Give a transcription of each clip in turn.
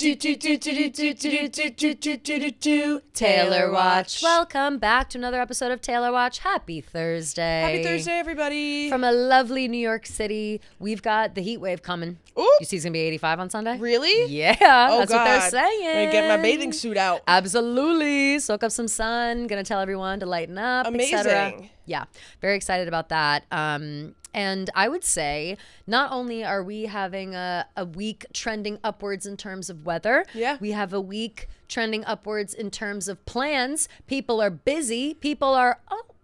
Taylor Watch. Welcome back to another episode of Taylor Watch. Happy Thursday. Happy Thursday, everybody. From a lovely New York City, we've got the heat wave coming. Ooh. You see it's going to be 85 on Sunday? Really? Yeah, Oh, that's God. what they're saying. I'm gonna get my bathing suit out. Absolutely. Soak up some sun. Gonna tell everyone to lighten up, Amazing. etc. Yeah, very excited about that. And I would say not only are we having a week trending upwards in terms of weather, we have a week trending upwards in terms of plans. People are busy. People are,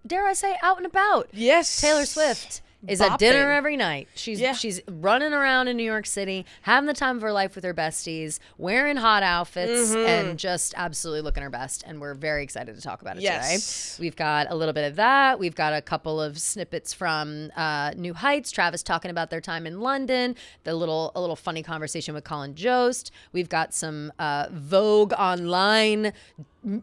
dare I say, out and about. Yes. Taylor Swift is Bopping. at dinner every night. She's running around in New York City, having the time of her life with her besties, wearing hot outfits, and just absolutely looking her best. And we're very excited to talk about it today. We've got a little bit of that. We've got a couple of snippets from New Heights, Travis talking about their time in London, a little funny conversation with Colin Jost. We've got some Vogue online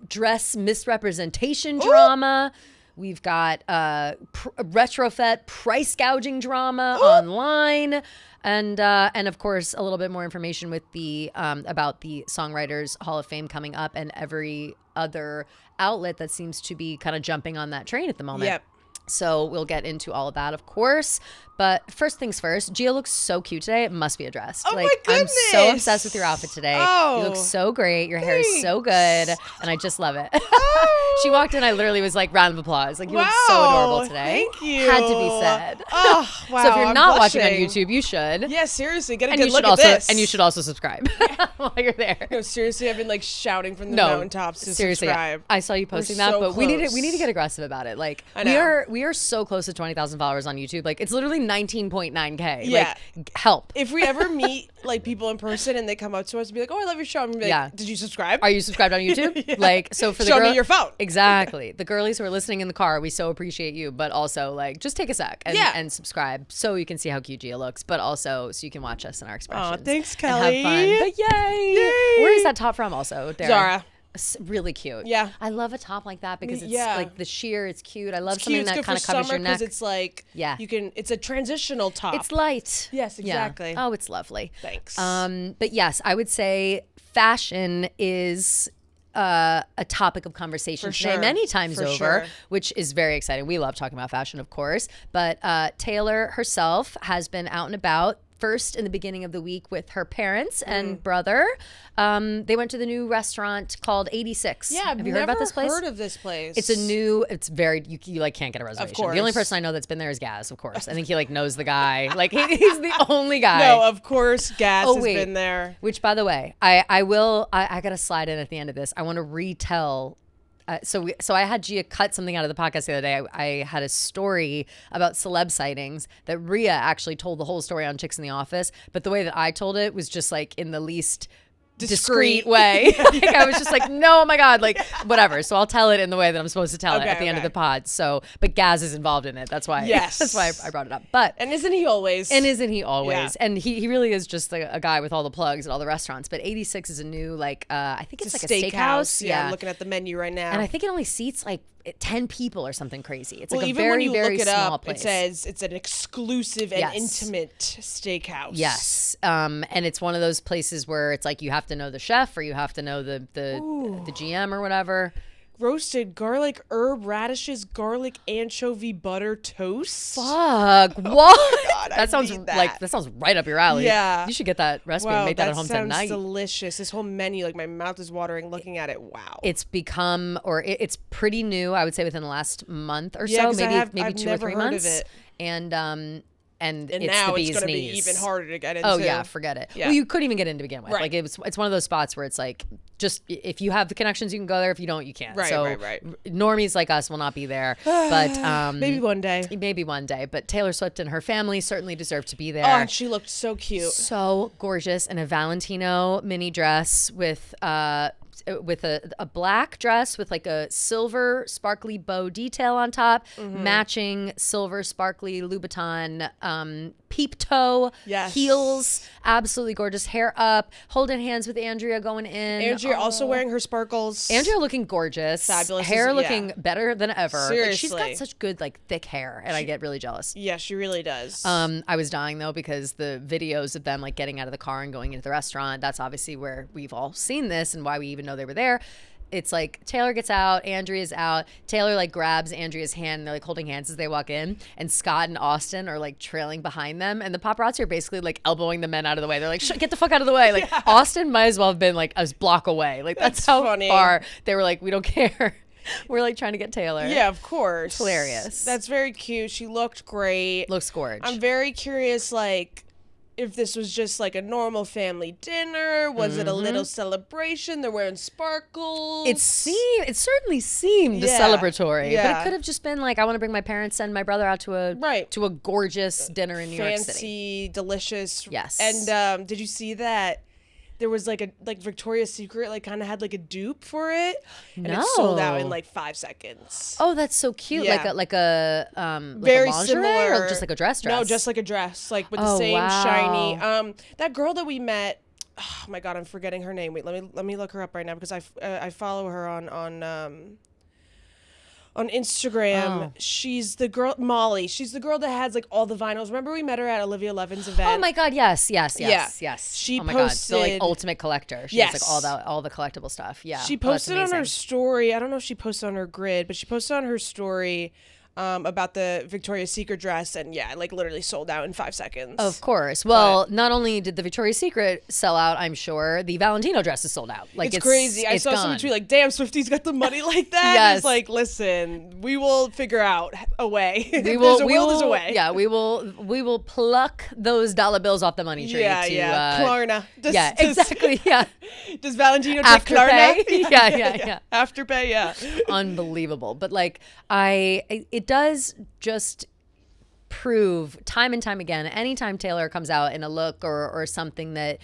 dress misrepresentation drama. We've got retrofit price gouging drama online, and of course a little bit more information with the about the Songwriters Hall of Fame coming up, and every other outlet that seems to be kind of jumping on that train at the moment. Yep. So we'll get into all of that, of course. But first things first, Gia looks so cute today. It must be a dress. Oh, my goodness. I'm so obsessed with your outfit today. Oh, you look so great. Your hair is so good. And I just love it. Oh. She walked in, I literally was like, round of applause. Like, you look so adorable today. Thank you. Had to be said. Oh, wow. So if you're I'm not blushing. watching on YouTube, you should. Yeah, seriously. Get a And good you look should at this. And you should also subscribe while you're there. No, seriously, I've been like shouting from the mountaintops to seriously, subscribe. I saw you posting We're that, so but we need close. to get aggressive about it. Like, I know. we are so close to 20,000 followers on YouTube. Like, it's literally 19.9K. Yeah. Like, help. If we ever meet like people in person and they come up to us and be like, "Oh, I love your show," I'm gonna be like, "Did you subscribe? Are you subscribed on YouTube?" Yeah. Like, so for the Show me your phone. Exactly. The girlies who are listening in the car, we so appreciate you, but also like just take a sec and subscribe so you can see how cute Gia looks, but also so you can watch us in our expressions. Oh, thanks, and Kelly. have fun. But yay! Where is that top from? Also, Darren? Zara. Really cute. Yeah. I love a top like that because it's Yeah. like the sheer, it's cute. I love It's something cute. It's that good kind for of covers summer your neck. it's like it's a transitional top. It's light. Yes, exactly. Yeah. Oh, it's lovely. Thanks. But yes, I would say fashion is a topic of conversation For today sure. many times For over, sure. which is very exciting. We love talking about fashion, of course. But Taylor herself has been out and about. First, in the beginning of the week with her parents and brother. They went to the new restaurant called 86. Yeah, have you heard about this place? Heard of this place? It's very, you like can't get a reservation. Of course. The only person I know that's been there is Gaz, of course. I think he like knows the guy. Like he's the only guy. No, of course, Gaz has been there. Which, by the way, I gotta slide in at the end of this. I want to retell. So I had Gia cut something out of the podcast the other day. I had a story about celeb sightings that Rhea actually told the whole story on Chicks in the Office, but the way that I told it was just like in the least discreet way. Like I was just like, no, oh my God, like whatever. So I'll tell it in the way that I'm supposed to tell it at the end of the pod. So, but Gaz is involved in it. That's why. Yes. That's why I brought it up. But Isn't he always? Yeah. And he really is just a guy with all the plugs at all the restaurants. But 86 is a new I think it's like a steakhouse. Yeah, I'm looking at the menu right now. And I think it only seats like 10 people or something crazy. It's like a even very, when you very look it small up, place. it says it's an exclusive and intimate steakhouse. Yes. And it's one of those places where it's like you have to know the chef or you have to know the GM or whatever. Roasted garlic, herb, radishes, garlic, anchovy, butter, toast. Fuck. What? God, that sounds like that sounds right up your alley. Yeah. You should get that recipe and make that at home tonight. That sounds delicious. This whole menu, like my mouth is watering looking at it. Wow. It's become, it's pretty new, I would say, within the last month or Yeah, so, maybe I've 2 or never 3 heard months. Of it. And it's now the it's bee's going to be knees. even harder to get into. Oh yeah, forget it. Yeah. Well, you couldn't even get in to begin with. Right. Like it's one of those spots where it's like just if you have the connections, you can go there. If you don't, you can't. Right, so right. normies like us will not be there. But maybe one day. Maybe one day. But Taylor Swift and her family certainly deserve to be there. Oh, and she looked so cute. So gorgeous in a Valentino mini dress with with a black dress with like a silver sparkly bow detail on top, matching silver sparkly Louboutin peep toe, heels, absolutely gorgeous, hair up, holding hands with Andrea going in. Andrea also wearing her sparkles. Andrea looking gorgeous, fabulous, hair looking better than ever. Seriously. Like, she's got such good like thick hair, and I get really jealous. Yeah, she really does. I was dying though because the videos of them like getting out of the car and going into the restaurant, that's obviously where we've all seen this and why we even know they were there. It's like Taylor gets out, Andrea's out. Taylor like grabs Andrea's hand and they're like holding hands as they walk in. And Scott and Austin are like trailing behind them. And the paparazzi are basically like elbowing the men out of the way. They're like, get the fuck out of the way. Like Austin might as well have been like a block away. Like that's how funny. far they were like, we don't care. We're like trying to get Taylor. Yeah, of course. It's hilarious. That's very cute. She looked great. Looks gorgeous. I'm very curious, like, if this was just like a normal family dinner. Was it a little celebration? They're wearing sparkles. It certainly seemed celebratory, but it could have just been like, I want to bring my parents and my brother out to a gorgeous dinner in New York City. Fancy, delicious. Yes. And did you see that? There was like Victoria's Secret like kind of had like a dupe for it, and it sold out in like 5 seconds. Oh, that's so cute! Yeah. Like a very a lingerie similar, or just like a dress. No, just like a dress, like with the same shiny. That girl that we met. Oh my God, I'm forgetting her name. Wait, let me look her up right now because I follow her on Instagram. She's the girl, Molly. She's the girl that has like all the vinyls. Remember we met her at Olivia Levin's event? Oh my God, yes. She oh my posted, God, the like ultimate collector. She has like all the collectible stuff. Yeah. She posted on her story. I don't know if she posted on her grid, but she posted on her story about the Victoria's Secret dress, and like literally sold out in 5 seconds. Of course. Well, not only did the Victoria's Secret sell out, I'm sure the Valentino dress is sold out. Like it's crazy. I saw someone tweet like, "Damn, Swifty's got the money like that." Yes. It's like, listen, we will figure out a way. There's a way. Yeah, we will pluck those dollar bills off the money tree. Klarna. Exactly. Yeah. Does Valentino take Klarna? Yeah. Afterpay. Yeah. Unbelievable. But like, it does just prove time and time again, anytime Taylor comes out in a look or something that,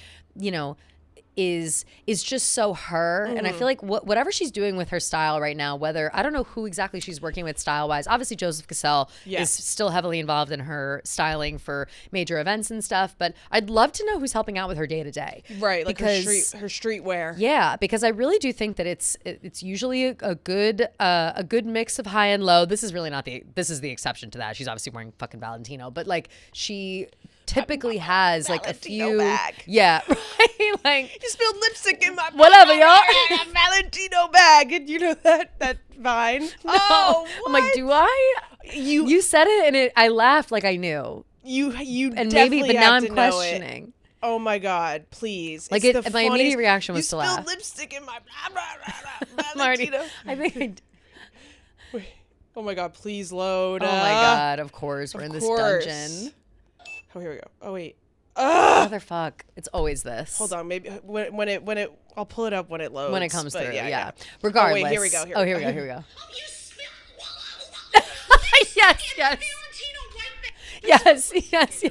is just so her. And I feel like whatever she's doing with her style right now, whether, I don't know who exactly she's working with style wise. Obviously Joseph Cassell is still heavily involved in her styling for major events and stuff, but I'd love to know who's helping out with her day to day. Right. Like her streetwear. Yeah. Because I really do think that it's usually a good mix of high and low. This is really this is the exception to that. She's obviously wearing fucking Valentino, but like she typically has like a few bag. Yeah, right. Like you spilled lipstick in my whatever, y'all. I got Valentino bag, and you know that Vine. No, oh, what? I'm like, do I? You said it, and I laughed like I knew. You and maybe, but now I'm questioning. Oh my God, please! Like my immediate reaction was to laugh. You spilled lipstick in my Valentino. I think. Wait. Oh my God, please load. Oh my God, of course we're in this dungeon. Oh, here we go. Oh wait. Motherfuck. It's always this. Hold on, maybe when it I'll pull it up when it loads. When it comes through, yeah. Oh, Regardless. wait, here we go. Here we go. Yes. Yes.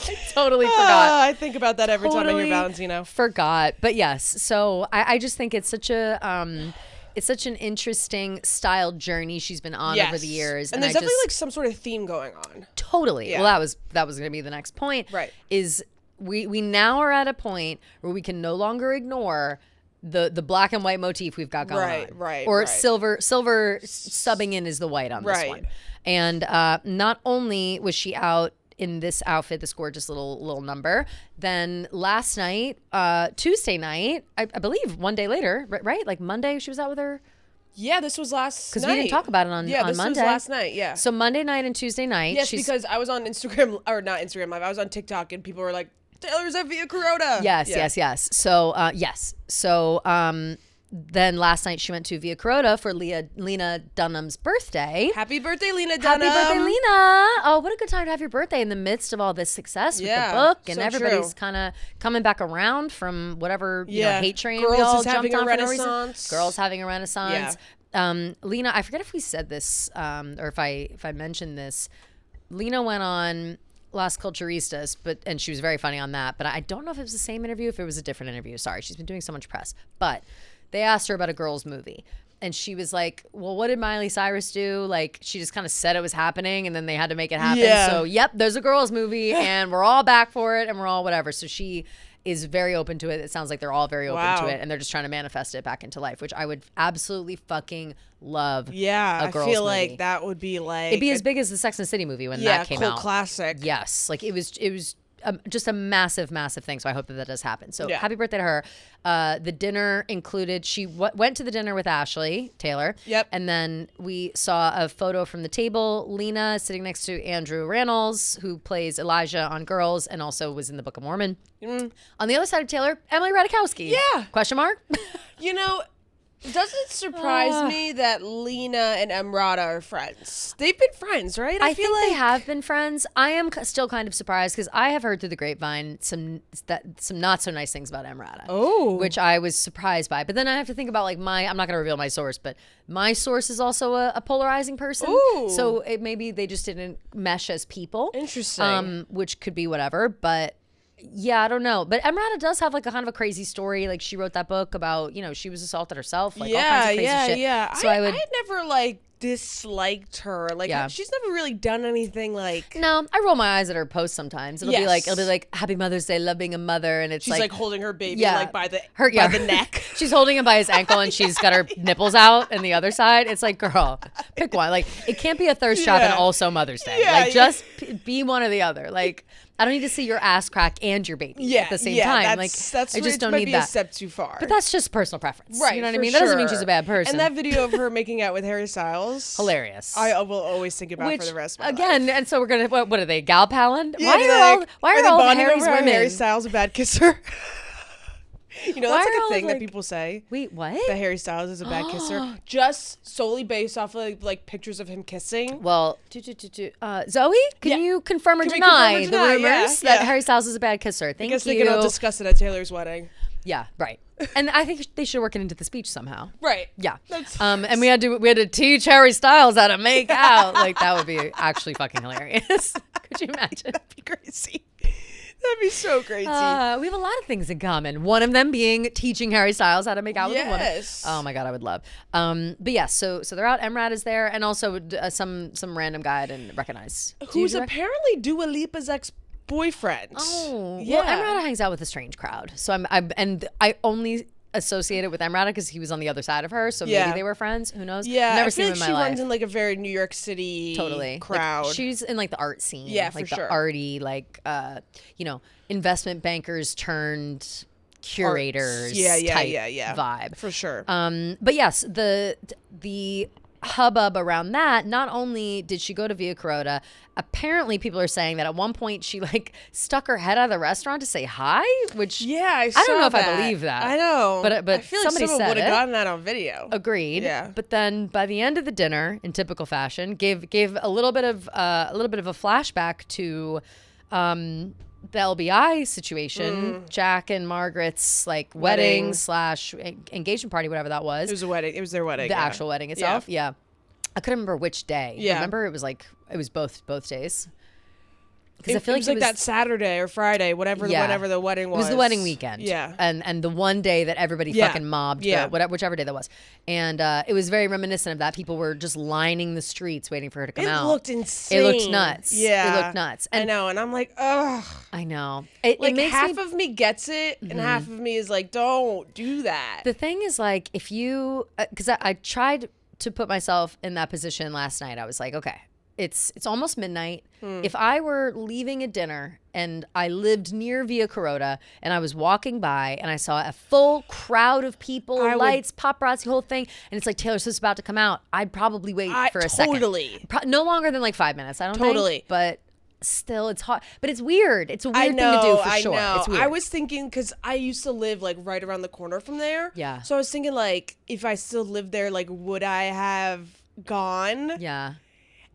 I totally forgot. I think about that every time I hear Valentino. Forgot. But yes, so I just think it's such an interesting style journey she's been on over the years. And there's definitely like some sort of theme going on. Totally. Yeah. Well, that was going to be the next point. Right. Is we now are at a point where we can no longer ignore the black and white motif we've got going on. Right. Or silver subbing in is the white on this one. And not only was she out in this outfit, this gorgeous little number. Then last night, Tuesday night, I believe one day later, right? Like Monday, she was out with her. Yeah, this was last night. Because we didn't talk about it on Monday. Yeah, this was last night, yeah. So Monday night and Tuesday night. Yes, because I was on Instagram, or not Instagram Live, I was on TikTok and people were like, Taylor's at Via Corona. Yes. So, yes. So, then last night she went to Via Corona for Lena Dunham's birthday. Happy birthday, Lena Dunham. Happy birthday, Lena. Oh, what a good time to have your birthday in the midst of all this success with the book. And so everybody's kind of coming back around from whatever hate train Girls we all is jumped having on a renaissance. Girls having a renaissance. Yeah. Lena, I forget if we said this or if I mentioned this. Lena went on Las Culturistas, and she was very funny on that. But I don't know if it was the same interview, if it was a different interview. Sorry, she's been doing so much press. But they asked her about a girls' movie. And she was like, well, what did Miley Cyrus do? Like, she just kind of said it was happening, and then they had to make it happen. Yeah. So, yep, there's a girls' movie, and we're all back for it, and we're all whatever. So she is very open to it. It sounds like they're all very open to it, and they're just trying to manifest it back into life, which I would absolutely fucking love. Yeah, a girls' I feel movie. like that would be like it'd be as big as the Sex and the City movie when that came out. Classic. Yes, like it was just a massive thing. So I hope that does happen. So happy birthday to her. The dinner included, she went to the dinner with Ashley Taylor. Yep. And then we saw a photo from the table. Lena sitting next to Andrew Rannells, who plays Elijah on Girls and also was in the Book of Mormon. On the other side of Taylor, Emily Ratajkowski. Yeah. Question mark? You know, does it surprise me that Lena and Emrata are friends? They've been friends, right? I feel like they have been friends. I am still kind of surprised because I have heard through the grapevine some not so nice things about Emrata. Oh. Which I was surprised by. But then I have to think about like I'm not going to reveal my source, but my source is also a polarizing person. Ooh. So maybe they just didn't mesh as people. Interesting. Which could be whatever, but yeah, I don't know. But Emrata does have like a kind of a crazy story. Like she wrote that book about, she was assaulted herself. Like all kinds of crazy shit. Yeah. So I had never like disliked her. Like she's never really done anything like. No, I roll my eyes at her posts sometimes. It'll be like Happy Mother's Day, love being a mother, and she's like holding her baby like by the neck. She's holding him by his ankle and she's got her nipples out and the other side. It's like, girl, pick one. Like it can't be a thirst trap and also Mother's Day. Like just be one or the other. Like I don't need to see your ass crack and your baby at the same time. Like I just don't need that. A step too far. But that's just personal preference, right? You know what I mean? That doesn't mean she's a bad person. And that video of her making out with Harry Styles, hilarious. I will always think about for the rest of my life. And so we're gonna what are they? Gal Palin? Yeah, why are all the Harry's women? Harry Styles a bad kisser? That's like a thing that people say. Wait, what? That Harry Styles is a bad kisser, just solely based off of like pictures of him kissing. Well, Zoe, can you confirm or deny the rumors that Harry Styles is a bad kisser? Thank you. I guess they can all discuss it at Taylor's wedding. Yeah, right. And I think they should work it into the speech somehow. Right. Yeah. And we had to teach Harry Styles how to make out. Like that would be actually fucking hilarious. Could you imagine? That'd be crazy. That'd be so crazy. We have a lot of things in common. One of them being teaching Harry Styles how to make out with a woman. Yes. Oh my God, I would love. But yes, so they're out. Emrata is there, and also some random guy I didn't recognize. Who's apparently Dua Lipa's ex-boyfriend. Oh, yeah. Well, Emrata hangs out with a strange crowd. So I only associate it with Emrata because he was on the other side of her, so maybe they were friends. Who knows? Yeah, I've never I seen feel him like in my she life. runs in like a very New York City crowd. Like, she's in like the art scene. Yeah, like for the sure. arty, like investment bankers turned curators. Type vibe for sure. But yes, the hubbub around that. Not only did she go to Via Carota, apparently people are saying that at one point she like stuck her head out of the restaurant to say hi, which I don't know if that. I believe that. I know, but I feel like somebody someone would said have gotten that on video. Agreed. Yeah. But then by the end of the dinner, in typical fashion, gave a little bit of a flashback to the LBI situation, Jack and Margaret's like wedding / engagement party, whatever that was. It was a wedding. It was their wedding. The actual wedding itself. Yeah. I couldn't remember which day. Yeah. Remember it was both days. Because I feel it was like that Saturday or Friday, whenever the wedding was. It was the wedding weekend. Yeah. And the one day that everybody fucking mobbed, whichever day that was. And it was very reminiscent of that. People were just lining the streets waiting for her to come out. It looked insane. It looked nuts. Yeah. It looked nuts. And I know. And I'm like, ugh. I know. It makes half of me gets it, and half of me is like, don't do that. The thing is, like, if you, because I tried to put myself in that position last night. I was like, okay. It's almost midnight. If I were leaving a dinner and I lived near Via Carota and I was walking by and I saw a full crowd of people, lights, paparazzi, whole thing, and it's like Taylor Swift's about to come out, I'd probably wait for a second. Totally. No longer than like 5 minutes, I don't think. But still, it's hot. But it's weird. It's a weird thing to do for sure. It's weird. I was thinking, because I used to live like right around the corner from there. Yeah. So I was thinking like, if I still lived there, like would I have gone? Yeah.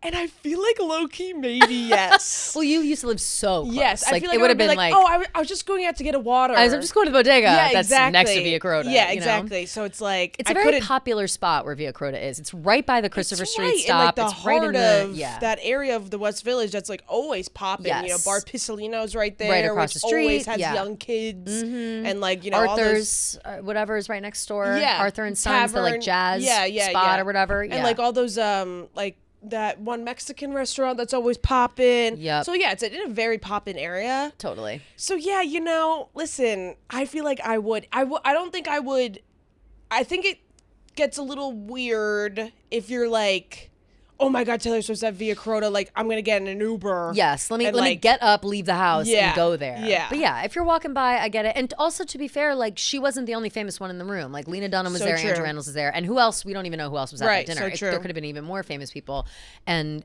And I feel like low-key maybe yes. Well, you used to live so close. Yes, I feel like it would have been like, oh, I was just going out to get a water. I'm just going to the bodega. Yeah, that's exactly. next to Via Crota. Yeah, exactly. So it's like it's a very popular spot where Via Crota is. It's right by the Christopher Street stop. In like the heart right in of that area of the West Village that's like always popping. Yes. You know, Bar Piccolino's right there, right across the street. Always has young kids and like you know Arthur's, whatever is right next door. Yeah, Arthur and Sons, the like jazz spot or whatever. And like all those like that one Mexican restaurant that's always popping. Yep. So yeah, it's in a very poppin' area. Totally. So yeah, you know, listen, I feel like I don't think I would. I think it gets a little weird if you're like, oh my God, Taylor Swift's at Via Crota, like I'm gonna get in an Uber. Yes, let me get up, leave the house, and go there. Yeah. But yeah, if you're walking by, I get it. And also, to be fair, like she wasn't the only famous one in the room. Like Lena Dunham was there, Andrew Rannells was there, and who else? We don't even know who else was at that dinner. There could have been even more famous people, and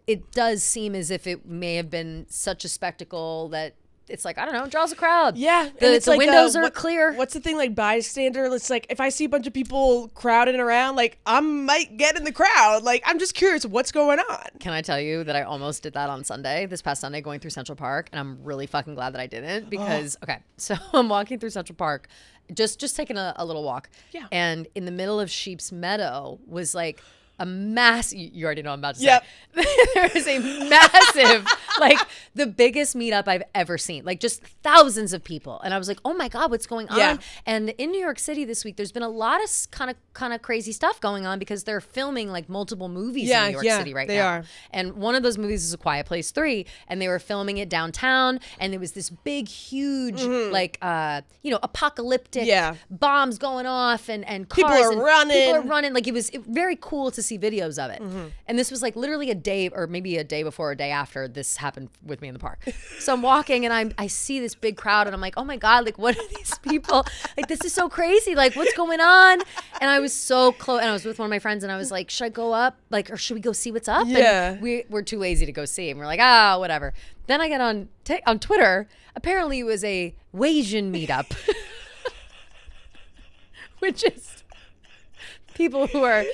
it does seem as if it may have been such a spectacle that it's like, I don't know, it draws a crowd. Yeah. The like, windows are clear. What's the thing, like bystander? It's like if I see a bunch of people crowding around, like I might get in the crowd. Like I'm just curious what's going on. Can I tell you that I almost did that on this past Sunday, going through Central Park, and I'm really fucking glad that I didn't because, okay, so I'm walking through Central Park, just taking a little walk. Yeah. And in the middle of Sheep's Meadow was like a you already know what I'm about to say. There is a massive, like the biggest meetup I've ever seen, like just thousands of people. And I was like, oh my God, what's going on? Yeah. And in New York City this week, there's been a lot of kind of crazy stuff going on because they're filming like multiple movies in New York City right now. They are. And one of those movies is A Quiet Place 3, and they were filming it downtown, and there was this big, huge, like, apocalyptic bombs going off and cars. People are running. Like it was very cool to see videos of it. And this was like literally a day or maybe a day before or a day after this happened with me in the park. So I'm walking and I see this big crowd and I'm like, oh my God, like what are these people? Like this is so crazy. Like what's going on? And I was so close and I was with one of my friends and I was like, should I go up? Like, or should we go see what's up? Yeah. And we're too lazy to go see. And we're like, whatever. Then I get on Twitter. Apparently it was a Wasian meetup. Which is people who are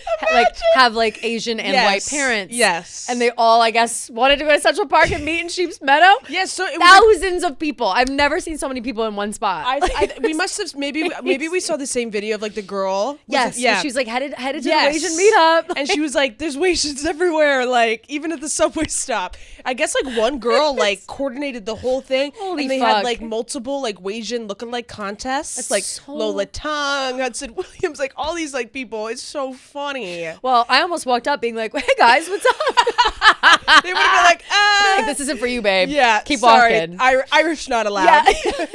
have like Asian and white parents. Yes. And they all, I guess, wanted to go to Central Park and meet in Sheep's Meadow. Yes. So thousands of people. I've never seen so many people in one spot. We must have maybe we saw the same video of like the girl. Yes. Yeah. She was like headed to the Asian meetup. And she was like, there's Asians everywhere. Like even at the subway stop. I guess like one girl like coordinated the whole thing. Holy and they fuck. had like multiple like Asian lookalike contests. It's like Lola Tongue, Hudson Williams, like all these like people. It's so funny. Well, I almost walked up being like, hey guys, what's up? They would have been like, this isn't for you, babe. Yeah. Keep walking. Irish not allowed. Yeah.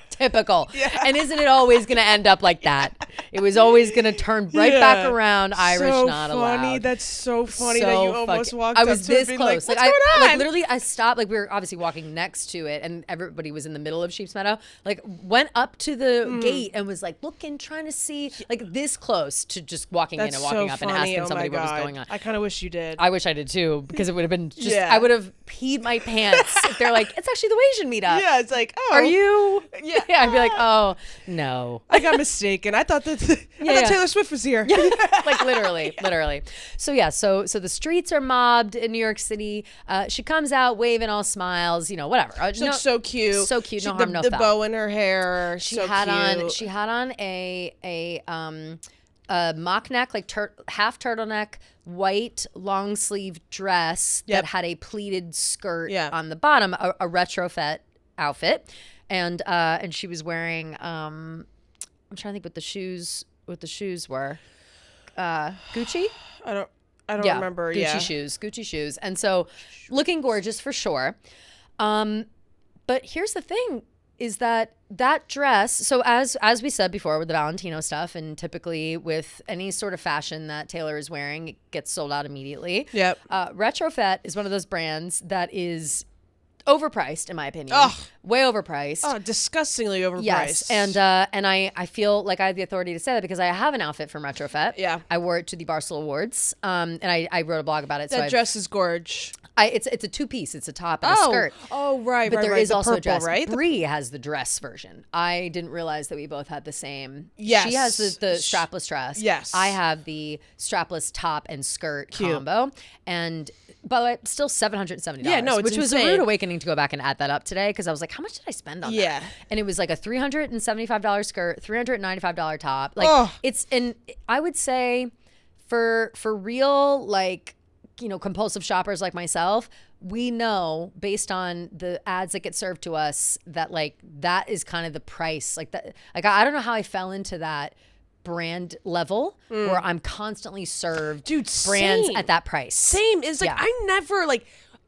Typical. Yeah. And isn't it always going to end up like that? It was always going to turn back around. Irish not allowed. That's so funny that you almost walked up to it. I was this close. Like, what's going on? Like literally, I stopped. Like we were obviously walking next to it, and everybody was in the middle of Sheep's Meadow. Like went up to the gate and was like looking, trying to see, like this close to just walking in and walking up and asking somebody what was going on. I kind of wish you did. I wish I did too, because it would have been just. I would have peed my pants if they're like, it's actually the Asian meetup. Yeah, it's like, oh, are you? Yeah, I'd be like, oh. No, I got mistaken. I thought Taylor Swift was here. Like literally. So yeah, so the streets are mobbed in New York City. She comes out waving, all smiles, whatever. So cute, no harm, no foul. The bow in her hair. She had on a mock neck, like half turtleneck, white long sleeve dress that had a pleated skirt on the bottom, a retrofit outfit. And she was wearing I'm trying to think what the shoes were. Gucci? I don't remember. Gucci shoes. And so looking gorgeous for sure. But here's the thing is that dress, so as we said before with the Valentino stuff, and typically with any sort of fashion that Taylor is wearing, it gets sold out immediately. Yep. Retrofit is one of those brands that is overpriced, in my opinion. Way overpriced. Oh, disgustingly overpriced. Yes, and I feel like I have the authority to say that because I have an outfit from Retrofit. Yeah, I wore it to the Barcelona Awards, and I wrote a blog about it. That dress is gorge. It's a 2-piece. It's a top and a skirt. Oh, right, but there is the also purple, a dress. Right? Brie has the dress version. I didn't realize that we both had the same. Yes. She has the strapless dress. Yes. I have the strapless top and skirt combo. And by the way, still $770. Yeah, no, it's which was a insane. rude awakening to go back and add that up today because I was like, how much did I spend on that? And it was like a $375 skirt, $395 top. Like it's, and I would say for real, like, you know, compulsive shoppers like myself, we know based on the ads that get served to us that like that is kind of the price. Like that, like I don't know how I fell into that brand level where I'm constantly served brands at that price. Same. It's like I never like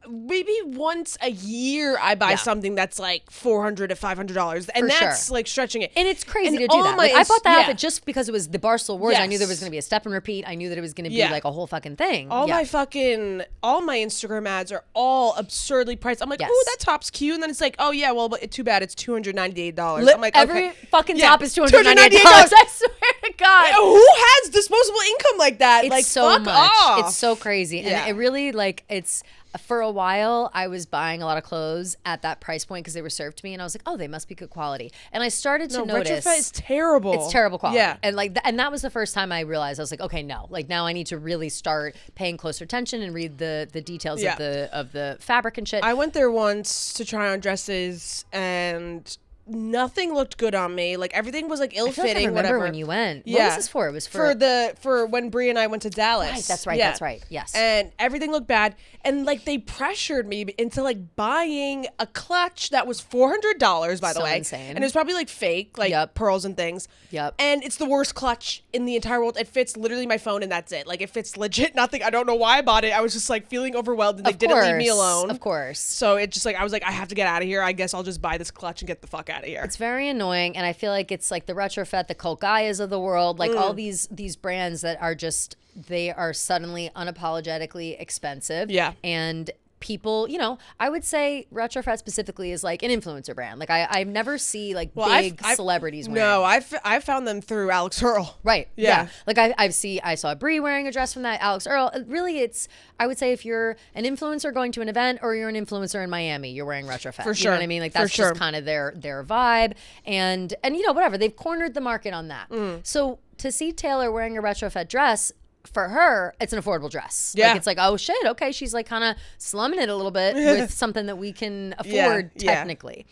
maybe once a year I buy something that's like $400 to $500, and that's like stretching it. And it's crazy to do that. Like, I bought the outfit just because it was the Barstool Wars. I knew there was going to be a step and repeat. I knew that it was going to be like a whole fucking thing. All my Instagram ads are all absurdly priced. I'm like, oh, that top's cute, and then it's like, oh yeah, well, but too bad it's $298. I'm like, every fucking top is $298. I swear to God. Who has disposable income like that? It's like so fuck much. off. It's so crazy, and it really like it's. For a while, I was buying a lot of clothes at that price point because they were served to me, and I was like, "Oh, they must be good quality." And I started to notice retrofit is terrible. It's terrible quality. Yeah, and like, and that was the first time I realized I was like, "Okay, no, like now I need to really start paying closer attention and read the details of the fabric and shit." I went there once to try on dresses, and nothing looked good on me. Like everything was like ill-fitting. I remember whatever. when you went. What was this for? It was for when Brie and I went to Dallas. Right, that's right. That's right. Yes. And everything looked bad, and like they pressured me into like buying a clutch that was $400 by the way, insane. And it was probably like fake, like pearls and things. Yep. And it's the worst clutch in the entire world. It fits literally my phone, and that's it. Like it fits legit nothing. I don't know why I bought it. I was just like feeling overwhelmed, and they didn't leave me alone. Of course. So it just like I was like, I have to get out of here. I guess I'll just buy this clutch and get the fuck out of here. It's very annoying, and I feel like it's like the Retrofit, the Cult Gaias of the world, like all these brands that are just, they are suddenly unapologetically expensive. Yeah. And people, you know, I would say Retrofit specifically is like an influencer brand. Like I never see like big celebrities wearing. No, I've found them through Alex Earl. Right. Yeah. Like I saw Brie wearing a dress from that Alex Earl. Really, it's, I would say if you're an influencer going to an event or you're an influencer in Miami, you're wearing Retrofit. For sure. You know what I mean? Like that's just kind of their vibe. And you know, whatever, they've cornered the market on that. So to see Taylor wearing a Retrofit dress, for her, it's an affordable dress. Yeah. Like, it's like, oh shit, okay, she's like kind of slumming it a little bit with something that we can afford technically.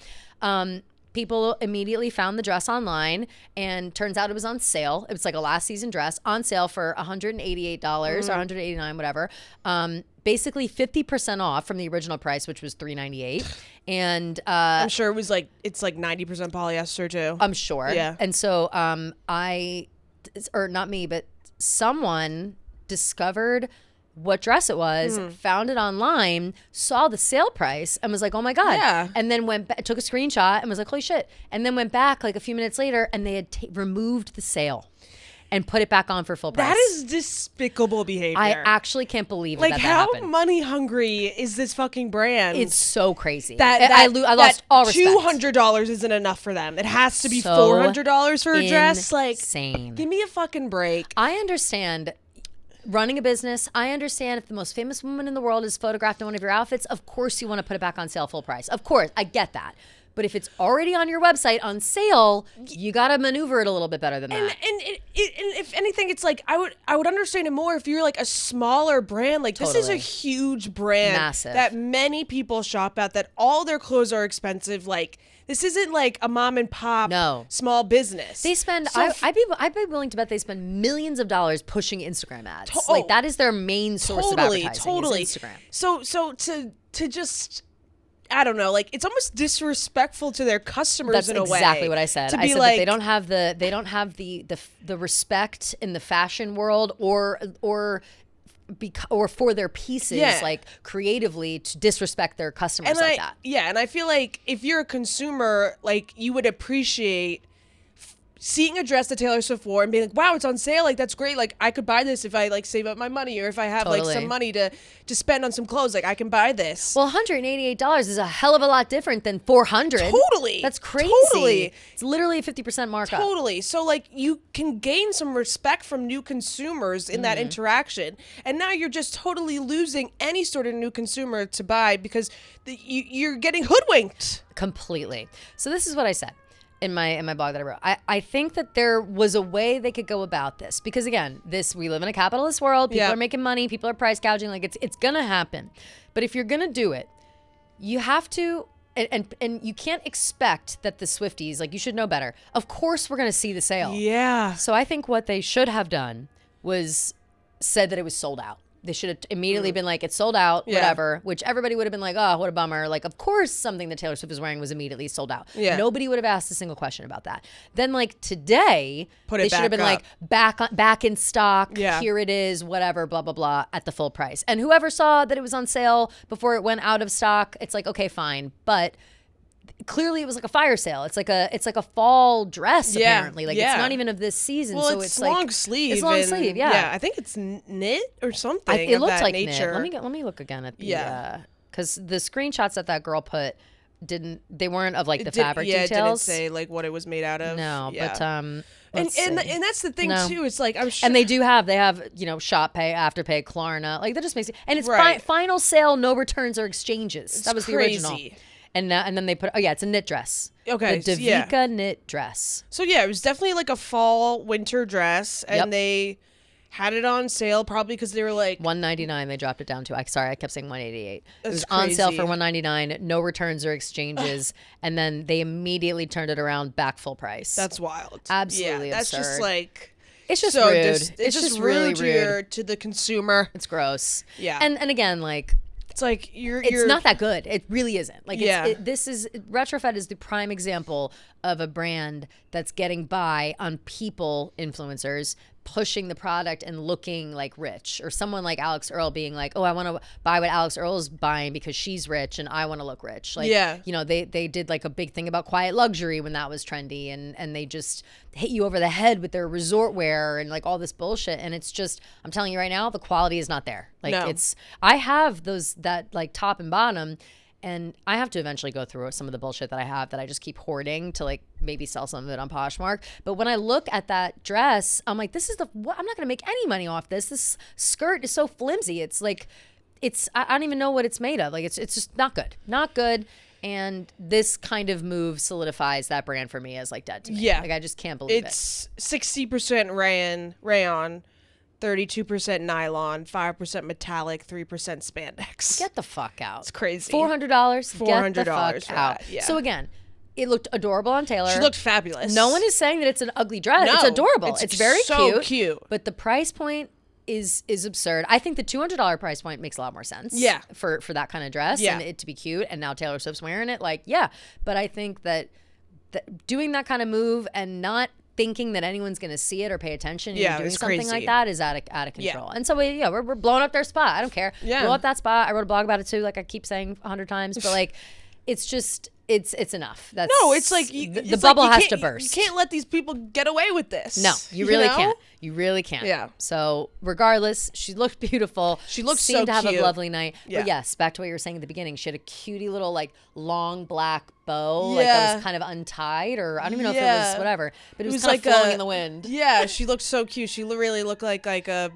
People immediately found the dress online, and turns out it was on sale. It was like a last season dress on sale for $188 or $189, whatever. Basically 50% off from the original price, which was $398. And I'm sure it was like, it's like 90% polyester too. I'm sure. Yeah. And so or not me, but someone discovered what dress it was, found it online, saw the sale price, and was like, oh my God. Yeah. And then took a screenshot and was like, holy shit. And then went back like a few minutes later, and they had removed the sale and put it back on for full price. That is despicable behavior. I actually can't believe like that how happened. money hungry is this fucking brand? It's so crazy. I lost all respect. $200 isn't enough for them. It has to be $400 for a dress. Like, insane. Give me a fucking break. I understand running a business. I understand if the most famous woman in the world is photographed in one of your outfits, of course you want to put it back on sale full price. Of course, I get that. But if it's already on your website on sale, you got to maneuver it a little bit better than that. And if anything, it's like I would understand it more if you're like a smaller brand. Like this is a huge brand, massive, that many people shop at. That all their clothes are expensive. Like this isn't like a mom and pop small business. They spend. I'd be willing to bet they spend millions of dollars pushing Instagram ads. Like that is their main source of advertising. Totally, is Instagram. So to just, I don't know, like it's almost disrespectful to their customers in a way. That's exactly what I said. To I be said like, that they don't have the respect in the fashion world or for their pieces, like creatively, to disrespect their customers like that. Yeah, and I feel like if you're a consumer, like you would appreciate seeing a dress that Taylor Swift wore and being like, wow, it's on sale. Like, that's great. Like, I could buy this if I like save up my money, or if I have like some money to spend on some clothes. Like, I can buy this. Well, $188 is a hell of a lot different than $400. Totally. That's crazy. Totally. It's literally a 50% markup. Totally. So like, you can gain some respect from new consumers in that interaction. And now you're just totally losing any sort of new consumer to buy because you're getting hoodwinked. Completely. So this is what I said in my blog that I wrote. I think that there was a way they could go about this, because again, we live in a capitalist world. People are making money. People are price gouging. Like, it's gonna happen. But if you're gonna do it, you have to, and you can't expect that the Swifties, like, you should know better. Of course, we're gonna see the sale. Yeah. So I think what they should have done was said that it was sold out. They should have immediately been like, it's sold out, whatever, which everybody would have been like, oh, what a bummer. Like, of course, something that Taylor Swift was wearing was immediately sold out. Yeah. Nobody would have asked a single question about that. Then, like, today, they should have been like, back in stock. Yeah. Here it is, whatever, blah, blah, blah, at the full price. And whoever saw that it was on sale before it went out of stock, it's like, okay, fine. But clearly it was like a fire sale. It's like a fall dress, apparently. Like, it's not even of this season. Well, so it's long like, sleeve. It's long sleeve, yeah. Yeah, I think it's knit or something. It of looks that like nature. knit. Let me look again at the because the screenshots that girl put they weren't of like the fabric details. Yeah, it didn't say like what it was made out of. No, but and that's the thing too. It's like, I'm sure. And they have shop pay, afterpay, Klarna. Like, that just makes it. And it's final sale, no returns or exchanges. That was the original. And then they put, it's a knit dress. Okay. The Davika knit dress. So yeah, it was definitely like a fall winter dress, and they had it on sale probably because they were like $199. They dropped it down to. I kept saying $188. It was on sale for $199. No returns or exchanges, and then they immediately turned it around back full price. That's wild. Absolutely that's absurd. just like. It's just rude. It's just really rude to the consumer. It's gross. Yeah. And again, like. It's like it's not that good. It really isn't. Like, Retrofed is the prime example of a brand that's getting by on people, influencers, pushing the product and looking like rich, or someone like Alex Earl being like, oh, I want to buy what Alex Earl's buying because she's rich and I want to look rich. Like, they did like a big thing about quiet luxury when that was trendy, and they just hit you over the head with their resort wear and like all this bullshit. And it's just, I'm telling you right now, the quality is not there. Like, I have that like top and bottom, and I have to eventually go through some of the bullshit that I have that I just keep hoarding to like maybe sell some of it on Poshmark. But when I look at that dress, I'm like, I'm not going to make any money off this. This skirt is so flimsy. It's like, I don't even know what it's made of. Like, it's just not good. Not good. And this kind of move solidifies that brand for me as like dead to me. Yeah. Like, I just can't believe it's 60% rayon, 32% nylon, 5% metallic, 3% spandex. Get the fuck out. It's crazy. $400. $400 Get the fuck out. Yeah. So again, it looked adorable on Taylor. She looked fabulous. No one is saying that it's an ugly dress. No, it's adorable. It's very so cute. But the price point is absurd. I think the $200 price point makes a lot more sense. Yeah. For that kind of dress and it to be cute. And now Taylor Swift's wearing it. Like, yeah. But I think that doing that kind of move and not thinking that anyone's going to see it or pay attention and doing something crazy. Like that is out of control. And so we're blowing up their spot. I don't care. Yeah. Blow up that spot. I wrote a blog about it too, like I keep saying 100 times, but like, it's just it's enough. It's like the bubble has to burst. You can't let these people get away with this. No, you really can't. You really can't. Yeah. So regardless, she looked beautiful. She looked seemed to have cute. A lovely night. Yeah. But yes, back to what you were saying at the beginning. She had a cutie little like long black bow, like that was kind of untied, or I don't even know if it was whatever, but it was kind of flowing in the wind. Yeah, she looked so cute. She really looked like a.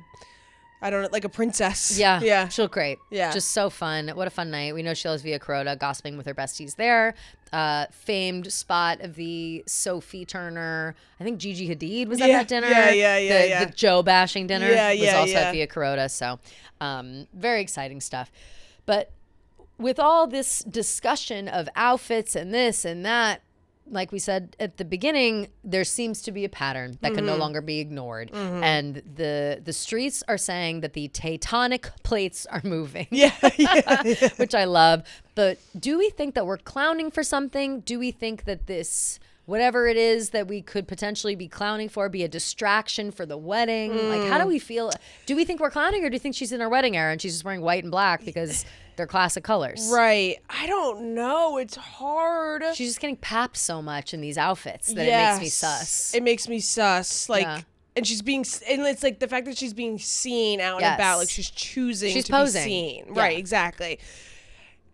I don't know, like a princess. Yeah. Yeah. She looked great. Yeah. Just so fun. What a fun night. We know she loves Via Carota, gossiping with her besties there. Famed spot of the Sophie Turner. I think Gigi Hadid was at that dinner. Yeah. The Joe bashing dinner was also at Via Carota. So very exciting stuff. But with all this discussion of outfits and this and that, like we said at the beginning, there seems to be a pattern that can no longer be ignored. And the streets are saying that the tectonic plates are moving. Which I love. But do we think that we're clowning for something? Do we think that this, whatever it is that we could potentially be clowning for, be a distraction for the wedding? Like, how do we feel? Do we think we're clowning, or do you think she's in her wedding era and she's just wearing white and black because They're classic colors. Right. I don't know. It's hard. She's just getting papped so much in these outfits that it makes me sus. It makes me sus. Like, and she's being, and it's like the fact that she's being seen out and about, like she's choosing to posing. be seen. Yeah. Right, exactly.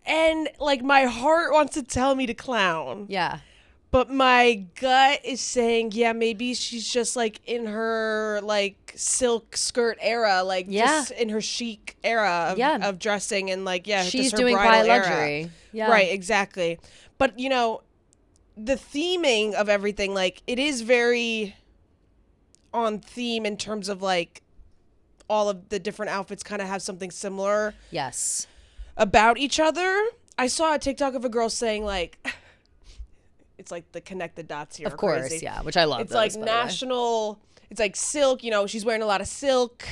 And like my heart wants to tell me to clown. Yeah. But my gut is saying, yeah, maybe she's just like in her like silk skirt era, like just in her chic era of dressing and like, she's just her doing bridal quiet luxury. Era. Yeah. Right, exactly. But you know, the theming of everything, like it is very on theme in terms of like all of the different outfits kind of have something similar. Yes. About each other. I saw a TikTok of a girl saying like, it's like the connect the dots here. Of course, crazy. Yeah, which I love. It's like national. It's like silk. You know, she's wearing a lot of silk.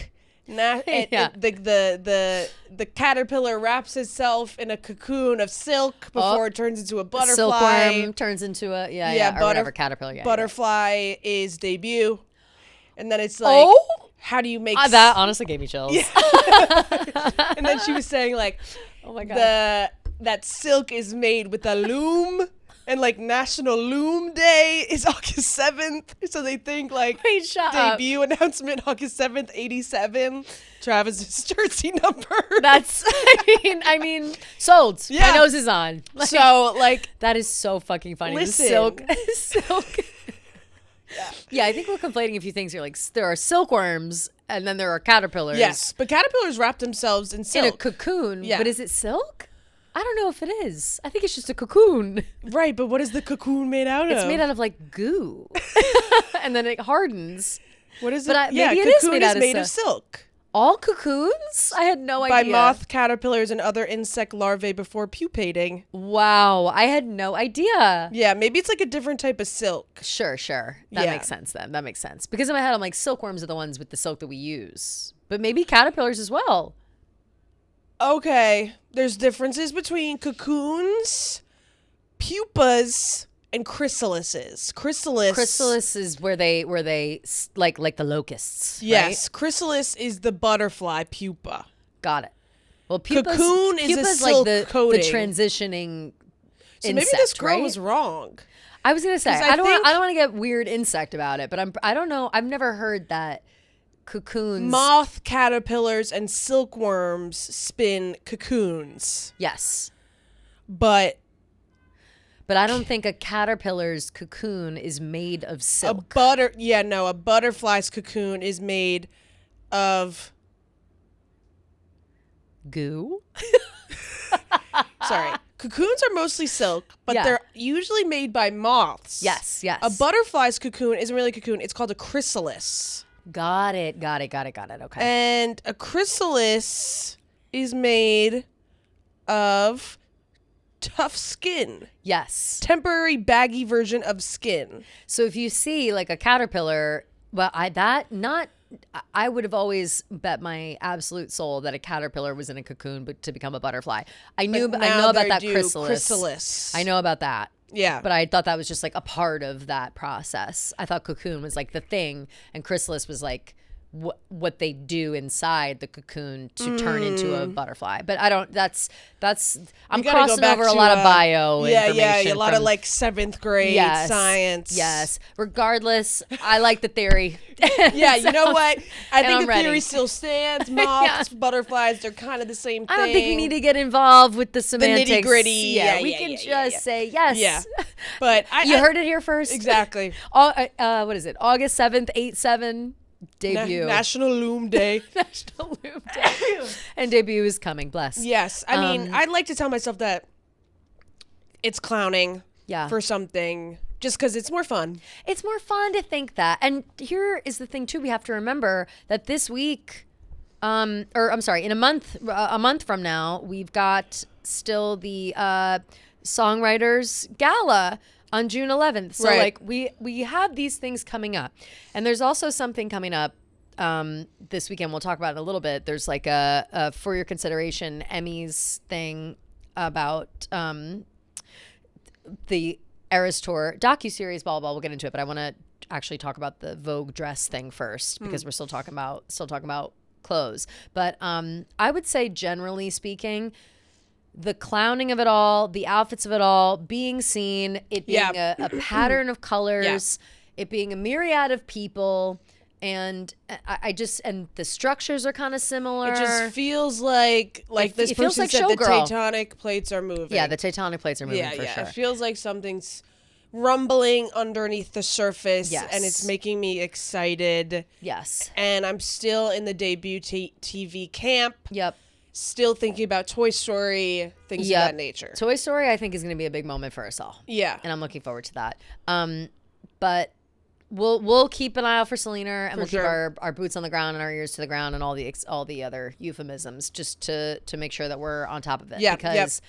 The caterpillar wraps itself in a cocoon of silk before it turns into a butterfly. Silkworm turns into a or whatever caterpillar. Butterfly is debut, and then it's like, how do you make that? Honestly, gave me chills. Yeah. And then she was saying like, oh my god, that silk is made with a loom. And like National Loom Day is August 7th. So they think like debut announcement August 7th, 87. Travis's jersey number. That's I mean sold. Yeah. My nose is on. Like, so like that is so fucking funny. Listen. The silk. Yeah, I think we're conflating a few things here. Like there are silkworms and then there are caterpillars. Yes, but caterpillars wrap themselves in silk. In a cocoon. Yeah. But is it silk? I don't know if it is. I think it's just a cocoon. Right, but what is the cocoon made out of? It's made out of like goo. And then it hardens. What is it? Maybe it is made of silk. All cocoons? I had no idea. By moth, caterpillars, and other insect larvae before pupating. Wow, I had no idea. Yeah, maybe it's like a different type of silk. Sure. That makes sense then. That makes sense. Because in my head, I'm like, silkworms are the ones with the silk that we use. But maybe caterpillars as well. Okay, there's differences between cocoons, pupas, and chrysalises. Chrysalis is where they like the locusts. Yes, right? Chrysalis is the butterfly pupa. Got it. Well, cocoon is a silk like coating. The transitioning. So insect, maybe this girl right? was wrong. I was gonna say I don't want to get weird insect about it, but I don't know. I've never heard that. Cocoons. Moth, caterpillars, and silkworms spin cocoons. Yes. But I don't think a caterpillar's cocoon is made of silk. A butterfly's cocoon is made of goo. Sorry. Cocoons are mostly silk, but they're usually made by moths. Yes. A butterfly's cocoon isn't really a cocoon. It's called a chrysalis. Got it. Okay. And a chrysalis is made of tough skin. Yes. Temporary baggy version of skin. So if you see like a caterpillar, I would have always bet my absolute soul that a caterpillar was in a cocoon but to become a butterfly. I know about that chrysalis. I know about that. Yeah. But I thought that was just like a part of that process. I thought cocoon was like the thing and chrysalis was like what they do inside the cocoon to turn into a butterfly. But I don't, I'm crossing over a lot of bio information. Yeah, a lot of like 7th grade science. Yes. Regardless, I like the theory. Yeah, you know what? I think the theory still stands. Moths, butterflies, they're kind of the same thing. I don't think we need to get involved with the semantics. The nitty gritty. Yeah, we can just say yes. Yeah. But you heard it here first. Exactly. What is it? August 7th, 8/7. Debut. National Loom Day. National Loom Day. And debut is coming, bless. Yes. I mean, I'd like to tell myself that it's clowning for something just because it's more fun. It's more fun to think that. And here is the thing, too. We have to remember that this week, in a month from now, we've got still the Songwriters Gala on June 11th. So like we have these things coming up. And there's also something coming up this weekend. We'll talk about it in a little bit. There's like a For Your Consideration Emmys thing about the Eras Tour docuseries, blah, blah, blah. We'll get into it, but I want to actually talk about the Vogue dress thing first because we're still talking about clothes. But I would say generally speaking, the clowning of it all, the outfits of it all, being seen, it being a pattern of colors, it being a myriad of people, and I just, and the structures are kind of similar. It just feels like this person said the tectonic plates are moving. Yeah, the tectonic plates are moving for sure. It feels like something's rumbling underneath the surface, and it's making me excited. Yes. And I'm still in the debut TV camp. Yep. Still thinking about Toy Story, things of that nature. Toy Story, I think, is going to be a big moment for us all. Yeah. And I'm looking forward to that. But we'll keep an eye out for Selena, and we'll keep our boots on the ground and our ears to the ground and all the other euphemisms just to make sure that we're on top of it. Yeah. Because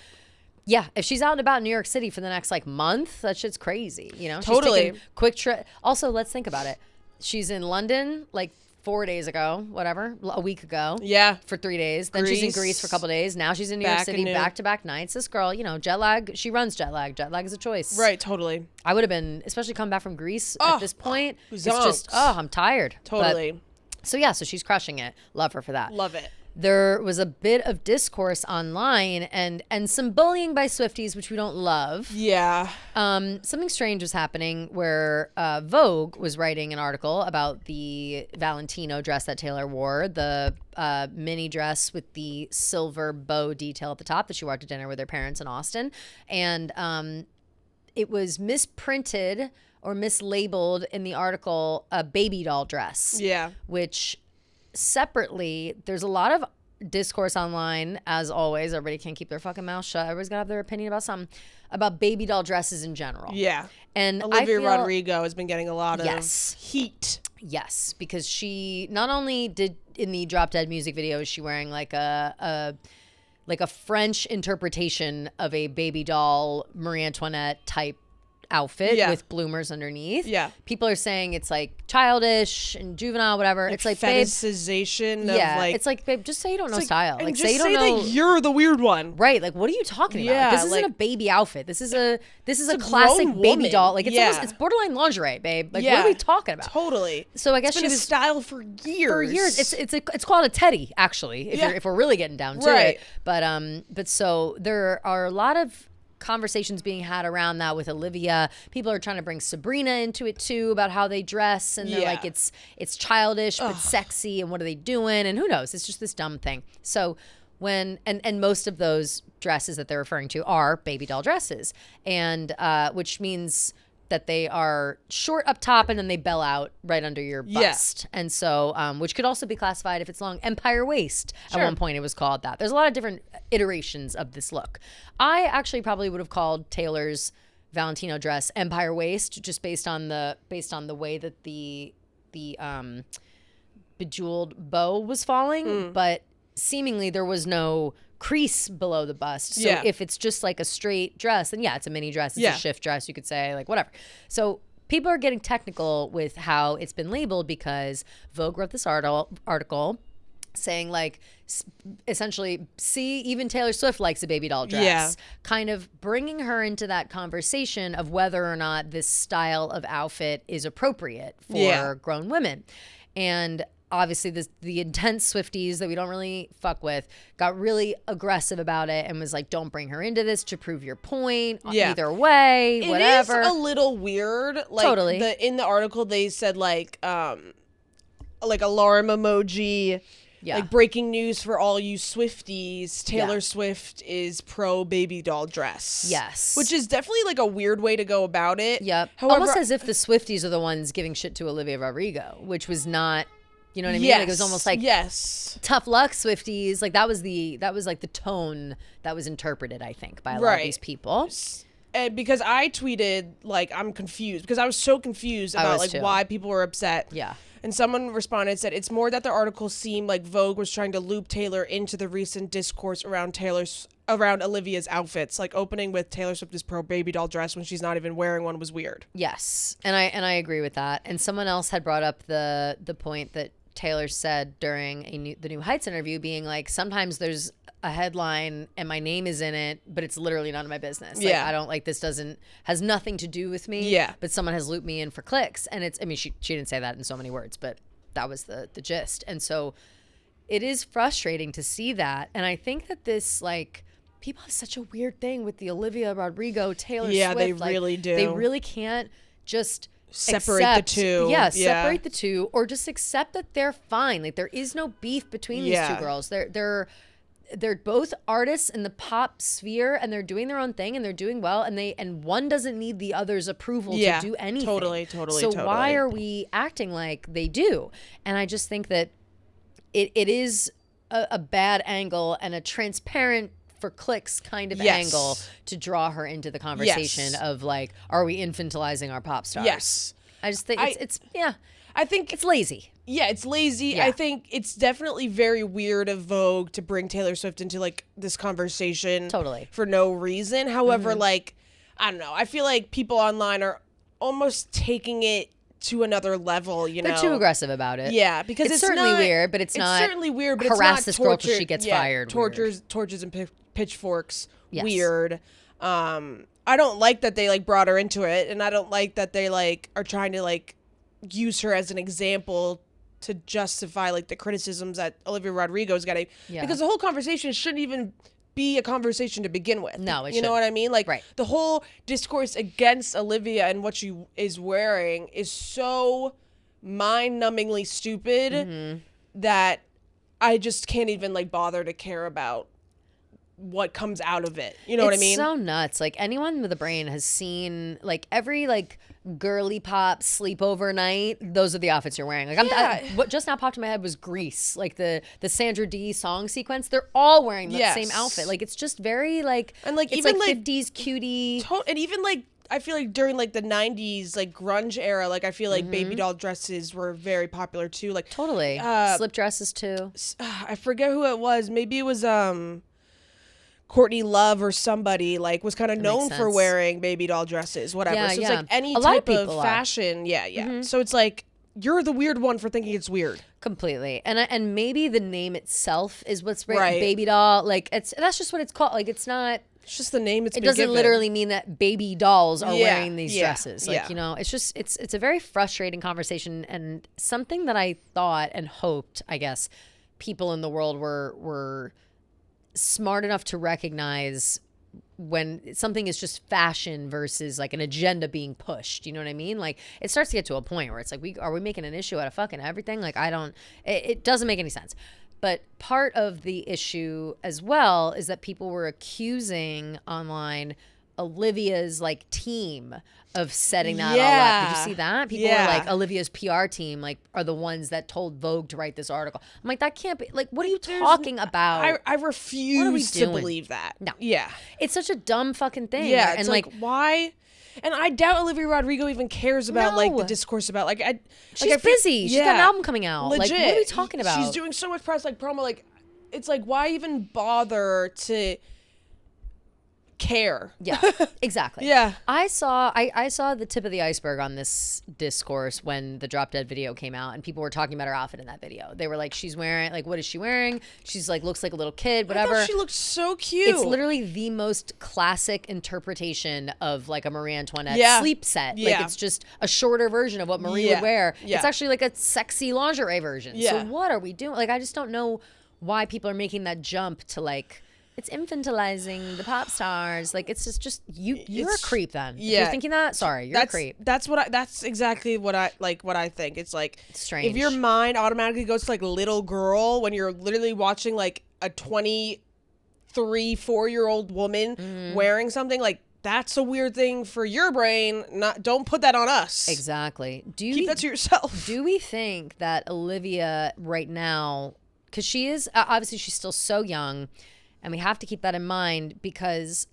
if she's out and about in New York City for the next month, that shit's crazy. You know, totally. She's taking quick trip. Also, let's think about it. She's in London 4 days ago, a week ago. Yeah. For 3 days. Then she's in Greece for a couple days. Now she's in New York City, back-to-back nights. This girl, jet lag, she runs jet lag. Jet lag is a choice. Right, totally. I would have been, especially coming back from Greece at this point. It's just, I'm tired. Totally. So she's crushing it. Love her for that. Love it. There was a bit of discourse online and some bullying by Swifties, which we don't love. Yeah. Something strange was happening where Vogue was writing an article about the Valentino dress that Taylor wore, the mini dress with the silver bow detail at the top that she wore to dinner with her parents in Austin. And it was misprinted or mislabeled in the article a baby doll dress. Yeah. Which... separately, there's a lot of discourse online, as always. Everybody can't keep their fucking mouth shut. Everybody's got to have their opinion about something, about baby doll dresses in general. Yeah. And Olivia Rodrigo has been getting a lot of heat. Yes, because she not only did in the Drop Dead music video, is she wearing a French interpretation of a baby doll Marie Antoinette type outfit with bloomers underneath. Yeah. People are saying it's childish and juvenile, whatever. It's fetishization babe, it's babe, just say you don't know style. Say you don't know that you're the weird one. Right. What are you talking about? This isn't a baby outfit. This is a classic baby doll. It's borderline lingerie, babe. What are we talking about? Totally. So I guess it's been a style for years. It's called a teddy, actually, if we're really getting down to it. But so there are a lot of conversations being had around that with Olivia. People are trying to bring Sabrina into it too, about how they dress, and they're it's childish but sexy, and what are they doing, and who knows, it's just this dumb thing. So when and most of those dresses that they're referring to are baby doll dresses, and which means that they are short up top and then they bell out right under your bust. And so, which could also be classified, if it's long, empire waist. At one point it was called that. There's a lot of different iterations of this look. I actually probably would have called Taylor's Valentino dress empire waist, just based on the way that the bejeweled bow was falling, but seemingly there was no crease below the bust. So if it's just a straight dress, then it's a mini dress. It's a shift dress, you could say, whatever. So people are getting technical with how it's been labeled, because Vogue wrote this article saying essentially, see, even Taylor Swift likes a baby doll dress, kind of bringing her into that conversation of whether or not this style of outfit is appropriate for grown women. And obviously the intense Swifties that we don't really fuck with got really aggressive about it and was don't bring her into this to prove your point. Either way, whatever. It is a little weird. Totally. In the article they said alarm emoji. Breaking news for all you Swifties, Taylor Swift is pro baby doll dress. Yes. Which is definitely a weird way to go about it. Yep. However, almost as if the Swifties are the ones giving shit to Olivia Rodrigo, which was not... You know what I mean? It was almost tough luck Swifties. That was the tone that was interpreted, I think, by a lot of these people. And because I tweeted I'm confused, because I was so confused about why people were upset. Yeah. And someone responded, said it's more that the article seemed like Vogue was trying to loop Taylor into the recent discourse around Olivia's outfits, opening with Taylor Swift is pro baby doll dress when she's not even wearing one was weird. Yes, and I agree with that. And someone else had brought up the point that Taylor said during the New Heights interview, being sometimes there's a headline and my name is in it, but it's literally none of my business. I don't this has nothing to do with me. Yeah. But someone has looped me in for clicks, and she didn't say that in so many words, but that was the gist. And so it is frustrating to see that, and I think that this people have such a weird thing with the Olivia Rodrigo, Taylor Swift. Yeah, they like, really do. They really can't just separate the two. Yeah, separate the two, or just accept that they're fine. Like there is no beef between these two girls. They're both artists in the pop sphere, and they're doing their own thing, and they're doing well, and one doesn't need the other's approval to do anything. Totally. So why are we acting like they do? And I just think that it is a bad angle and a transparent for clicks kind of angle to draw her into the conversation of like, are we infantilizing our pop stars? Yes. I just think it's I think it's lazy. Yeah, it's lazy. Yeah. I think it's definitely very weird of Vogue to bring Taylor Swift into like this conversation for no reason. However, like, I don't know. I feel like people online are almost taking it to another level, you know. They're too aggressive about it. Yeah, because it's certainly not, weird, but it's not. It's certainly weird, but harass it's this not girl till she gets fired. Torches and pitchforks. Yes. Weird. I don't like that they like brought her into it, and I don't like that they like are trying to like use her as an example to justify like the criticisms that Olivia Rodrigo's getting. Because the whole conversation shouldn't even be a conversation to begin with. No, it you know what I mean? Like the whole discourse against Olivia and what she is wearing is so mind-numbingly stupid that I just can't even like bother to care about what comes out of it. You know what I mean? It's so nuts. Like anyone with a brain has seen like every like girly pop sleepover night. Those are the outfits you're wearing. Like what just now popped in my head was Grease, like the Sandra Dee song sequence. They're all wearing that same outfit. Like it's just very like, and like it's even like like 50s cutie. And even like I feel like during like the 90s like grunge era, like I feel like baby doll dresses were very popular too. Like totally slip dresses too. I forget who it was. Maybe it was Courtney Love or somebody like was kind of known for wearing baby doll dresses, whatever. So it's like any type of fashion. So it's like you're the weird one for thinking it's weird. Completely. And maybe the name itself is what's right. Baby doll. Like that's just what it's called. Like it's not. It's just the name. It doesn't literally mean that baby dolls are wearing these dresses. Like you know, it's just it's a very frustrating conversation, and something that I thought and hoped, I guess, people in the world were smart enough to recognize when something is just fashion versus like an agenda being pushed. You know what I mean? Like it starts to get to a point where it's like, are we making an issue out of fucking everything? Like it doesn't make any sense. But part of the issue as well is that people were accusing online Olivia's like team of setting that all up. Did you see that? People were like, Olivia's PR team like are the ones that told Vogue to write this article. I'm like, that can't be. Like, what are you talking about? I refuse to believe that. No. Yeah. It's such a dumb fucking thing. Yeah. It's like why? And I doubt Olivia Rodrigo even cares about like the discourse about like she's busy. She's got an album coming out. Legit. Like, what are we talking about? She's doing so much press like promo. Like it's like why even bother to care? Yeah, exactly. I saw the tip of the iceberg on this discourse when the Drop Dead video came out, and people were talking about her outfit in that video. They were like, she's wearing like, what is she wearing? She's like, looks like a little kid, whatever. I thought she looked so cute. It's literally the most classic interpretation of like a Marie Antoinette sleep set. Like it's just a shorter version of what Marie would wear. It's actually like a sexy lingerie version. So what are we doing? Like I just don't know why people are making that jump to like, it's infantilizing the pop stars. Like it's just you're a creep then. If you're thinking that, sorry, you're a creep. That's exactly what I think. It's like strange. If your mind automatically goes to like little girl when you're literally watching like a 23-4-year-old woman wearing something, like that's a weird thing for your brain. Don't put that on us. Exactly. Keep that to yourself. Do we think that Olivia right now, because she is obviously she's still so young, and we have to keep that in mind, because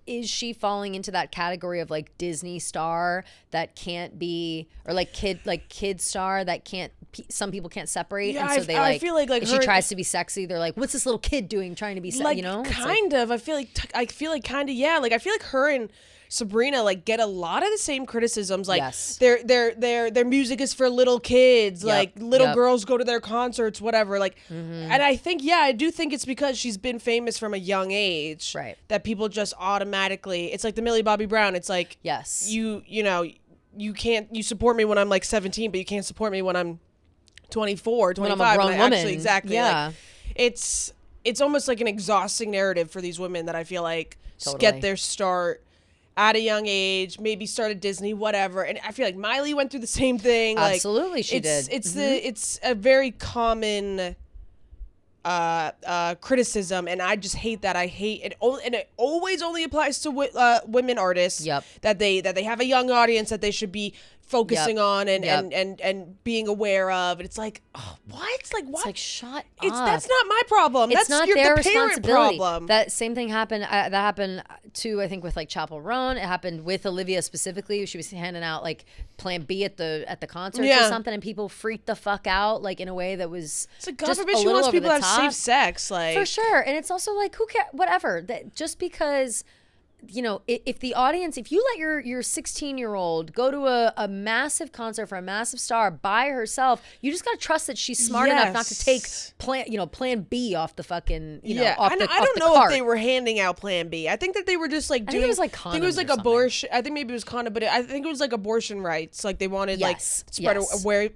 is she falling into that category of like Disney star that can't be, or like kid star that can't, some people can't separate, and so I feel like if she tries to be sexy, they're like, what's this little kid doing trying to be sexy? You know, kind of. I feel like yeah. Like I feel like her and Sabrina like get a lot of the same criticisms. Like their music is for little kids. Like little girls go to their concerts, whatever. Like, and I think I do think it's because she's been famous from a young age. Right. That people just automatically. It's like the Millie Bobby Brown. It's like you know you support me when I'm like 17, but you can't support me when I'm 24, 25. When I'm a grown woman. Actually, exactly. Yeah. Like, it's. it's almost like an exhausting narrative for these women that I feel like Totally. get their start at a young age, maybe start at Disney, whatever. And I feel like Miley went through the same thing. Absolutely, she did. It's a very common criticism, and I just hate that. I hate it, and it always only applies to women artists. Yep. That they have a young audience that they should be focusing on and being aware of. And it's like, oh, what? Like, what? It's like, shut up. That's not my problem. It's That's not the their parent responsibility. problem. That same thing happened. That happened too, I think, with like Chappell Roan. It happened with Olivia specifically. She was handing out like Plan B at the concerts or something, and people freaked the fuck out like in a way that was It's like, God just forbid a she little wants over people the to have top. safe sex. Like, For sure. And it's also like, who cares? Whatever. That just because, you know, if the audience, if you let your 16-year-old go to a massive concert for a massive star by herself, you just got to trust that she's smart enough not to take Plan B off the fucking, off the I don't know cart. if they were handing out Plan B. I think that they were just like doing. I think it was like I think it was condoms like or something. abortion. I think maybe it was condom, but I think it was like abortion rights. Like they wanted like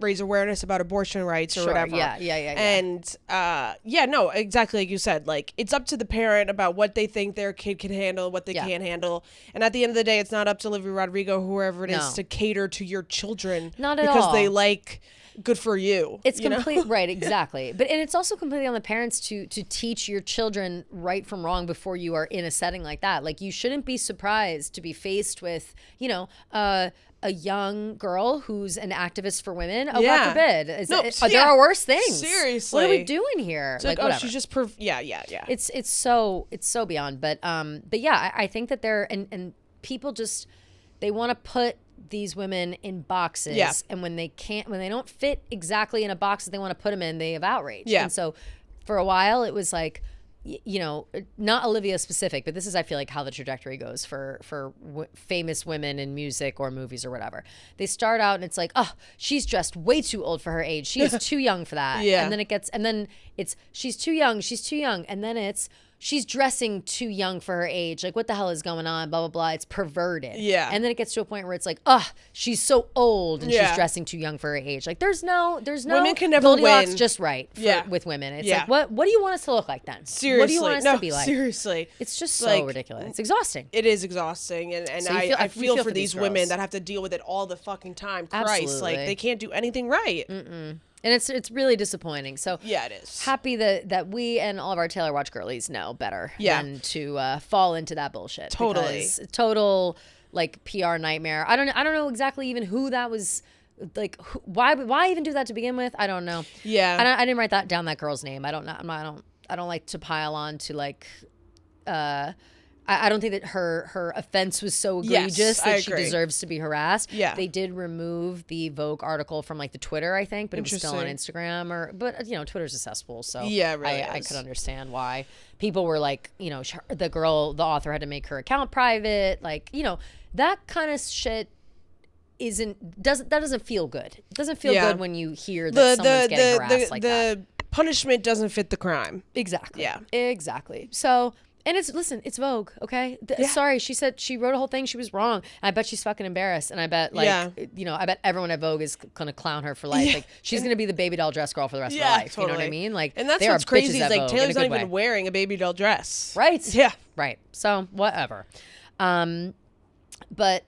raise awareness about abortion rights or whatever. Yeah. And no, exactly like you said. Like it's up to the parent about what they think their kid can handle, what they can't handle. And at the end of the day, it's not up to Olivia Rodrigo, whoever it is, to cater to your children. Not at because all. they like. Good for you. It's complete right, exactly. And it's also completely on the parents to teach your children right from wrong before you are in a setting like that. Like you shouldn't be surprised to be faced with, a young girl who's an activist for women. Oh, God forbid. There are worse things. Seriously. What are we doing here? It's like whatever. she's just yeah. It's so beyond. But yeah, I think that and people just they want to put these women in boxes, and when they don't fit exactly in a box that they want to put them in, they have outrage. And so for a while it was like, not Olivia specific, but this is, I feel like, how the trajectory goes for famous women in music or movies or whatever. They start out and it's like, oh, she's dressed way too old for her age. She is too young for that. And then it's she's too young. And then it's she's dressing too young for her age. Like, what the hell is going on? Blah, blah, blah. It's perverted. Yeah. And then it gets to a point where it's like, she's so old and she's dressing too young for her age. Like, there's no women can never Goldilocks win. just right with women. It's like, what do you want us to look like then? Seriously. What do you want us to be like? Seriously. It's just so ridiculous. It's exhausting. It is exhausting. And So I feel for these women girls. that have to deal with it all the fucking time. Christ. Absolutely. Like, they can't do anything right. And it's really disappointing. So yeah, it is. Happy that we and all of our Taylor Watch girlies know better than to fall into that bullshit. Totally. Total like PR nightmare. I don't know exactly even who that was. Like why even do that to begin with? I don't know. Yeah. I didn't write down that girl's name. I don't know. I don't like to pile on to like. I don't think that her offense was so egregious that she deserves to be harassed. Yeah. They did remove the Vogue article from like the Twitter, I think, but it was still on Instagram but Twitter's a cesspool. So yeah, it really I could understand why people were like, the author had to make her account private. Like, that kind of shit doesn't feel good. It doesn't feel good when you hear that someone's getting harassed like that. The punishment doesn't fit the crime. Exactly. Yeah. Exactly. So. And it's Vogue, okay? Sorry, she said she wrote a whole thing. She was wrong. And I bet she's fucking embarrassed. And I bet, I bet everyone at Vogue is gonna clown her for life. Yeah. Like she's gonna be the baby doll dress girl for the rest of her life. Totally. You know what I mean? Like, and that's what's crazy. Is like Taylor's not even wearing a baby doll dress, right? Yeah, right. So whatever. But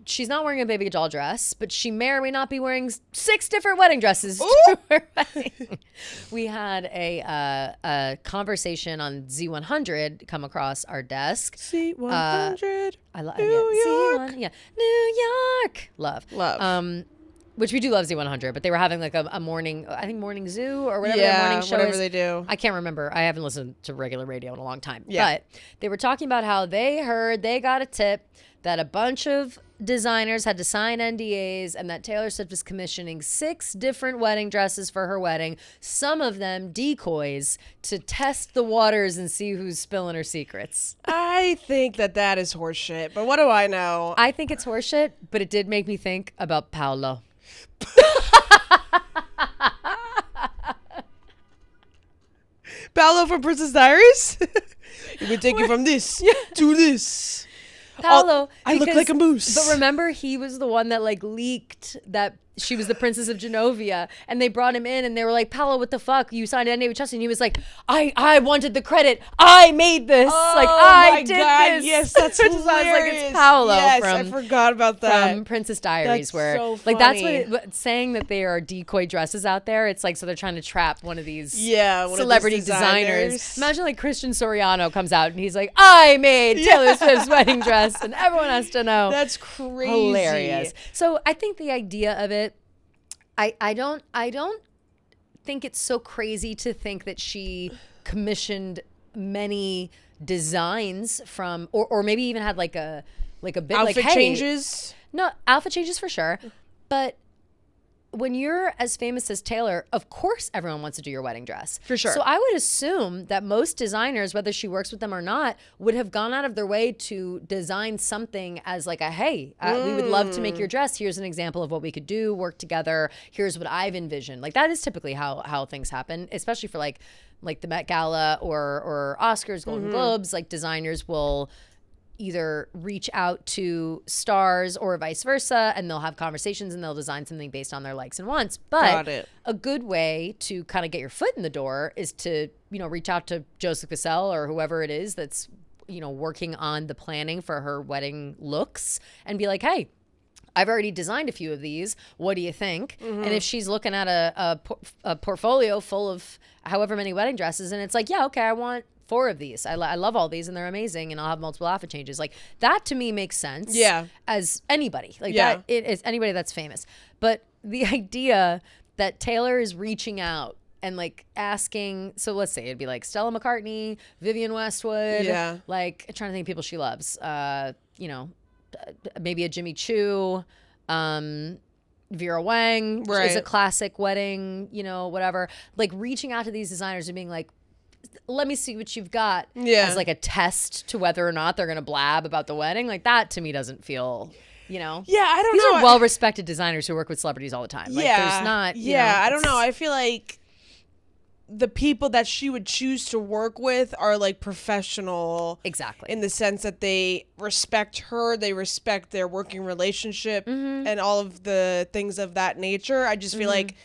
she's not wearing a baby doll dress, but she may or may not be wearing 6 different wedding dresses to her wedding. We had a conversation on Z100 come across our desk. Z100. I love New York. Z1, New York. Love. Which we do love Z100, but they were having like a morning, I think Morning Zoo or whatever their morning show is. They do. I can't remember. I haven't listened to regular radio in a long time. Yeah. But they were talking about how they heard they got a tip that a bunch of designers had to sign NDAs and that Taylor Swift was commissioning 6 different wedding dresses for her wedding, some of them decoys to test the waters and see who's spilling her secrets. I think that is horseshit, but what do I know? I think it's horseshit, but it did make me think about Paolo. Paolo from Princess Diaries? You would take it from this to this. Paolo. I look like a moose. But remember, he was the one that like leaked that she was the Princess of Genovia, and they brought him in, and they were like, Paolo, what the fuck? You signed an NDA with Chelsea, and he was like, I wanted the credit. I made this. I did this. Yes, that's hilarious. I was like, it's Paolo. Yes, I forgot about that. From Princess Diaries, that's where so like that's funny. saying that they are decoy dresses out there. It's like so they're trying to trap one of these celebrity designers. Imagine like Christian Soriano comes out and he's like, I made Taylor Swift's wedding dress, and everyone has to know. That's crazy. Hilarious. So I think the idea of it, I don't think it's so crazy to think that she commissioned many designs from, or maybe even had like a bit outfit like, hey, changes. No, outfit changes for sure, but when you're as famous as Taylor, of course everyone wants to do your wedding dress. For sure. So I would assume that most designers, whether she works with them or not, would have gone out of their way to design something as like a, hey, we would love to make your dress. Here's an example of what we could do, work together. Here's what I've envisioned. Like that is typically how things happen, especially for like the Met Gala or Oscars, Golden Globes. Like designers will either reach out to stars or vice versa, and they'll have conversations and they'll design something based on their likes and wants. But a good way to kind of get your foot in the door is to, reach out to Joseph Cassell or whoever it is that's, working on the planning for her wedding looks, and be like, hey, I've already designed a few of these. What do you think? And if she's looking at a portfolio full of however many wedding dresses, and it's like, yeah, okay, I want 4 of these. I love all these and they're amazing, and I'll have multiple outfit changes. Like that to me makes sense. Yeah. As anybody. Like that it is anybody that's famous. But the idea that Taylor is reaching out and like asking, so let's say it'd be like Stella McCartney, Vivienne Westwood, like I'm trying to think of people she loves. Maybe a Jimmy Choo, Vera Wang is a classic wedding, whatever. Like reaching out to these designers and being like, let me see what you've got as like a test to whether or not they're going to blab about the wedding. Like that to me doesn't feel, Yeah, I don't know. These are well-respected designers who work with celebrities all the time. Like there's not, I don't know. I feel like the people that she would choose to work with are like professional. Exactly. In the sense that they respect her, they respect their working relationship and all of the things of that nature. I just feel like,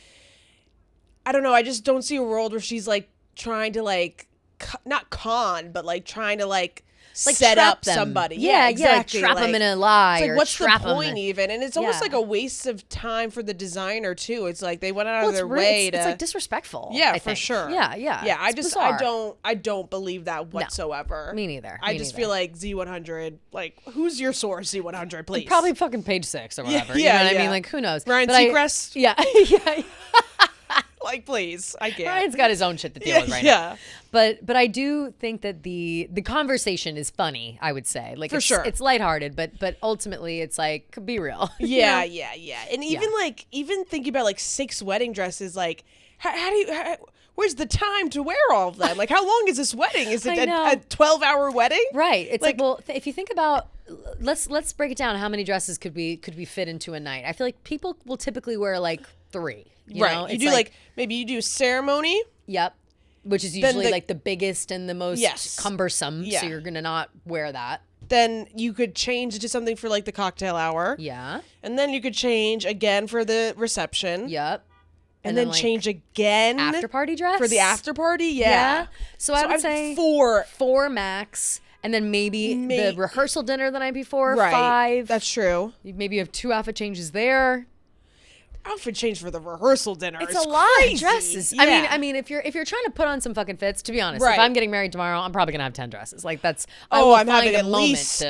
I don't know. I just don't see a world where she's like trying to like not con, but like trying to like set up them. Somebody. Yeah, exactly. Like trap them in a lie. It's like, or what's trap the point even? And it's almost like a waste of time for the designer too. It's like they went out of their way to. It's like disrespectful. Yeah, I for think. sure. Yeah. Yeah, I don't believe that whatsoever. No, me neither. I just feel like Z100. Like, who's your source? Z100, please. Probably fucking Page 6 or whatever. Yeah, you know what I mean? Like, who knows? Ryan Seacrest. Yeah. Like, please, I can't. Ryan's got his own shit to deal with right now. Yeah. But I do think that the conversation is funny, I would say. Like for sure. It's lighthearted, but ultimately it's like, be real. Yeah. And even thinking about like 6 wedding dresses, like how do you where's the time to wear all of them? Like how long is this wedding? Is it a 12-hour wedding? Right. It's like well, if you think about let's break it down. How many dresses could we fit into a night? I feel like people will typically wear like 3. You know? You do like maybe you do ceremony. Yep. Which is usually like the biggest and the most cumbersome. Yeah. So you're going to not wear that. Then you could change into something for like the cocktail hour. Yeah. And then you could change again for the reception. Yep. And then like change again. After party dress? For the after party? Yeah. So I would say 4. 4 max. And then maybe the rehearsal dinner the night before, right. 5. That's true. Maybe you have 2 outfit changes there. Outfit change for the rehearsal dinner. It's a lot of dresses. Yeah. I mean, if you're trying to put on some fucking fits, to be honest, if I'm getting married tomorrow, I'm probably gonna have 10 dresses. Like that's I'm having at least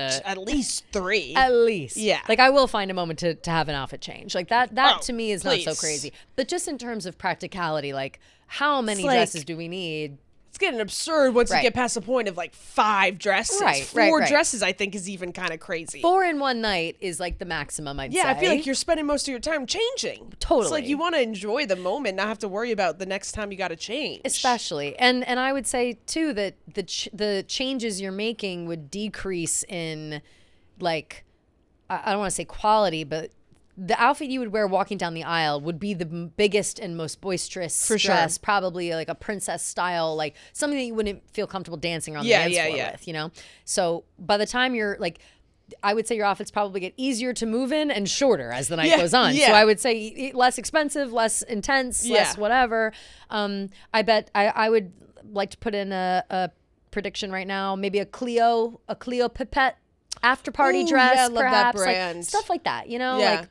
3. At least, yeah. Like I will find a moment to have an outfit change. Like that to me is please. not so crazy. But just in terms of practicality, like how many dresses do we need? It's getting absurd once you get past the point of like 5 dresses. Right, 4 dresses, I think, is even kind of crazy. 4 in one night is like the maximum, I'd say. Yeah, I feel like you're spending most of your time changing. Totally. It's like you want to enjoy the moment, not have to worry about the next time you got to change. Especially. And I would say, too, that the changes you're making would decrease in, like, I don't want to say quality, but the outfit you would wear walking down the aisle would be the biggest and most boisterous dress, probably like a princess style, like something that you wouldn't feel comfortable dancing on the dance floor with, you know? So by the time you're like, I would say your outfits probably get easier to move in and shorter as the night goes on. Yeah. So I would say less expensive, less intense, less whatever. I bet I would like to put in a prediction right now, maybe a Cleo Pipette after party dress, yeah, I love that perhaps, brand. like stuff like that. You know, Yeah. like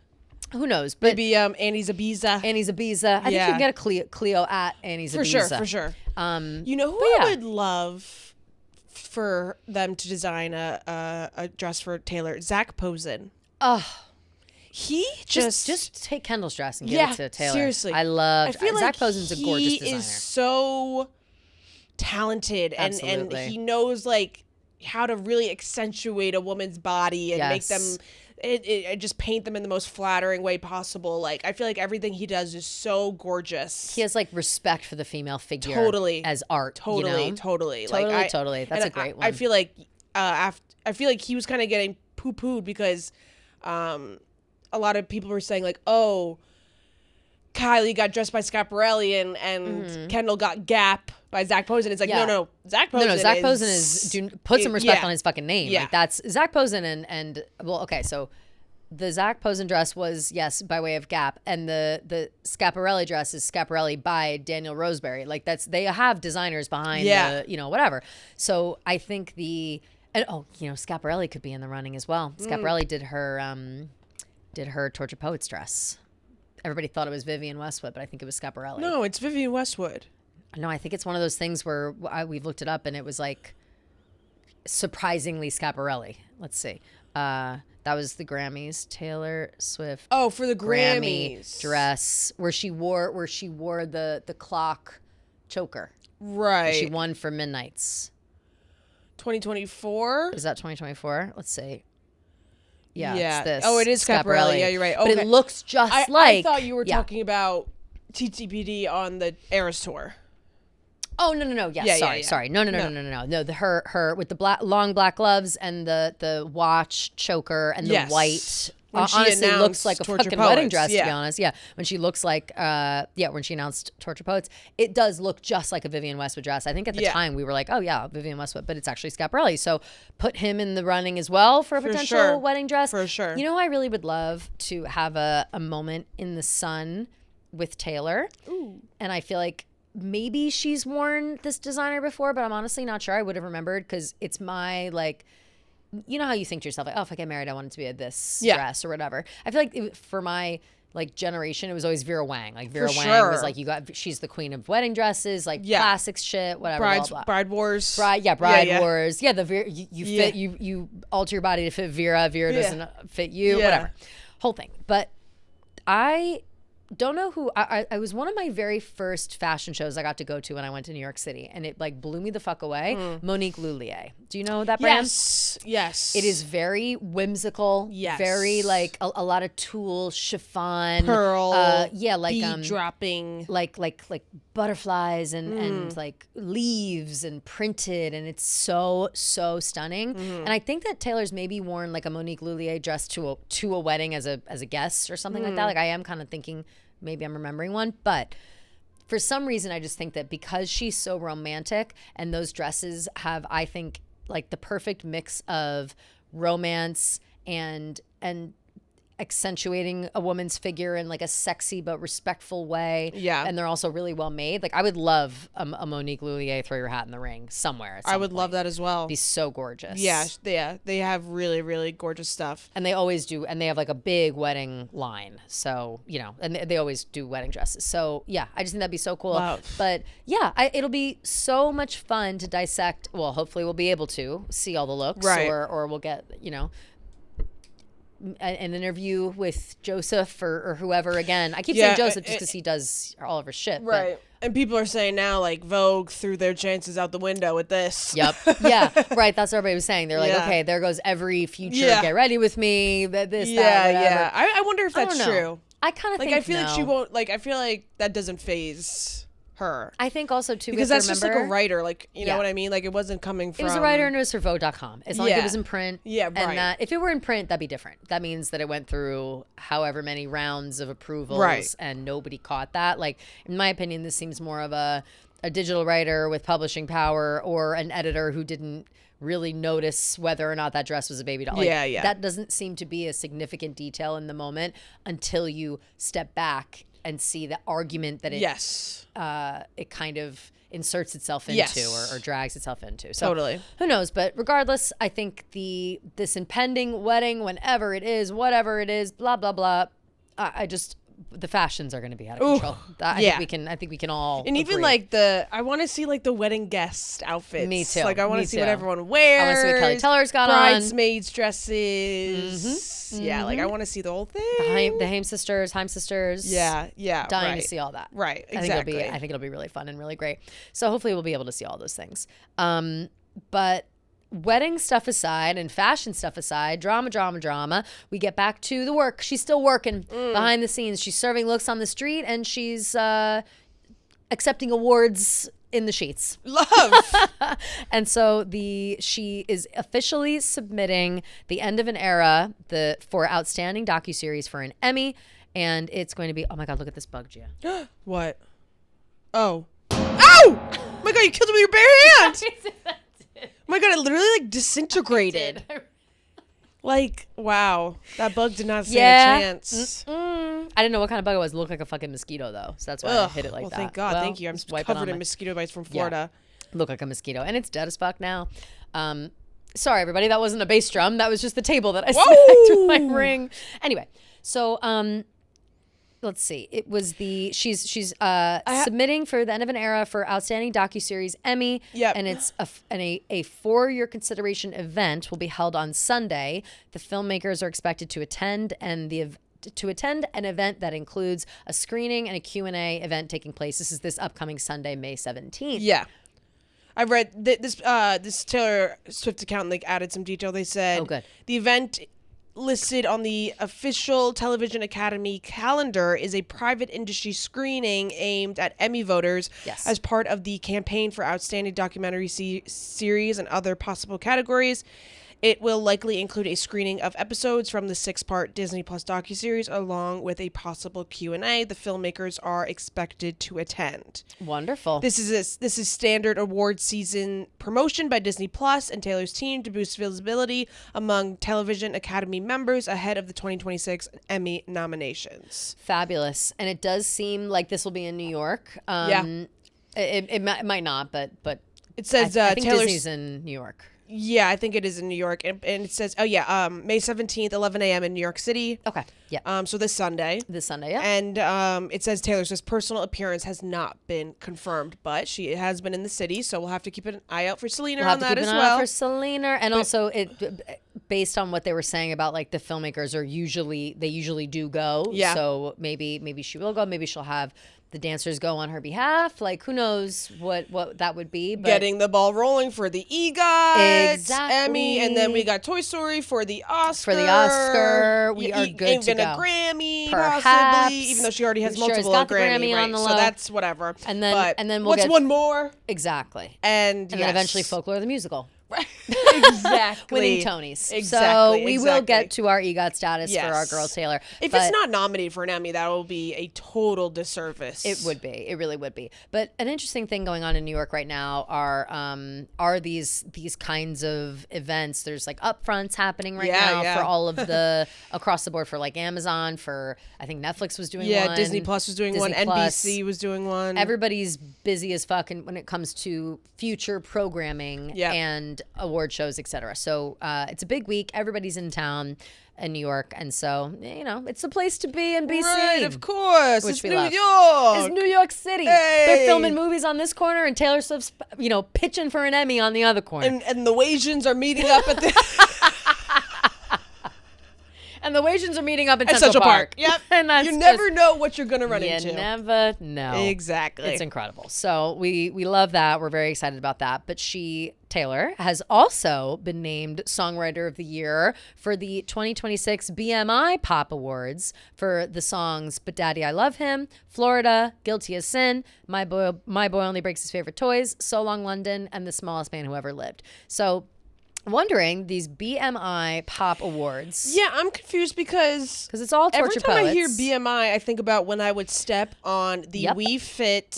who knows? But Maybe Annie's Ibiza. Annie's Ibiza. I think you can get a Cleo at Annie's Ibiza For sure. You know who but I would love for them to design a dress for Taylor? Zach Posen. Oh, He just take Kendall's dress and give it to Taylor. Seriously. I love Zach Zach Posen's a gorgeous designer. He is so talented and he knows like how to really accentuate a woman's body and make them just paint them in the most flattering way possible. Like I feel like everything he does is so gorgeous. He has like respect for the female figure as art. Totally. You know? Totally. That's a great one. I feel like I feel like he was kind of getting poo-pooed because a lot of people were saying like, oh, Kylie got dressed by Schiaparelli and Kendall got Gap by Zach Posen. It's like, no, Zach Posen. No, Zach Posen is put some respect on his fucking name. Yeah. Like that's Zach Posen and well, okay, so the Zach Posen dress was by way of Gap, and the Schiaparelli dress is Schiaparelli by Daniel Roseberry. Like they have designers behind the whatever. So I think Schiaparelli could be in the running as well. Schiaparelli did her Torture Poets dress. Everybody thought it was Vivienne Westwood, but I think it was Schiaparelli. No, it's Vivienne Westwood. No, I think it's one of those things where we've looked it up and it was like surprisingly Schiaparelli. Let's see. That was the Grammys. Taylor Swift. Oh, for the Grammy Grammys dress where she wore the clock choker. Right. She won for Midnights. 2024? Is that 2024? Let's see. Yeah, it's this. Oh, it is Schiaparelli. Yeah, you're right. Okay. But it looks just like. I thought you were talking about TTPD on the Eras tour. Oh no! Yes, sorry. No. No, her with the long black gloves and the watch choker and the white. Honestly, looks like a fucking wedding dress. To be honest, when she looks like when she announced Torture Poets, it does look just like a Vivienne Westwood dress. I think at the time we were like, oh yeah, Vivienne Westwood, but it's actually Schiaparelli. So put him in the running as well for a potential wedding dress. For sure. You know who I really would love to have a moment in the sun with Taylor. Ooh. And I feel like maybe she's worn this designer before, but I'm honestly not sure. I would have remembered because it's my like, you know how you think to yourself like, oh, if I get married, I want it to be this dress or whatever. I feel like for my like generation, it was always Vera Wang. Like Vera Wang was like, she's the queen of wedding dresses, like classics shit, whatever. Bride Wars. Bride Wars. Yeah, the Vera, you fit you alter your body to fit Vera. Vera doesn't fit you. Whatever. Whole thing. But I don't know who I was one of my very first fashion shows I got to go to when I went to New York City, and it like blew me the fuck away. Monique Lhuillier. Do you know that brand? Yes. It is very whimsical. Yes. Very like a lot of tulle, chiffon, pearl. Like bead dropping, like butterflies and like leaves and printed, and it's so stunning. And I think that Taylor's maybe worn like a Monique Lhuillier dress to a wedding as a guest or something like that. Like I am kind of thinking maybe I'm remembering one, but for some reason I just think that because she's so romantic and those dresses have, I think, like the perfect mix of romance and accentuating a woman's figure in like a sexy but respectful way. Yeah. And they're also really well made. Like I would love a Monique Lhuillier throw your hat in the ring somewhere. I would love that as well. It'd be so gorgeous. Yeah. They have really, really gorgeous stuff. And they always do. And they have like a big wedding line. So, you know, and they always do wedding dresses. So yeah, I just think that'd be so cool. Wow. But yeah, it'll be so much fun to dissect. Well, hopefully we'll be able to see all the looks or we'll get, you know, an interview with Joseph or whoever again. I keep saying Joseph just because he does all of her shit. Right. But. And people are saying now, like, Vogue threw their chances out the window with this. Yep. Yeah. Right. That's what everybody was saying. They're like, okay, there goes every future Get Ready With Me, that, whatever. Yeah. I wonder if that's true. I kind of think I feel like she won't, like, I feel like that doesn't phase her. I think also too because that's just like a writer, like you know what I mean. Like it wasn't coming from. It was a writer and it was for Vogue.com. It's not like it was in print. Yeah, right. And that if it were in print, that'd be different. That means that it went through however many rounds of approvals, and nobody caught that. Like in my opinion, this seems more of a digital writer with publishing power or an editor who didn't really notice whether or not that dress was a baby doll. Like, yeah. That doesn't seem to be a significant detail in the moment until you step back and see the argument that it kind of inserts itself into or drags itself into. So totally. Who knows? But regardless, I think this impending wedding, whenever it is, whatever it is, blah, blah, blah, the fashions are going to be out of control. I think we can all and agree. even like I want to see like the wedding guest outfits. Me too. Like I want to see what everyone wears. I want to see what Kelly Teller's got bridesmaids dresses. Yeah, like I want to see the whole thing. The Haim sisters. Yeah. Dying to see all that. Right. Exactly. I think it'll be really fun and really great. So hopefully we'll be able to see all those things. But wedding stuff aside and fashion stuff aside, drama, we get back to the work. She's still working behind the scenes. She's serving looks on the street, and she's accepting awards in the sheets. Love. And so she is officially submitting The End of an Era for Outstanding Docuseries for an Emmy, and it's going to be, oh my God, look at this bug, Gia. What? Oh. Ow! Oh my God, you killed it with your bare hand! Oh my God, it literally like disintegrated. Like, wow. That bug did not stand a chance. I didn't know what kind of bug it was. It looked like a fucking mosquito, though. So that's why I hit it like that. Thank God. Thank you. I'm covered in mosquito bites from Florida. Yeah. Look like a mosquito. And it's dead as fuck now. Sorry, everybody. That wasn't a bass drum. That was just the table that I smacked with my ring. Anyway, so let's see. It was she's submitting for The End of an Era for Outstanding Docuseries Emmy. Yep. And it's a for-your consideration event will be held on Sunday. The filmmakers are expected to attend an event that includes a screening and a Q&A event taking place. This upcoming Sunday, May 17th. Yeah. I read this Taylor Swift account like added some detail. They said, oh, good. The event listed on the official Television Academy calendar is a private industry screening aimed at Emmy voters as part of the campaign for Outstanding Documentary Series and other possible categories. It will likely include a screening of episodes from the 6-part Disney Plus docuseries along with a possible Q&A. The filmmakers are expected to attend. Wonderful. This is standard award season promotion by Disney Plus and Taylor's team to boost visibility among Television Academy members ahead of the 2026 Emmy nominations. Fabulous. And it does seem like this will be in New York. It might not, but it says I think Taylor's Disney's in New York. Yeah, I think it is in New York. And it says, May 17th, 11 a.m. in New York City. Okay, yeah. So this Sunday. Yeah. And it says Taylor Swift's personal appearance has not been confirmed, but she has been in the city, so we'll have to keep an eye out for Selena on that as well. We'll have to keep an eye out for Selena. And also, based on what they were saying about, like, the filmmakers usually do go. Yeah. So maybe she will go. Maybe she'll have the dancers go on her behalf. Like, who knows what that would be. But getting the ball rolling for the EGOT, exactly. Emmy, and then we got Toy Story for the Oscar. We are good to go. Even a Grammy, perhaps, possibly, even though she already has multiple Grammy right? on the low. So that's whatever. And then we'll what's get one more? Exactly. And then eventually Folklore the Musical. Right. Exactly. Winning Tonys. Exactly. So we will get to our EGOT status for our girl Taylor. If it's not nominated for an Emmy, that will be a total disservice. It would be. It really would be. But an interesting thing going on in New York right now are these kinds of events. There's like upfronts happening right now for all of the across the board for like Amazon, for I think Netflix was doing one. Yeah, Disney Plus was doing one. NBC was doing one. Everybody's busy as fuck when it comes to future programming and award shows, etc. So it's a big week. Everybody's in town in New York, and so it's the place to be and be right, seen. Of course, which it's we New love. York. It's New York City. Hey. They're filming movies on this corner, and Taylor Swift's pitching for an Emmy on the other corner. And the Asians are meeting up at the. And the Asians are meeting up in Central Park. Yep. And that's you never know what you're going to run into. You never know. Exactly. It's incredible. So we love that. We're very excited about that. But Taylor, has also been named Songwriter of the Year for the 2026 BMI Pop Awards for the songs But Daddy I Love Him, Florida, Guilty as Sin, My Boy Only Breaks His Favorite Toys, So Long London, and The Smallest Man Who Ever Lived. So wondering these BMI Pop Awards. Yeah, I'm confused because it's all torture every time poets. I hear BMI, I think about when I would step on the Wii Fit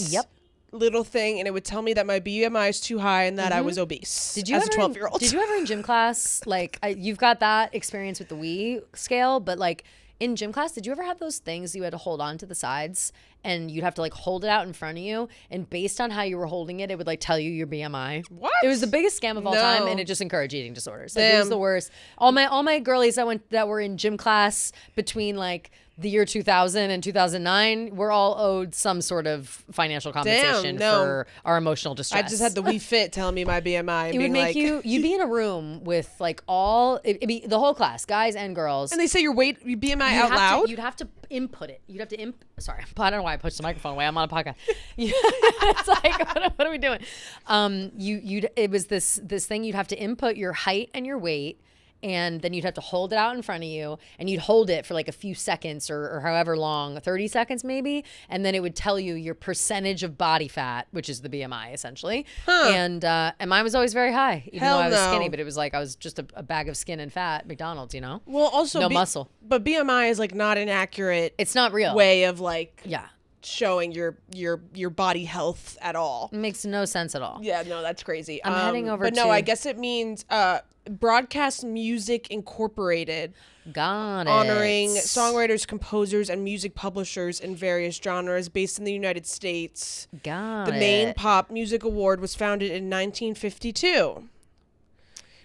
little thing, and it would tell me that my BMI is too high and that I was obese as a 12-year-old. Did you ever in gym class, like, you've got that experience with the Wii scale, but like in gym class, did you ever have those things you had to hold on to the sides and you'd have to like hold it out in front of you, and based on how you were holding it, it would like tell you your BMI? What? It was the biggest scam of all time, and it just encouraged eating disorders. Like, it was the worst. All my girlies that were in gym class between like the year 2000 and 2009, we're all owed some sort of financial compensation for our emotional distress. I just had the Wii Fit telling me my BMI. It would make you'd be in a room with like it'd be the whole class, guys and girls. And they say your BMI out loud? You'd have to input it. You'd have to sorry, I don't know why I pushed the microphone away. I'm on a podcast. It's like, what are we doing? It was this thing, you'd have to input your height and your weight, and then you'd have to hold it out in front of you, and you'd hold it for like a few seconds or however long, 30 seconds maybe, and then it would tell you your percentage of body fat, which is the BMI essentially. And mine was always very high, even though I was skinny, but it was like I was just a bag of skin and fat at McDonald's, you know? Well, also no muscle. But BMI is like not an accurate It's not real way of like showing your body health at all. It makes no sense at all. Yeah, no, that's crazy. I'm heading over but no, I guess it means Broadcast Music Incorporated. Got it. Honoring songwriters, composers, and music publishers in various genres based in the United States. The Maine Pop Music Award was founded in 1952.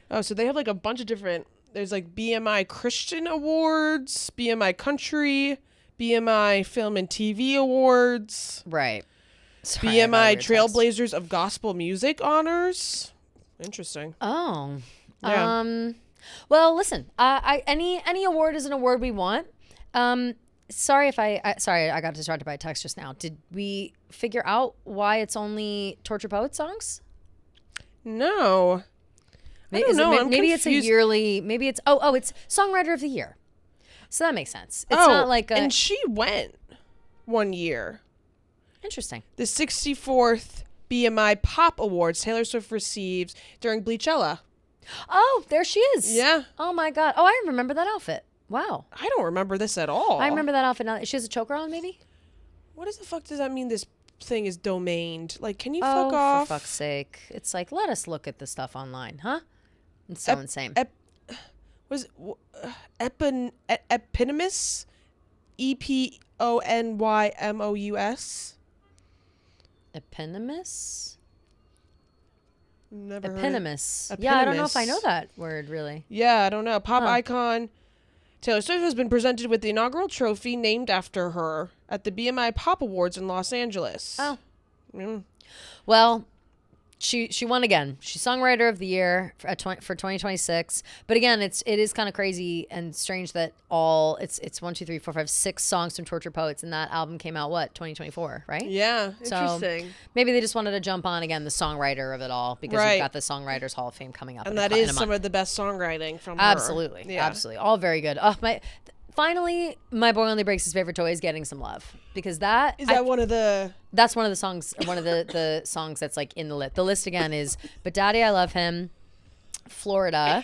Oh, so they have like a bunch of different, there's like BMI Christian Awards, BMI Country, BMI Film and TV Awards. Right. Sorry, BMI Trailblazers of Gospel Music Honors. Interesting. Oh. Yeah. Well, listen. Any award is an award we want. Sorry if I got distracted by a text just now. Did we figure out why it's only Torture Poets songs? No. I don't know. I'm maybe confused. it's a yearly. Maybe it's it's Songwriter of the Year. So that makes sense. It's not like and she went one year. Interesting. The 64th BMI Pop Awards Taylor Swift receives during Bleachella. Oh, there she is. Yeah. Oh my God. Oh, I remember that outfit. Wow. I don't remember this at all. I remember that outfit now. She has a choker on, maybe? What the fuck does that mean? This thing is domained. Like, can you fuck off? For fuck's sake. It's like, let us look at the stuff online, huh? It's so insane. Eponymus? EPONYMOUS? Eponymus? Never Eponymus. heard. Yeah, I don't know if I know that word, really. Yeah, I don't know. Pop icon Taylor Swift has been presented with the inaugural trophy named after her at the BMI Pop Awards in Los Angeles. Oh. Well, she won again. She's Songwriter of the Year for 2026. But again, it is kind of crazy and strange that it's 1, 2, 3, 4, 5, 6 songs from Torture Poets, and that album came out 2024, right? Yeah, So interesting. maybe they just wanted to jump on again the songwriter of it all, because we've got the Songwriters Hall of Fame coming up, and that is some of the best songwriting from her. Absolutely, absolutely, all very good. Finally, My Boy Only Breaks His Favorite Toy is getting some love, because that's one of the songs, the songs that's like in the list. The list again is But Daddy I Love Him, Florida,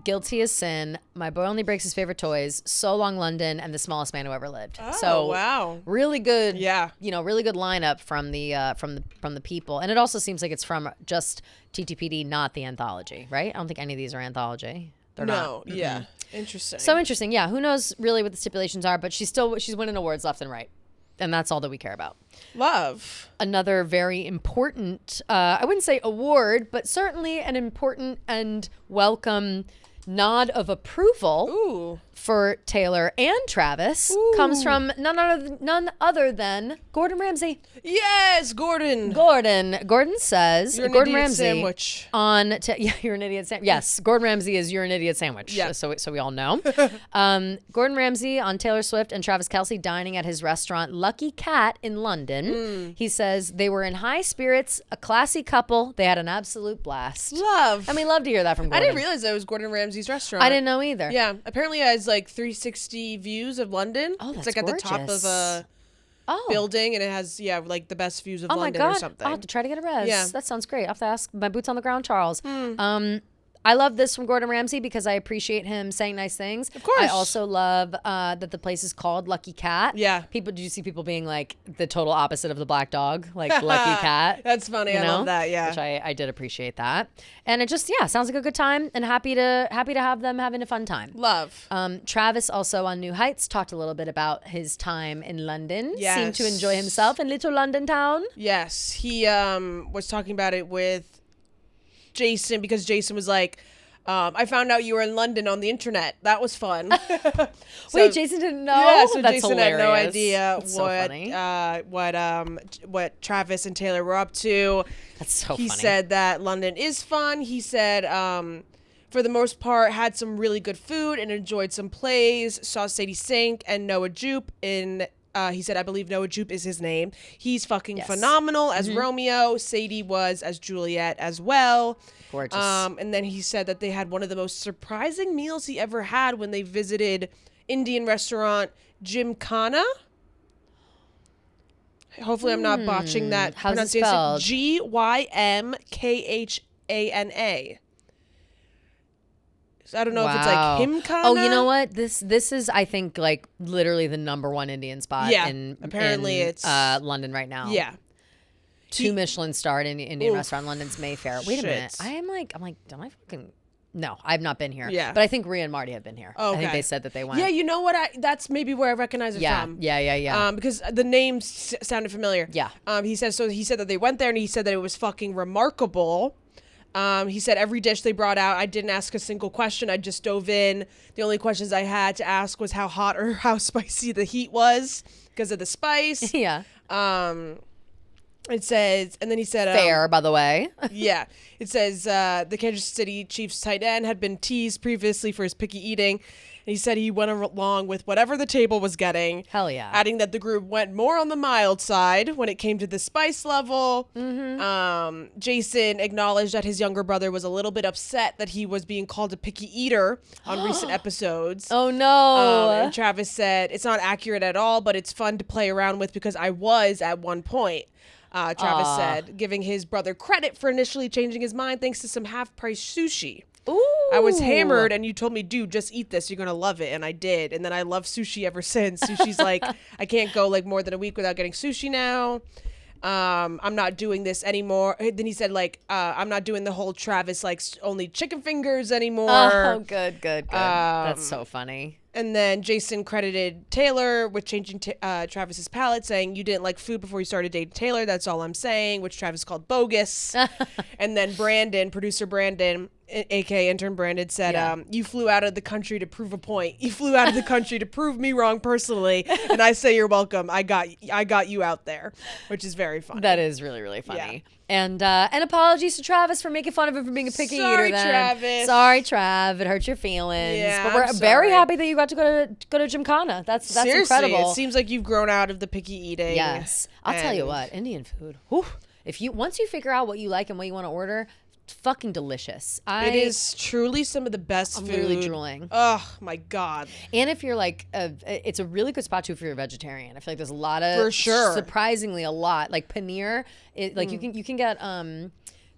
Guilty as Sin, My Boy Only Breaks His Favorite Toys, So Long London, and The Smallest Man Who Ever Lived. Oh, so wow. Really good, really good lineup from the people. And it also seems like it's from just TTPD, not the anthology, right? I don't think any of these are anthology. They're not. Yeah. Interesting. So interesting. Yeah. Who knows really what the stipulations are, but she's winning awards left and right. And that's all that we care about. Love. Another very important, I wouldn't say award, but certainly an important and welcome nod of approval for Taylor and Travis comes from none other than Gordon Ramsay. Yes, Gordon. Gordon says You're an Gordon idiot Ramsay sandwich. You're an idiot sandwich. Yes, Gordon Ramsay is You're an Idiot Sandwich. Yeah. So we all know. Gordon Ramsay on Taylor Swift and Travis Kelce dining at his restaurant Lucky Cat in London. He says they were in high spirits, a classy couple. They had an absolute blast. Love. I mean, love to hear that from Gordon. I didn't realize that was Gordon Ramsay's restaurant. I didn't know either. Yeah, apparently it has like 360 views of London. Oh, that's It's like gorgeous. at the top of a building, and it has like the best views of London or something. I'll have to try to get a res. Yeah. That sounds great. I'll have to ask my boots on the ground, Charles. I love this from Gordon Ramsay because I appreciate him saying nice things. Of course. I also love that the place is called Lucky Cat. Yeah. Did you see people being like the total opposite of the black dog? Like Lucky Cat. That's funny. I love that. Yeah. Which I did appreciate that. And it just, sounds like a good time, and happy to have them having a fun time. Love. Travis also on New Heights talked a little bit about his time in London. Yes. Seemed to enjoy himself in little London town. Yes. He was talking about it with Jason, because Jason was like, I found out you were in London on the internet. That was fun. Wait, Jason didn't know? Yeah, so That's Jason hilarious. had no idea So what Travis and Taylor were up to. That's so He funny. said that London is fun. He said, for the most part, had some really good food and enjoyed some plays. Saw Sadie Sink and Noah Jupe in... he said, I believe Noah Jupe is his name. He's fucking phenomenal as Romeo. Sadie was as Juliet as well. Gorgeous. And then he said that they had one of the most surprising meals he ever had when they visited Indian restaurant Gymkhana. Hopefully I'm not botching that How's it pronunciation. spelled? Gymkhana. I don't know if it's Wow. like Himkhana. Oh, you know what? This is, I think, like literally the #1 Indian spot. Yeah, in apparently it's London right now. Yeah. 2 Michelin starred Indian Oof. restaurant, London's Mayfair. Wait a minute. Shit. I'm like, don't I fucking? No, I've not been here. Yeah. But I think Rhea and Marty have been here. Oh, I think okay. they said that they went. Yeah, you know what? That's maybe where I recognize it from. Yeah. Because the name sounded familiar. Yeah. He said that they went there, and he said that it was fucking remarkable. He said every dish they brought out, I didn't ask a single question. I just dove in. The only questions I had to ask was how hot or how spicy the heat was because of the spice. Yeah. It says, and then he said, Fair, by the way. yeah. It says the Kansas City Chiefs tight end had been teased previously for his picky eating. And he said he went along with whatever the table was getting. Hell yeah. Adding that the group went more on the mild side when it came to the spice level. Jason acknowledged that his younger brother was a little bit upset that he was being called a picky eater on recent episodes. Oh no. And Travis said, it's not accurate at all, but it's fun to play around with because I was at one point. Travis said, giving his brother credit for initially changing his mind thanks to some half-price sushi. Ooh. I was hammered and you told me, dude, just eat this. You're going to love it. And I did. And then I love sushi ever since. Sushi's like, I can't go like more than a week without getting sushi now. I'm not doing this anymore. Then he said like, I'm not doing the whole Travis like only chicken fingers anymore. Oh, good. That's so funny. And then Jason credited Taylor with changing Travis's palate, saying, you didn't like food before you started dating Taylor. That's all I'm saying, which Travis called bogus. And then producer Brandon, a.k.a. intern Brandon, said, you flew out of the country to prove a point. You flew out of the country to prove me wrong personally. And I say you're welcome. I got you out there, which is very funny. That is really, really funny. Yeah. And apologies to Travis for making fun of him for being a picky Sorry, eater. Travis. Sorry, Trav. It hurt your feelings. Yeah, but we're I'm very sorry. happy that you got to go to Gymkhana. That's Seriously, incredible. it seems like you've grown out of the picky eating. Yes. I'll tell you what, Indian food. Whew, once you figure out what you like and what you want to order, it's fucking delicious. It is truly some of the best food. I'm really drooling. Oh my God. And if you're like, it's a really good spot too if you're a vegetarian. I feel like there's a lot of, For sure. surprisingly a lot, like paneer. You can get in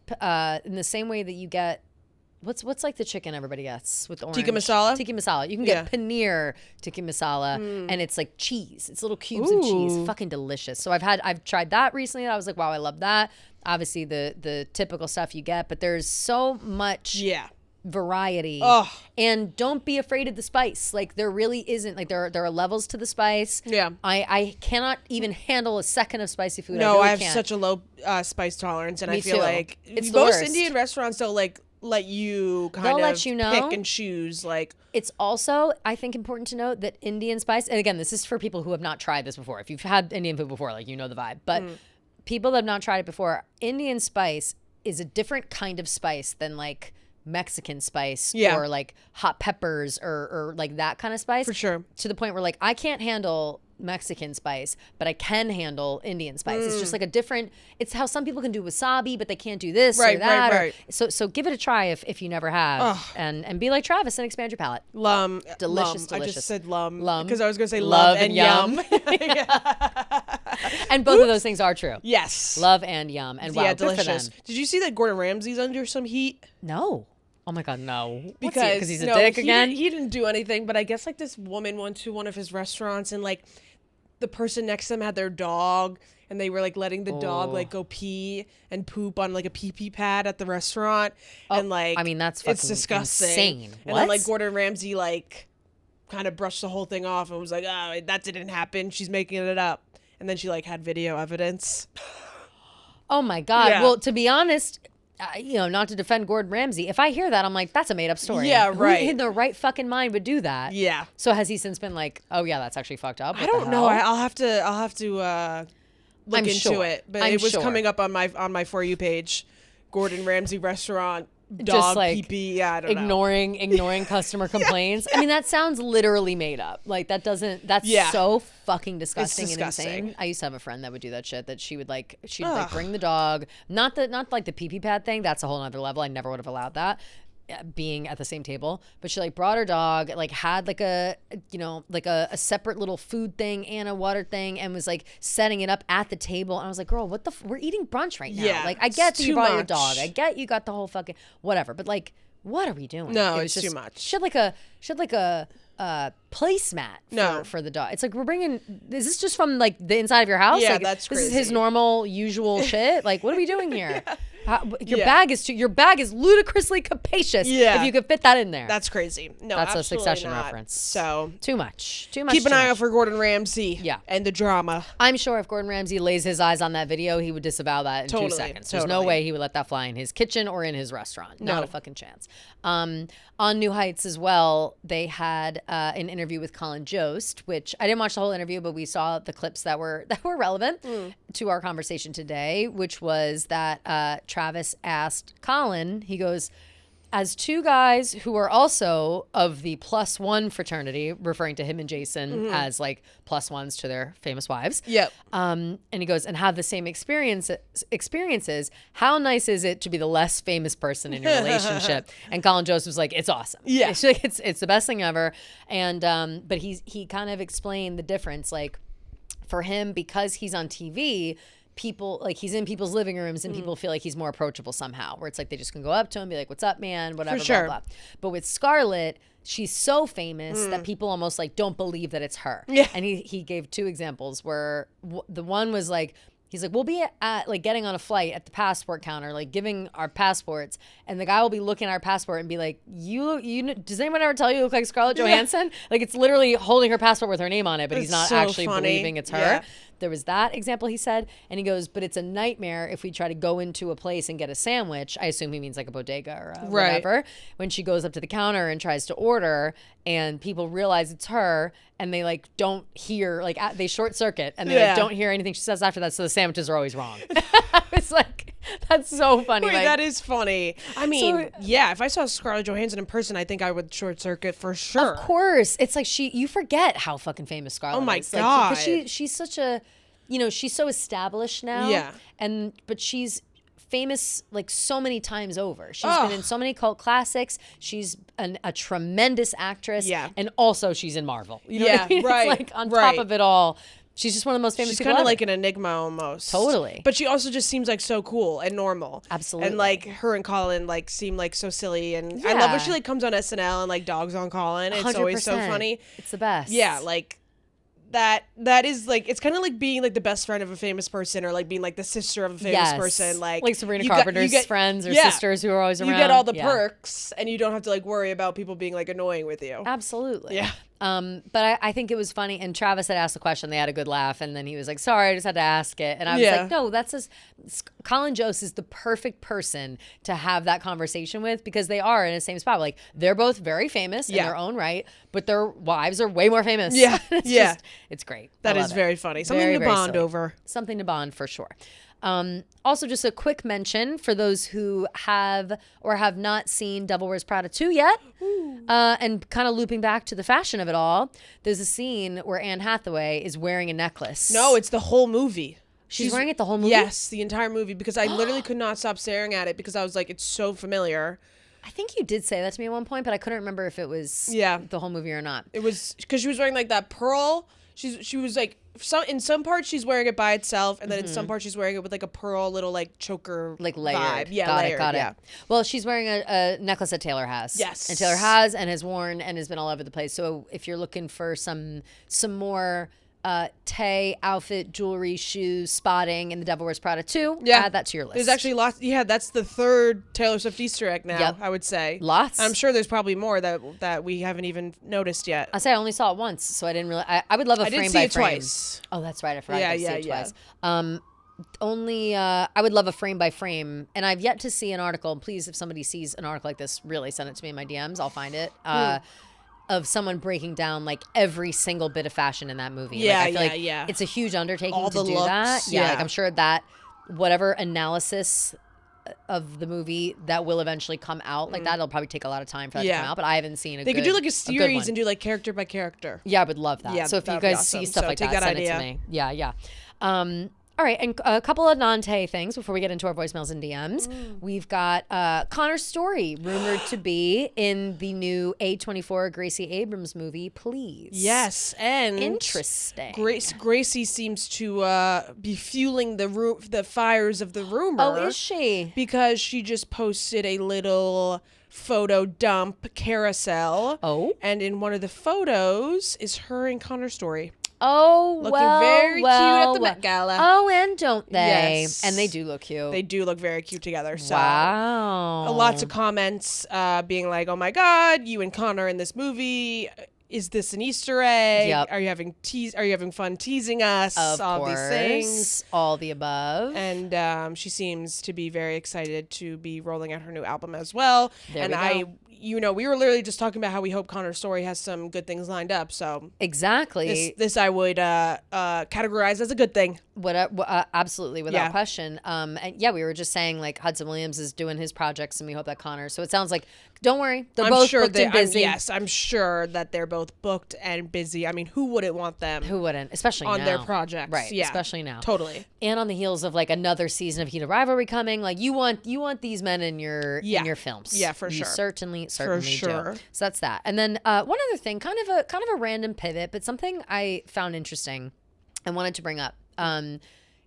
the same way that you get. What's like the chicken everybody gets with the orange? Tikka masala? Tikka masala. You can get paneer tikka masala, and it's like cheese. It's little cubes of cheese. Fucking delicious. So I've tried that recently. And I was like, wow, I love that. Obviously the typical stuff you get, but there's so much variety. And don't be afraid of the spice. Like there really isn't. Like there are levels to the spice. Yeah. I cannot even handle a second of spicy food. No, I have can't. such a low spice tolerance, and Me I feel too. like It's the most worst. Indian restaurants don't like let you kind They'll of let you know. pick and choose. Like It's also, I think, important to note that Indian spice, and again, this is for people who have not tried this before. If you've had Indian food before, like, you know the vibe. But people that have not tried it before, Indian spice is a different kind of spice than like Mexican spice or like hot peppers or like that kind of spice. For sure. To the point where like I can't handle Mexican spice, but I can handle Indian spice. It's just like a different, it's how some people can do wasabi, but they can't do this or that. Right. So give it a try if you never have, and be like Travis and expand your palate. Delicious. I just said lum Lum. because I was going to say love and yum. And both of those things are true. Yes. Love and yum. And wow, good delicious. for them. Did you see that Gordon Ramsay's under some heat? No. Oh my God, no. Because he's a dick again? He didn't do anything, but I guess like this woman went to one of his restaurants and like the person next to them had their dog and they were like letting the dog like go pee and poop on like a pee pad at the restaurant. And like, I mean, that's fucking it's disgusting. Insane. What? And then like Gordon Ramsay like kind of brushed the whole thing off and was like, oh, that didn't happen. She's making it up. And then she like had video evidence. Oh my God. Yeah. Well, to be honest, not to defend Gordon Ramsay, if I hear that, I'm like, that's a made up story. Yeah, right. Who in their right fucking mind would do that? Yeah. So has he since been like, oh yeah, that's actually fucked up? I don't know. I'll have to look into it. But it was coming up on my For You page. Gordon Ramsay restaurant. Dog just like pee-pee. Yeah, I don't know. ignoring customer complaints. I mean, that sounds literally made up. Like that's so fucking disgusting, and insane. I used to have a friend that would do that shit, that she'd like bring the dog, not like the pee pad thing. That's a whole other level. I never would have allowed that, being at the same table, but she like brought her dog, like had like a separate little food thing and a water thing, and was like setting it up at the table. And I was like, girl, what we're eating brunch right now. Yeah, like I get that you brought your dog, I get you got the whole fucking whatever, but like, what are we doing? No, it's too much. She had like a placemat for the dog. It's like, is this just from like the inside of your house? Yeah, like, that's crazy. This is his normal usual shit. Like, what are we doing here? Your bag is ludicrously capacious. Yeah. If you could fit that in there. That's crazy. No, that's a Succession not. reference. So too much. Keep an eye out for Gordon Ramsay. Yeah. And the drama. I'm sure if Gordon Ramsay lays his eyes on that video, he would disavow that in 2 seconds. There's no way he would let that fly in his kitchen or in his restaurant. Not a fucking chance. On New Heights as well, they had an interview with Colin Jost, which I didn't watch the whole interview, but we saw the clips that were relevant to our conversation today, which was that Travis asked Colin, he goes, as two guys who are also of the +1 fraternity, referring to him and Jason as like +1s to their famous wives. Yep. And he goes, and have the same experiences. How nice is it to be the less famous person in your relationship? And Colin Jost was like, it's awesome. Yeah. It's the best thing ever. And but he kind of explained the difference, like for him, because he's on TV, people, like he's in people's living rooms and people feel like he's more approachable somehow, where it's like they just can go up to him, be like, what's up, man, whatever, for sure. blah, blah. But with Scarlett, she's so famous that people almost like don't believe that it's her. Yeah. And he gave 2 examples where the one was like, he's like, we'll be at like getting on a flight at the passport counter, like giving our passports, and the guy will be looking at our passport and be like, you does anyone ever tell you look like Scarlett Johansson? Like it's literally holding her passport with her name on it, but he's not so actually funny. believing it's her. Yeah. There was that example he said, and he goes, but it's a nightmare if we try to go into a place and get a sandwich. I assume he means like a bodega or whatever. When she goes up to the counter and tries to order, and people realize it's her, and they like don't hear, like they short circuit, and they like, don't hear anything she says after that, so the sandwiches are always wrong. It's like, that's so funny. Wait, like, that is funny. I mean, if I saw Scarlett Johansson in person, I think I would short circuit for sure. Of course. It's like you forget how fucking famous Scarlett is. Oh my God. God. Because she's such a, she's so established now. Yeah. But she's famous like so many times over. She's been in so many cult classics. She's a tremendous actress. Yeah. And also she's in Marvel. You know what I mean? Right. It's like on top of it all, she's just one of the most famous people She's kind of ever. like an enigma almost. Totally. But she also just seems like so cool and normal. Absolutely. And like her and Colin like seem like so silly. And I love when she like comes on SNL and like dogs on Colin. It's 100%. always so funny. It's the best. Yeah, like that is like, it's kind of like being like the best friend of a famous person, or like being like the sister of a famous person. Like Sabrina Carpenter's friends or sisters who are always around. You get all the perks and you don't have to like worry about people being like annoying with you. Absolutely. Yeah. But I think it was funny, and Travis had asked the question, they had a good laugh, and then he was like, sorry, I just had to ask it. And I was like, no, that's just, Colin Jost is the perfect person to have that conversation with, because they are in the same spot. Like, they're both very famous in their own right, but their wives are way more famous. Yeah. It's great. That is very funny. Something to bond over. Something to bond for sure. Also, just a quick mention for those who have or have not seen Devil Wears Prada 2 yet, and kind of looping back to the fashion of it all, there's a scene where Anne Hathaway is wearing a necklace. No, it's the whole movie. She's wearing it the whole movie? Yes, the entire movie, because I literally could not stop staring at it because I was like, it's so familiar. I think you did say that to me at one point, but I couldn't remember if it was the whole movie or not. It was because she was wearing like that pearl. She was like in some parts she's wearing it by itself, and then in some parts she's wearing it with like a pearl little like choker like layered. Vibe. Yeah, got it. Yeah. Well, she's wearing a necklace that Taylor has. Yes, and Taylor has worn and has been all over the place. So if you're looking for some more Tay outfit, jewelry, shoes, spotting in The Devil Wears Prada 2, add that to your list. There's actually lots. Yeah, that's the third Taylor Swift Easter egg now. Yep. I would say lots. I'm sure there's probably more that we haven't even noticed yet. I say I only saw it once, so I didn't really. I would love a frame by frame. I did see it twice. Oh, that's right. I forgot. I see it twice. I would love a frame by frame, and I've yet to see an article. And please, if somebody sees an article like this, really send it to me in my DMs. I'll find it. Of someone breaking down like every single bit of fashion in that movie. Yeah, like, I feel like it's a huge undertaking to do looks, that. Yeah, like I'm sure that whatever analysis of the movie that will eventually come out, like that'll probably take a lot of time for that to come out. But I haven't seen it. They could do like a series and do like character by character. Yeah, I would love that. Yeah, so if you guys see stuff like that, send it to me. Yeah. All right, and a couple of non-Tay things before we get into our voicemails and DMs. We've got Connor Story, rumored to be in the new A24 Gracie Abrams movie, Please. Yes, and interesting. Gracie seems to be fueling the fires of the rumor. Oh, is she? Because she just posted a little photo dump carousel. Oh. And in one of the photos is her and Connor Story. Oh, looking very cute at the Met Gala. Oh, and don't they? Yes. And they do look cute. They do look very cute together. So, wow. Lots of comments being like, "Oh my God, you and Connor in this movie. Is this an Easter egg? Yep. Are you having fun teasing us? Of all course. These things, all the above." And she seems to be very excited to be rolling out her new album as well. There we go. We were literally just talking about how we hope Connor's Story has some good things lined up. So exactly, this I would categorize as a good thing. Absolutely, without question. And yeah, we were just saying like Hudson Williams is doing his projects, and we hope that Connor. So it sounds like, don't worry, they're both booked and busy. I'm sure that they're both booked and busy. I mean, who wouldn't want them? Who wouldn't, especially on now. Their projects, right? Yeah, especially now, totally. And on the heels of like another season of Heat of Rivalry coming, like you want these men in your films. Yeah, for you sure. Certainly for sure. do. So that's that. And then one other thing, kind of a random pivot, but something I found interesting and wanted to bring up.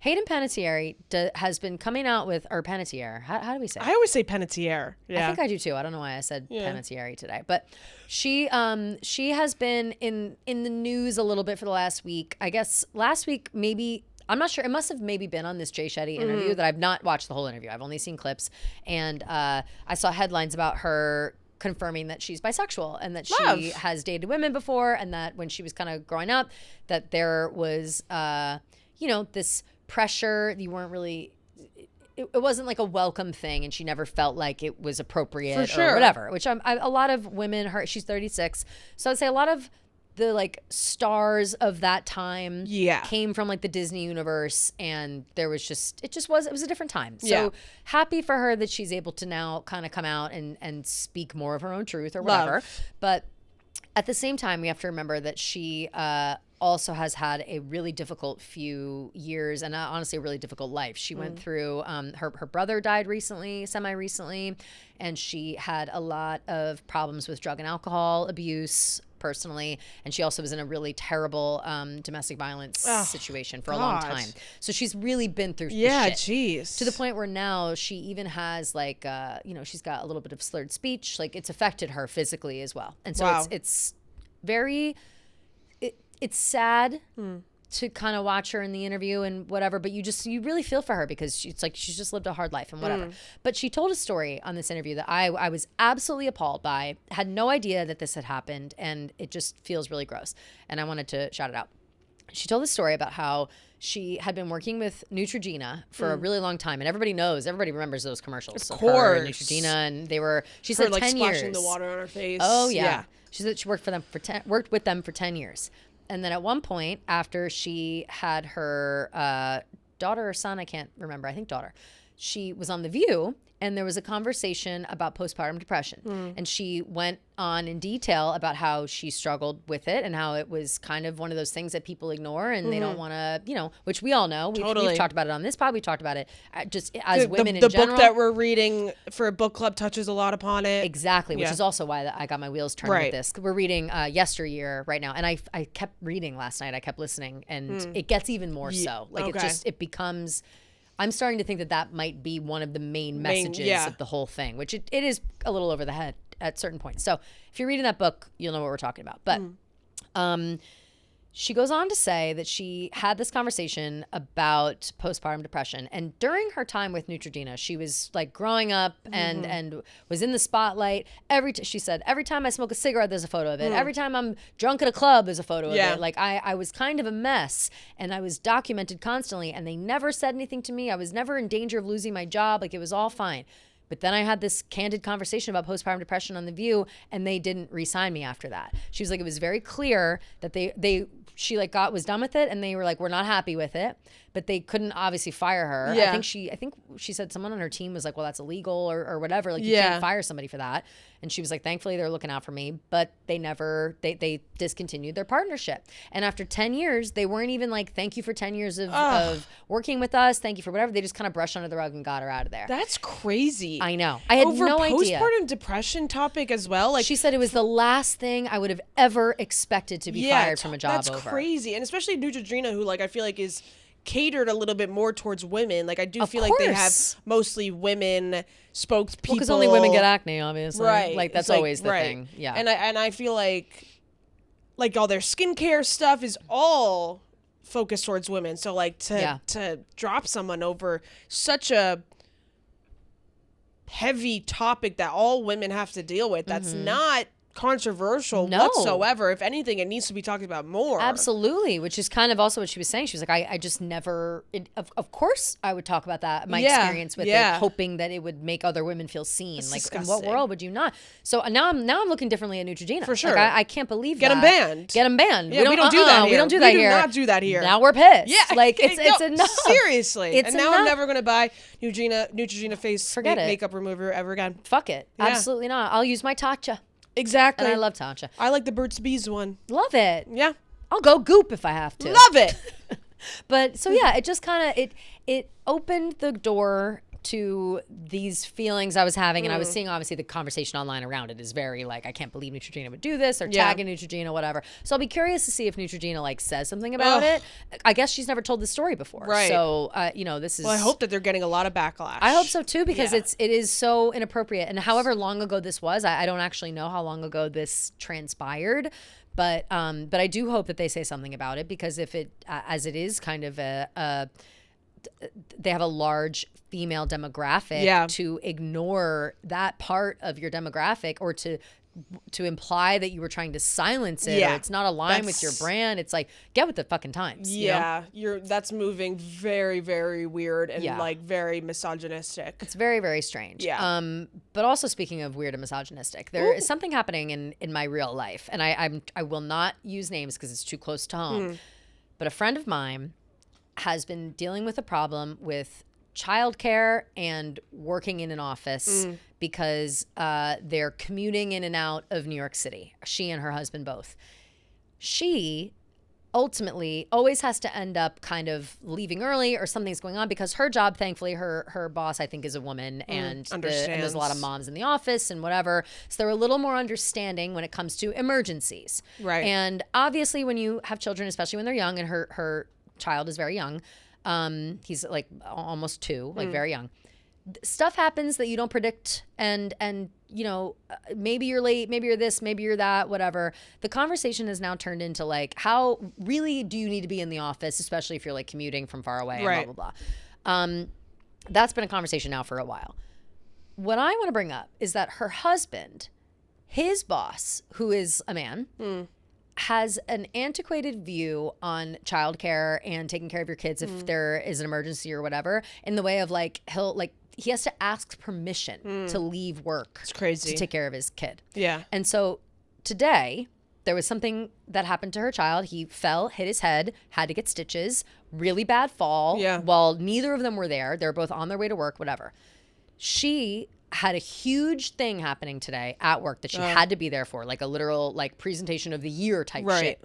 Hayden Panettiere has been coming out with, or Panettiere, how do we say it? I always say Panettiere. Yeah. I think I do too. I don't know why I said Panettiere today, but she has been in the news a little bit for the last week. I guess last week maybe. I'm not sure. It must have maybe been on this Jay Shetty interview that I've not watched the whole interview. I've only seen clips, and I saw headlines about her confirming that she's bisexual and that she has dated women before, and that when she was kind of growing up, that there was this pressure. You weren't really. It wasn't like a welcome thing, and she never felt like it was appropriate or whatever. Which a lot of women. She's 36, so I'd say a lot of the like stars of that time came from like the Disney universe, and there was it was a different time. So happy for her that she's able to now kind of come out and speak more of her own truth or whatever. But at the same time, we have to remember that she also has had a really difficult few years, and honestly a really difficult life. She went through her brother died semi-recently, and she had a lot of problems with drug and alcohol abuse personally, and she also was in a really terrible domestic violence situation for a long time. So she's really been through shit. To the point where now she even has like she's got a little bit of slurred speech. Like it's affected her physically as well. And so it's very it's sad to kind of watch her in the interview and whatever, but you really feel for her because it's like she's just lived a hard life and whatever. But she told a story on this interview that I was absolutely appalled by, had no idea that this had happened, and it just feels really gross. And I wanted to shout it out. She told a story about how she had been working with Neutrogena for a really long time, and everybody remembers those commercials. Of course. Her and Neutrogena, and she said like 10 years. splashing the water on her face. Oh yeah. She said she worked with them for 10 years. And then at one point, after she had her daughter or son, I can't remember, I think daughter, she was on The View, and there was a conversation about postpartum depression. And she went on in detail about how she struggled with it and how it was kind of one of those things that people ignore and they don't want to, which we all know. We've talked about it on this pod. We talked about it just as women in general. The book that we're reading for a book club touches a lot upon it. Exactly, which is also why I got my wheels turned with this. We're reading Yesteryear right now, and I kept reading last night. I kept listening, and it gets even more so. Like it becomes... I'm starting to think that might be one of the main messages of the whole thing, which it is a little over the head at certain points. So if you're reading that book, you'll know what we're talking about. But she goes on to say that she had this conversation about postpartum depression. And during her time with Neutrogena, she was like growing up and was in the spotlight. She said, every time I smoke a cigarette, there's a photo of it. Every time I'm drunk at a club, there's a photo of it. Like I was kind of a mess and I was documented constantly and they never said anything to me. I was never in danger of losing my job. Like it was all fine. But then I had this candid conversation about postpartum depression on The View, and they didn't re-sign me after that. She was like, it was very clear that she like was done with it, and they were like, we're not happy with it, but they couldn't obviously fire her. I think she said someone on her team was like, well, that's illegal or whatever. Like you can't fire somebody for that. And she was like, thankfully they're looking out for me, but they discontinued their partnership. And after 10 years, they weren't even like, thank you for 10 years of working with us. Thank you for whatever. They just kind of brushed under the rug and got her out of there. That's crazy. I know. I had no idea. Postpartum depression topic as well. Like she said it was the last thing I would have ever expected to be fired from a job over. That's crazy. And especially Neutrogena, who like I feel like is catered a little bit more towards women. Like I do feel like they have mostly women spokespeople. Because only women get acne, obviously. Right. Like that's always the thing. Yeah. And I feel like all their skincare stuff is all focused towards women. So like to drop someone over such a heavy topic that all women have to deal with, that's not controversial whatsoever. If anything, it needs to be talked about more. Absolutely, which is kind of also what she was saying. She was like, I just never, of course I would talk about that, my experience with it, hoping that it would make other women feel seen. That's like, disgusting. In what world would you not? So now I'm looking differently at Neutrogena. For sure. Like, I can't believe Get them banned. Get them banned. Yeah, we don't do that here. We don't do that here. We do not do that here. Now we're pissed. Yeah. Like, it's enough. Seriously. It's and now enough. I'm never going to buy Neutrogena face makeup remover ever again. Fuck it. Yeah. Absolutely not. I'll use my Tatcha. Exactly. And I love Tatcha. I like the Burt's Bees one. Love it. Yeah. I'll go Goop if I have to. Love it. But so yeah, it just kind of it opened the door to these feelings I was having, and I was seeing obviously the conversation online around it is very like, I can't believe Neutrogena would do this, or tagging Neutrogena, whatever. So I'll be curious to see if Neutrogena like says something about it. I guess she's never told this story before, right? So this is. Well, I hope that they're getting a lot of backlash. I hope so too, because it is so inappropriate, and however long ago this was, I don't actually know how long ago this transpired. But I do hope that they say something about it, because if it, as it is kind of they have a large female demographic, to ignore that part of your demographic, or to imply that you were trying to silence it, or it's not aligned with your brand. It's like, get with the fucking times. Yeah, that's moving very, very weird and like very misogynistic. It's very, very strange. Yeah. But also, speaking of weird and misogynistic, there is something happening in my real life, and I will not use names because it's too close to home. But a friend of mine has been dealing with a problem with childcare and working in an office because they're commuting in and out of New York City. She and her husband both. She ultimately always has to end up kind of leaving early, or something's going on, because her job, thankfully, her boss, I think, is a woman, and there's a lot of moms in the office and whatever. So they're a little more understanding when it comes to emergencies. Right. And obviously when you have children, especially when they're young, and her child is very young, he's like almost 2, like very young, stuff happens that you don't predict, and maybe you're late, maybe you're this, maybe you're that, whatever. The conversation has now turned into like, how really do you need to be in the office, especially if you're like commuting from far away, and blah blah blah. That's been a conversation now for a while. What I want to bring up is that her husband, his boss, who is a man, has an antiquated view on childcare and taking care of your kids if there is an emergency or whatever, in the way of like, he has to ask permission to leave work. It's crazy. To take care of his kid. Yeah. And so today there was something that happened to her child. He fell, hit his head, had to get stitches, really bad fall. Yeah. While neither of them were there. They were both on their way to work, whatever. she had a huge thing happening today at work that she had to be there for, like a literal like presentation of the year type shit.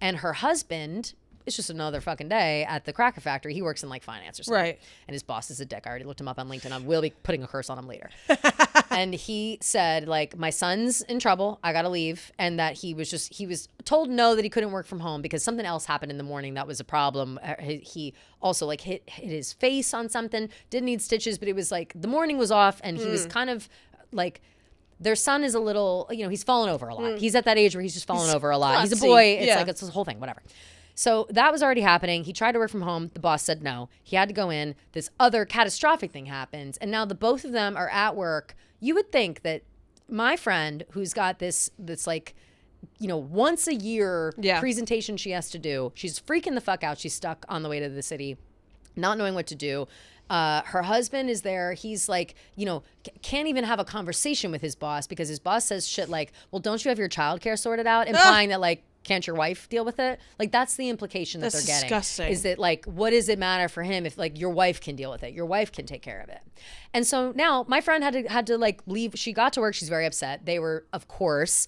And her husband, it's just another fucking day at the cracker factory. He works in like finance or something. Right. And his boss is a dick. I already looked him up on LinkedIn. I will be putting a curse on him later. And he said, like, my son's in trouble. I got to leave. And that he was told no, that he couldn't work from home because something else happened in the morning that was a problem. He also like hit his face on something, didn't need stitches, but it was like the morning was off and he was kind of like, their son is a little, he's fallen over a lot. He's at that age where he's just fallen over a lot. He's a boy. It's like, it's this whole thing, whatever. So that was already happening. He tried to work from home. The boss said no. He had to go in. This other catastrophic thing happens. And now the both of them are at work. You would think that my friend who's got this like, once a year presentation she has to do, she's freaking the fuck out. She's stuck on the way to the city, not knowing what to do. Her husband is there. He's like, can't even have a conversation with his boss because his boss says shit like, well, don't you have your childcare sorted out? Implying that like, can't your wife deal with it? Like that's the implication that they're getting. Disgusting. Is that like, what does it matter for him if like your wife can deal with it? Your wife can take care of it. And so now my friend had to like leave. She got to work. She's very upset. They were, of course,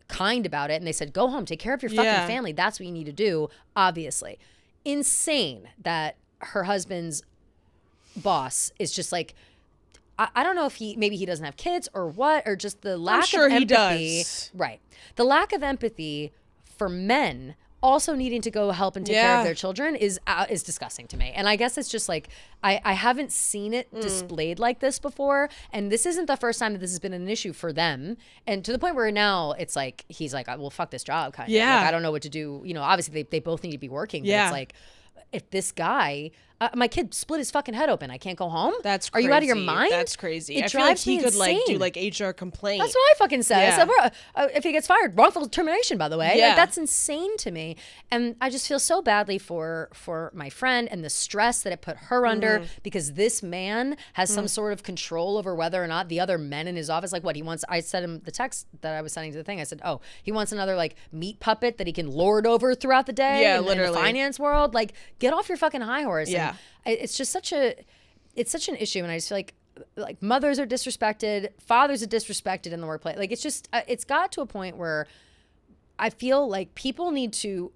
kind about it. And they said, go home, take care of your fucking family. That's what you need to do. Obviously. Insane that her husband's boss is just like, I don't know if maybe he doesn't have kids or what, or just the lack of empathy. He does. Right. The lack of empathy for men also needing to go help and take care of their children is disgusting to me. And I guess it's just like, I haven't seen it displayed like this before. And this isn't the first time that this has been an issue for them. And to the point where now it's like, he's like, well, fuck this job kind of. Like, I don't know what to do. Obviously they both need to be working, but it's like, if this guy, my kid split his fucking head open, I can't go home. That's crazy. Are you out of your mind? That's crazy. It I feel like drives he me could insane. like do like HR complaint. That's what I fucking said. I said, if he gets fired, wrongful termination, by the way. Like that's insane to me. And I just feel so badly for my friend and the stress that it put her under because this man has some sort of control over whether or not the other men in his office, like what he wants. I sent him the text that I was sending to the thing. I said, he wants another like meat puppet that he can lord over throughout the day in the finance world. Like get off your fucking high horse. And it's just such an issue. And I just feel like mothers are disrespected, fathers are disrespected in the workplace. Like it's just, it's got to a point where I feel like people need to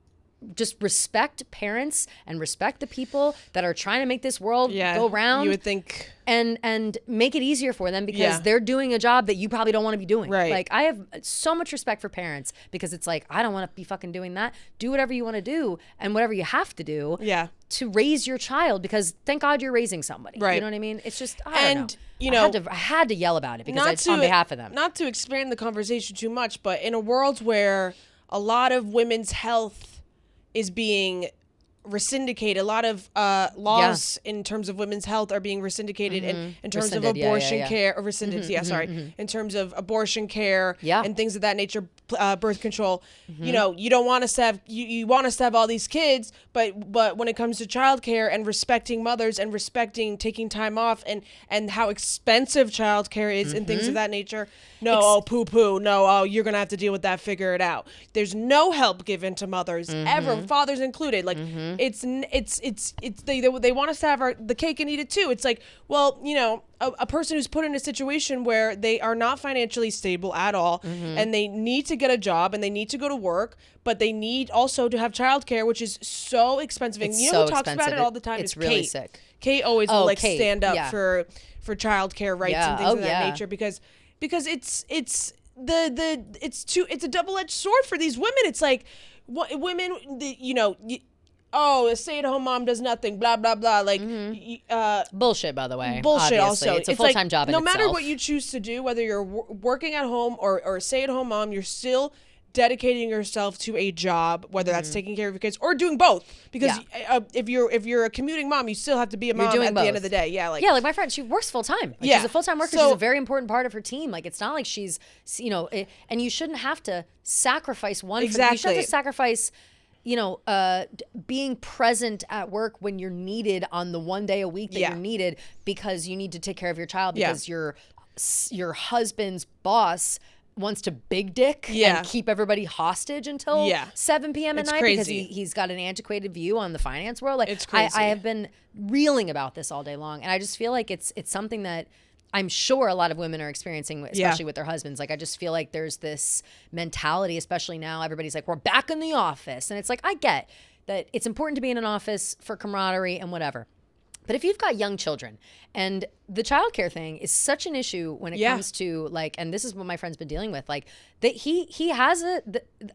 just respect parents and respect the people that are trying to make this world go round. You would think. And make it easier for them because they're doing a job that you probably don't want to be doing. Right. Like I have so much respect for parents because it's like, I don't want to be fucking doing that. Do whatever you want to do and whatever you have to do to raise your child because thank God you're raising somebody. Right. You know what I mean? It's just, I don't know. I had to yell about it because on behalf of them. Not to expand the conversation too much, but in a world where a lot of women's health is being resyndicated, a lot of laws in terms of women's health are being resyndicated in terms of abortion care, or rescinded, in terms of abortion care and things of that nature, birth control. You don't want us to have, you want us to have all these kids, but when it comes to childcare and respecting mothers and respecting taking time off and how expensive childcare is and things of that nature, poo-poo, you're gonna have to deal with that, figure it out. There's no help given to mothers ever, fathers included. Like it's they want us to have the cake and eat it too. It's like, well, a person who's put in a situation where they are not financially stable at all and they need to get a job and they need to go to work, but they need also to have childcare, which is so expensive. And who talks about it all the time? It's really Kate. Sick. Kate always will stand up for childcare rights and things of that nature because it's a double-edged sword for these women. It's like women, a stay-at-home mom does nothing, blah, blah, blah. Like, bullshit, by the way. Bullshit, obviously. also. It's a full-time job in no itself. matter what you choose to do, whether you're working at home or a stay-at-home mom, you're still dedicating yourself to a job, whether that's taking care of your kids or doing both. Because if you're a commuting mom, you still have to be a mom at the end of the day. Like my friend, she works full-time. She's a full-time worker. She's a very important part of her team. Like, it's not like she's, and you shouldn't have to sacrifice one. Exactly. You shouldn't have to sacrifice being present at work when you're needed on the one day a week that you're needed because you need to take care of your child because your husband's boss wants to big dick and keep everybody hostage until 7 p.m. at night because he's got an antiquated view on the finance world. Like, it's crazy. I have been reeling about this all day long, and I just feel like it's something that I'm sure a lot of women are experiencing, especially with their husbands. Like, I just feel like there's this mentality, especially now, everybody's like, we're back in the office. And it's like, I get that it's important to be in an office for camaraderie and whatever. But if you've got young children, and the childcare thing is such an issue when it comes to like, and this is what my friend's been dealing with, like that he has a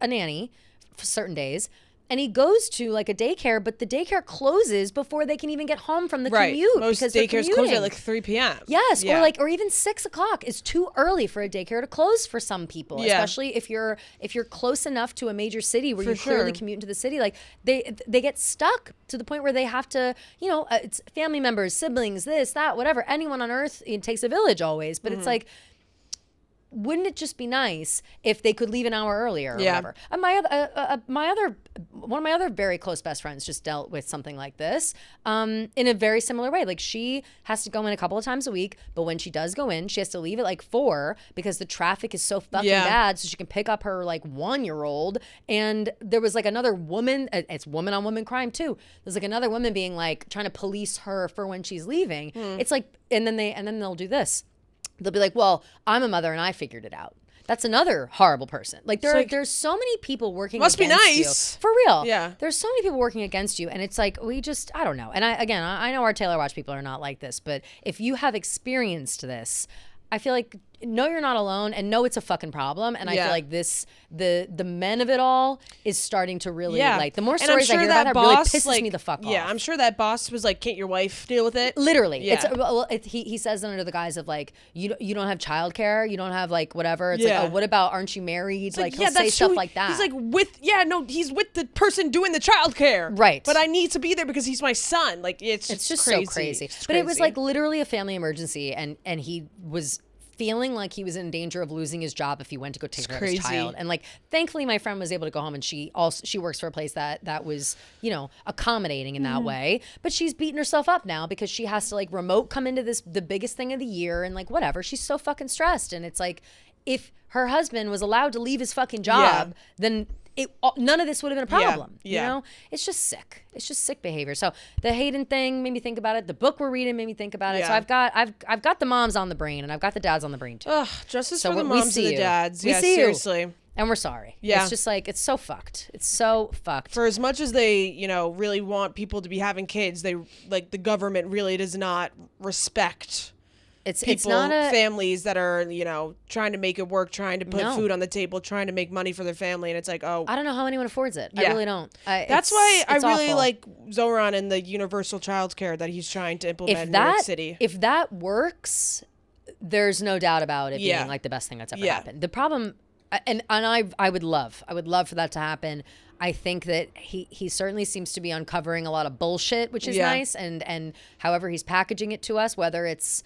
nanny for certain days, and he goes to like a daycare, but the daycare closes before they can even get home from the commute. Most because daycares close at like 3 p.m. Yes, or even 6 o'clock is too early for a daycare to close for some people, especially if you're close enough to a major city where you clearly commute into the city. Like they get stuck to the point where they have to, it's family members, siblings, this, that, whatever. Anyone on earth, it takes a village always, but it's like, wouldn't it just be nice if they could leave an hour earlier or whatever? And one of my other very close best friends just dealt with something like this in a very similar way. Like, she has to go in a couple of times a week, but when she does go in, she has to leave at like 4 because the traffic is so fucking bad, so she can pick up her like 1-year-old. And there was like another woman, it's woman on woman crime too. There's like another woman being like trying to police her for when she's leaving. It's like, and then they'll do this. They'll be like, well, I'm a mother and I figured it out. That's another horrible person. Like, there's so many people working against you. Must be nice. For real. Yeah. There's so many people working against you. And it's like, I don't know. And I know our Taylor Watch people are not like this, but if you have experienced this, I feel like, no, you're not alone, and no, it's a fucking problem. And I feel like the men of it all is starting to really like, the more stories I hear about that really pisses me the fuck off. Yeah, I'm sure that boss was like, can't your wife deal with it? Literally. Yeah. He says under the guise of like, you don't have childcare, you don't have like whatever. It's like, oh, what about, aren't you married? Like he'll say stuff like that. He's like he's with the person doing the childcare. Right. But I need to be there because he's my son. Like, it's just crazy. So crazy. But it was like literally a family emergency, and he was feeling like he was in danger of losing his job if he went to go take care of his child. And like, thankfully my friend was able to go home, and she works for a place that was, accommodating in that way. But she's beating herself up now because she has to like remote come into the biggest thing of the year, and like whatever. She's so fucking stressed. And it's like, if her husband was allowed to leave his fucking job, then none of this would have been a problem. You know, it's just sick. It's just sick behavior. So the Hayden thing made me think about it. The book we're reading made me think about it. So I've got the moms on the brain, and I've got the dads on the brain too. Ugh, justice for the moms and the dads. We see seriously. You. And we're sorry. Yeah. It's just like, it's so fucked. It's so fucked. For as much as they, really want people to be having kids, they like the government really does not respect it's not families that are, trying to make it work, trying to put food on the table, trying to make money for their family. And it's like, oh, I don't know how anyone affords it. I really don't. That's why I really like Zoran and the universal child care that he's trying to implement in New York City. If that works, there's no doubt about it being like the best thing that's ever happened. The problem, and I would love for that to happen. I think that he certainly seems to be uncovering a lot of bullshit, which is nice. And however he's packaging it to us, whether it's,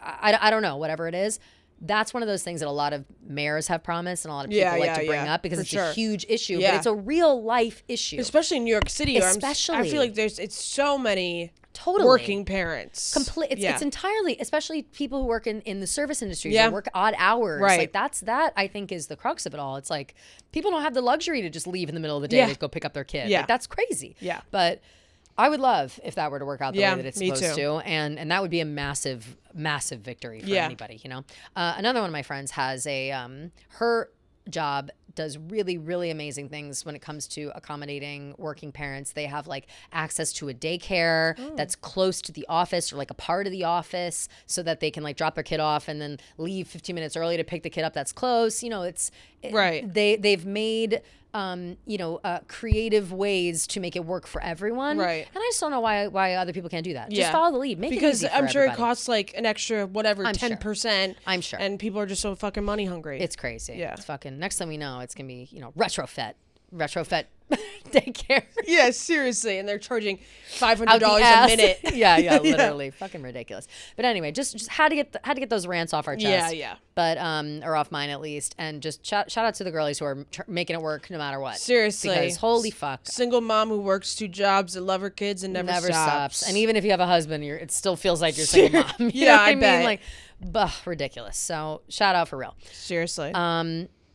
I don't know, whatever it is, that's one of those things that a lot of mayors have promised and a lot of people like to bring up because it's a huge issue, but it's a real life issue. Especially in New York City. I feel like it's so many working parents. It's entirely, especially people who work in the service industry, who work odd hours. Right. Like that I think is the crux of it all. It's like, people don't have the luxury to just leave in the middle of the day to go pick up their kid. Like, that's crazy. Yeah. But I would love if that were to work out the way that it's supposed to, and that would be a massive, massive victory for anybody. Another one of my friends has her job does really, really amazing things when it comes to accommodating working parents. They have like access to a daycare that's close to the office or like a part of the office, so that they can like drop their kid off and then leave 15 minutes early to pick the kid up that's close. They've made creative ways to make it work for everyone. Right. And I just don't know why other people can't do that. Just follow the lead. Make it easy for I'm sure everybody. it costs like an extra 10%. I'm sure. And people are just so fucking money hungry. It's crazy. Yeah. It's fucking, next thing we know, it's going to be, retrofit daycare. Yeah, seriously. And they're charging $500 a minute. Yeah, literally. Fucking ridiculous. But anyway, just how to get those rants off our chest. Yeah. But or off mine at least, and just shout out to the girlies who are making it work no matter what. Seriously. Because holy fuck. Single mom who works 2 jobs and love her kids and never stops. And even if you have a husband, it still feels like you're a single mom. You know what I mean? Like, ridiculous. So shout out for real. Seriously.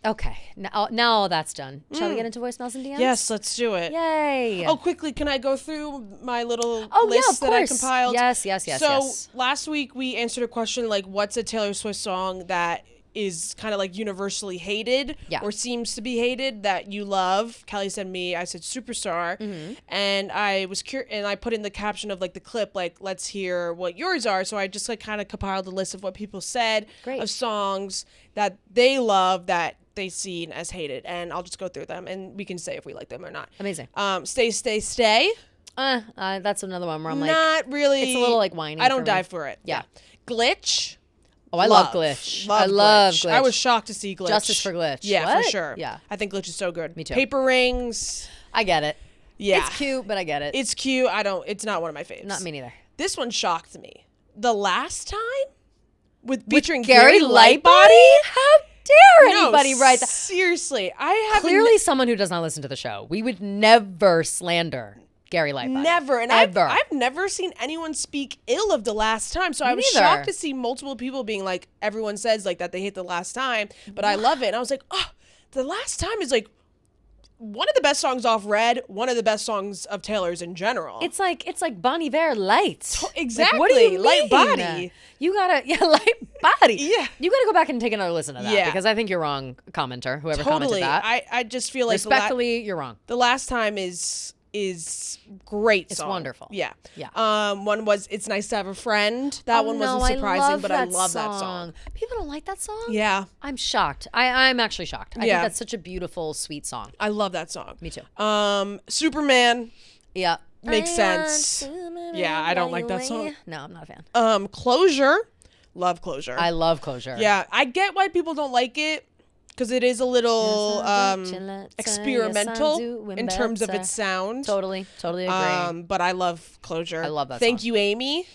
Okay. Now all that's done. Shall we get into voicemails and DMs? Yes, let's do it. Yay. Oh, quickly, can I go through my little yeah, list of that I course. compiled? Yes. So last week we answered a question like, what's a Taylor Swift song that is kind of like universally hated or seems to be hated that you love? Kelly said me. I said Superstar. And I was and I put in the caption of like the clip, like, let's hear what yours are. So I just like kind of compiled a list of what people said of songs that they love that they seen as hated, and I'll just go through them and we can say if we like them or not. Amazing. Stay. That's another one where I'm like, not really. It's a little like whiny. I don't die for it. Yeah. Glitch. Oh, I love Glitch. I love Glitch. I was shocked to see Glitch. Justice for Glitch. Yeah, what? for sure. Yeah. I think Glitch is so good. Me too. Paper Rings. I get it. Yeah. It's cute, but I get it. It's cute. It's not one of my faves. Not me neither. This one shocked me. The Last Time featuring Gary Lightbody? How dare anybody write that? Seriously. I have clearly someone who does not listen to the show. We would never slander Gary Lightbody. Never. And I've never seen anyone speak ill of The Last Time. So I was shocked to see multiple people being like, everyone says like that they hate The Last Time, but I love it. And I was like, oh, The Last Time is like one of the best songs off Red, one of the best songs of Taylor's in general. It's like Bon Iver light. Exactly. Like, what do you mean? Light body. You gotta light body. Yeah. You gotta go back and take another listen to that because I think you're wrong, commenter, whoever commented that. I just feel like respectfully, you're wrong. The Last Time is great song. It's wonderful. Yeah. Yeah. One was It's Nice to Have a Friend. That one wasn't surprising, but I love that song. People don't like that song? Yeah. I'm shocked. I'm actually shocked. I think that's such a beautiful, sweet song. I love that song. Me too. Superman. Yeah. Makes sense. Yeah, I don't like that song. No, I'm not a fan. Closure. Love Closure. I love Closure. Yeah, I get why people don't like it. Because it is a little experimental in terms of its sound. Totally agree. But I love Closure. I love that Thank song. You, Amy.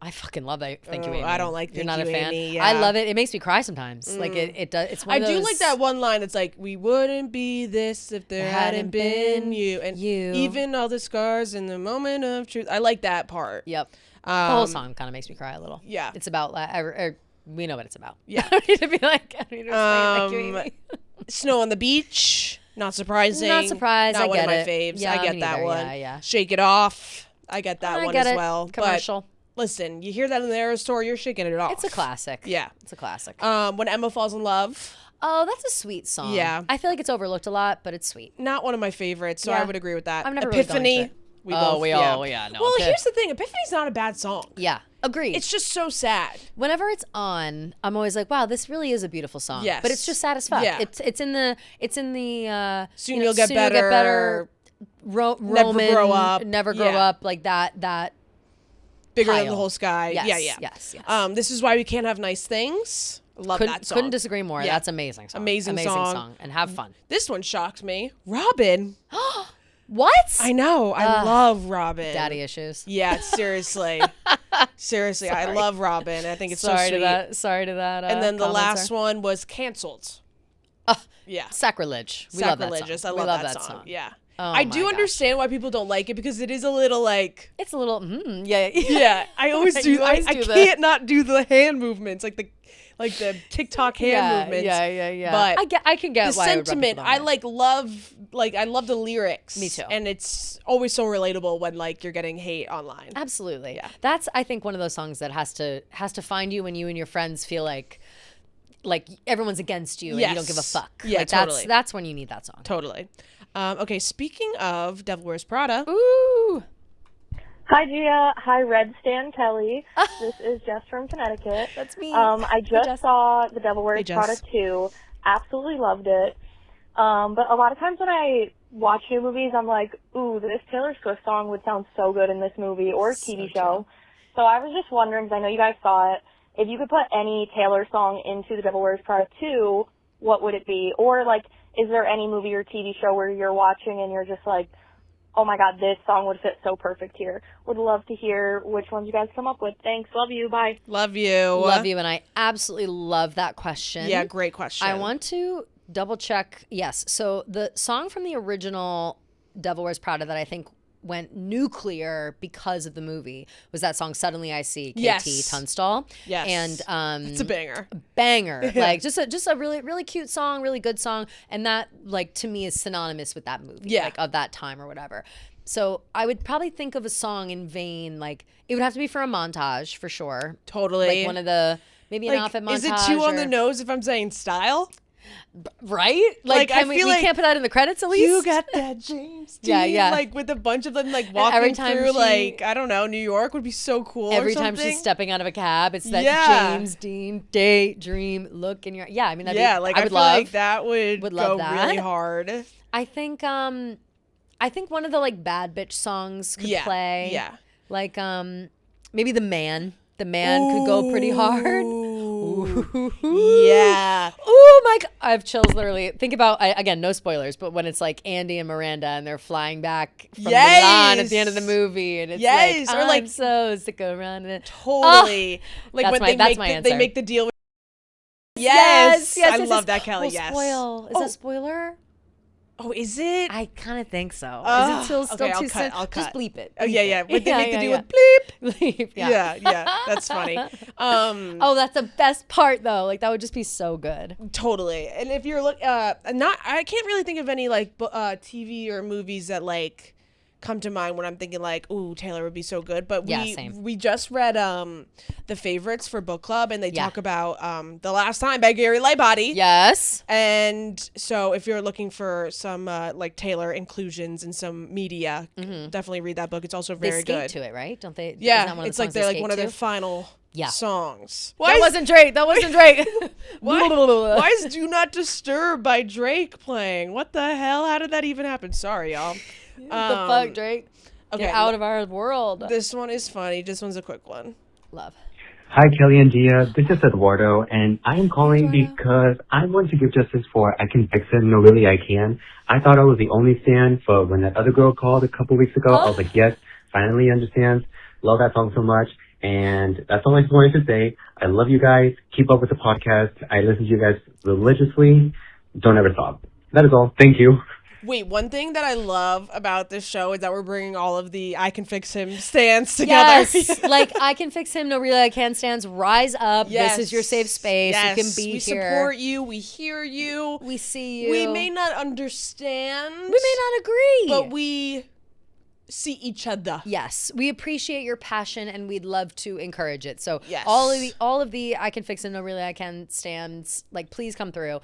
I fucking love that. Thank you, Amy. I don't like You're Thank not You, a fan? Amy. Yeah. I love it. It makes me cry sometimes. Like it does. It's one of those. I do like that one line. It's like, we wouldn't be this if there hadn't been you. And even all the scars in the moment of truth. I like that part. Yep. The whole song kind of makes me cry a little. Yeah. It's about we know what it's about. Yeah. I don't need to be like, I don't need to explain Thank you, Amy. Snow on the Beach. Not surprising. Not surprised. Not I one get of my it. faves. Yeah, I get me that neither. one. Yeah. Shake It Off. I get that one as well. Commercial. But listen, you hear that in the Eras store, you're shaking it off. It's a classic. Yeah. It's a classic. When Emma Falls in Love. Oh, that's a sweet song. Yeah. I feel like it's overlooked a lot, but it's sweet. Not one of my favorites, so I would agree with that. I've never Epiphany. Really no. Well, here's the thing. Epiphany's not a bad song. Yeah. Agreed. It's just so sad. Whenever it's on, I'm always like, wow, this really is a beautiful song. Yes. But it's just sad as fuck. Yeah. It's in the Soon You'll Get Better. Roman, Never grow up, like that Bigger pile. Than the Whole Sky. Yes, yes. This Is Why We Can't Have Nice Things. Love that song. Couldn't disagree more. Yeah. That's amazing song. Amazing song. And have fun. This one shocked me. Robin. What? I know. I love Robin. Daddy issues. Yeah, seriously. Seriously, I love Robin. I think it's so sweet. Sorry to that. And then the last one was Canceled. Yeah. Sacrilegious. Sacrilegious. I love that song. Yeah. Oh I do understand why people don't like it because it is a little like. It's a little. Yeah. Yeah. I always do. I can't not do the hand movements like the TikTok hand movements. Yeah. But I can get the why sentiment. I love the lyrics. Me too. And it's always so relatable when like you're getting hate online. Absolutely. Yeah. That's I think one of those songs that has to find you when you and your friends feel like everyone's against you and you don't give a fuck. Yeah, like, totally. That's when you need that song. Totally. Okay, speaking of Devil Wears Prada. Ooh. Hi, Gia. Hi, Red Stan Kelly. This is Jess from Connecticut. That's me. I just saw The Devil Wears Prada 2. Absolutely loved it. But a lot of times when I watch new movies, I'm like, ooh, this Taylor Swift song would sound so good in this movie or TV show. So I was just wondering, because I know you guys saw it, if you could put any Taylor song into The Devil Wears Prada 2, what would it be? Or, like, is there any movie or TV show where you're watching and you're just like, oh my God, this song would fit so perfect here? Would love to hear which ones you guys come up with. Thanks. Love you. Bye. Love you. Love you. And I absolutely love that question. Yeah, great question. I want to double check. Yes. So the song from the original Devil Wears Prada that I think went nuclear because of the movie was that song "Suddenly I See" KT Yes. Tunstall. Yes. And it's a banger. Banger. Like just a really, really cute song, really good song. And that, like, to me is synonymous with that movie. Yeah. Like of that time or whatever. So I would probably think of a song in vain, like it would have to be for a montage for sure. Totally. Like one of the, maybe an outfit montage. Is it too on the nose if I'm saying style? Right? Like, I feel we can't put that in the credits at least? You got that James Dean. Yeah. Like with a bunch of them like walking every time through like, I don't know, New York would be so cool. Every time she's stepping out of a cab, it's that James Dean daydream look in your, I mean, I would feel love. like that would go really hard. I think one of the like bad bitch songs could play. Yeah. Like maybe The Man. The Man could go pretty hard. Yeah. Oh my God. I have chills literally. Think about, again, no spoilers, but when it's like Andy and Miranda and they're flying back from Milan at the end of the movie and it's like, or like, I'm so sick of running. Totally. Like that's when they make the deal with Yes. I love that, Kelly. We'll spoil. Is that a spoiler? Oh, is it? I kind of think so. Is it still okay, too soon? I'll cut. Just bleep it. Oh, yeah. When they make the deal with bleep. Bleep, Yeah. That's funny. Oh, that's the best part though. Like that would just be so good. Totally. And if you're I can't really think of any like TV or movies that like come to mind when I'm thinking like, ooh, Taylor would be so good. But we just read The Favorites for book club, and they talk about The Last Time by Gary Lightbody. Yes. And so if you're looking for some like Taylor inclusions in some media, definitely read that book. It's also very good. They skate to it, right? Don't they? Yeah, it's like they're like one of their final songs. That wasn't Drake. Why is Do Not Disturb by Drake playing? What the hell? How did that even happen? Sorry, y'all. The fuck, Drake? Okay, get out of our world. This one is funny. This one's a quick one. Love. Hi, Kelly and Dia. This is Eduardo, and I am calling because I want to give justice for I Can Fix It. No, really, I can. I thought I was the only fan, but when that other girl called a couple weeks ago, I was like, yes, finally understands. Love that song so much. And that's all I just wanted to say. I love you guys. Keep up with the podcast. I listen to you guys religiously. Don't ever stop. That is all. Thank you. Wait, one thing that I love about this show is that we're bringing all of the I Can Fix Him stands together. Yes, like I Can Fix Him, No Really I Can stands. Rise up. Yes. This is your safe space. Yes. You can be here. We support you. We hear you. We see you. We may not understand. We may not agree. But we see each other. Yes, we appreciate your passion and we'd love to encourage it. So yes. all of the I Can Fix It, No Really I Can stands, like please come through.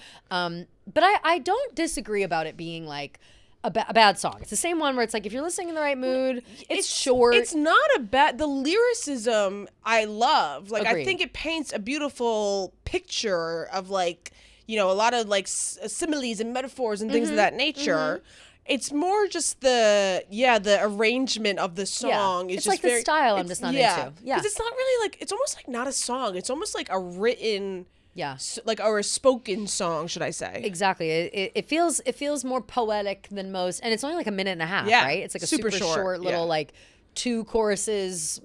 But I don't disagree about it being like a bad song. It's the same one where it's like if you're listening in the right mood, it's short. It's not a bad. The lyricism I love. Like Agreed. I think it paints a beautiful picture of like, you know, a lot of like similes and metaphors and things of that nature. It's more just the arrangement of the song. It's just like the style I'm just not into. Yeah, because it's not really like, it's almost like not a song. It's almost like a written, or a spoken song, should I say? Exactly. It feels more poetic than most, and it's only like a minute and a half, right? It's like a super short little like 2 choruses,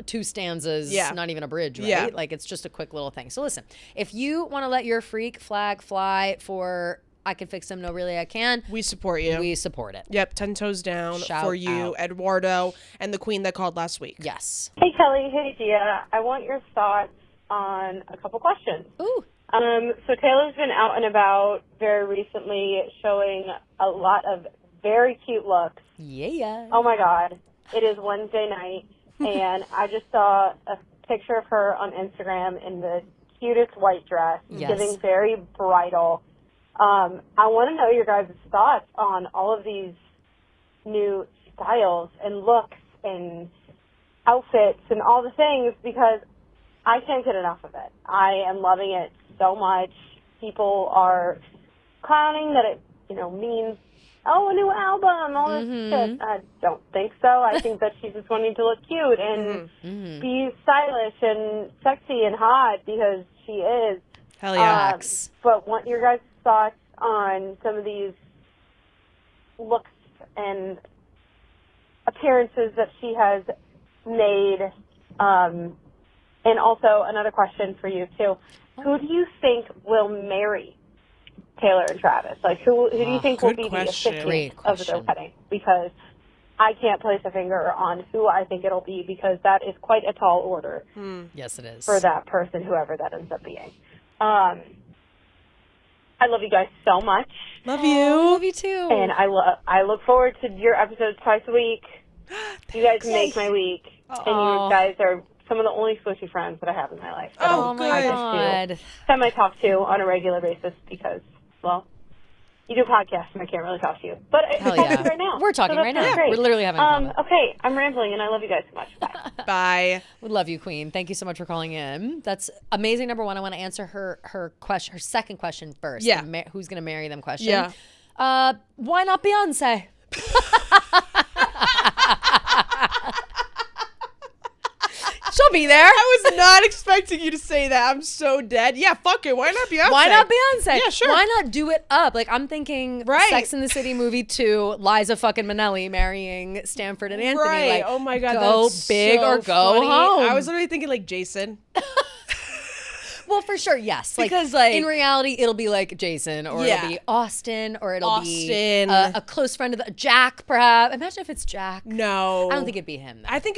2 stanzas, not even a bridge, right? Yeah. Like it's just a quick little thing. So listen, if you want to let your freak flag fly for I Can Fix Them, No Really I Can, we support you. We support it. Yep, 10 toes down Shout for you, out. Eduardo, and the queen that called last week. Yes. Hey, Kelly. Hey, Gia. I want your thoughts on a couple questions. Ooh. So Taylor's been out and about very recently showing a lot of very cute looks. Yeah. Oh, my God. It is Wednesday night, and I just saw a picture of her on Instagram in the cutest white dress, giving very bridal. I want to know your guys' thoughts on all of these new styles and looks and outfits and all the things, because I can't get enough of it. I am loving it so much. People are clowning that it, means, a new album, all this shit. I don't think so. I think that she's just wanting to look cute and be stylish and sexy and hot, because she is. Hell yeah. But want your guys' thoughts on some of these looks and appearances that she has made. And also another question for you too. Who do you think will marry Taylor and Travis? Like who do you think will be the officiant of their wedding? Because I can't place a finger on who I think it'll be because that is quite a tall order. Yes, it is. For that person, whoever that ends up being. I love you guys so much. Love you. Love you too. And I look forward to your episodes twice a week. You guys make my week. And you guys are some of the only squishy friends that I have in my life. Oh my God. Semi-talk to on a regular basis because, well, you do podcasts and I can't really talk to you. But Hell yeah. right now. We're talking right now. Great. We're literally having fun. Okay, I'm rambling and I love you guys so much. Bye. Bye. We love you, Queen. Thank you so much for calling in. That's amazing. Number one, I want to answer her question, her second question first. Yeah. Who's going to marry them question. Yeah. Why not Beyonce? She'll be there. I was not expecting you to say that. I'm so dead. Yeah, fuck it. Why not Beyonce? Why not Beyonce? Yeah, sure. Why not do it up? Like, I'm thinking Sex and the City movie 2, Liza fucking Minnelli marrying Stanford and Anthony. Right. Like, Oh my God. go that's big so or go funny. home. I was literally thinking like Jason. Well, for sure, yes. Because, like, in reality, it'll be like Jason, or Yeah. it'll be Austin, or it'll be Austin. a close friend of Jack, perhaps. Imagine if it's Jack. No. I don't think it'd be him, though. I think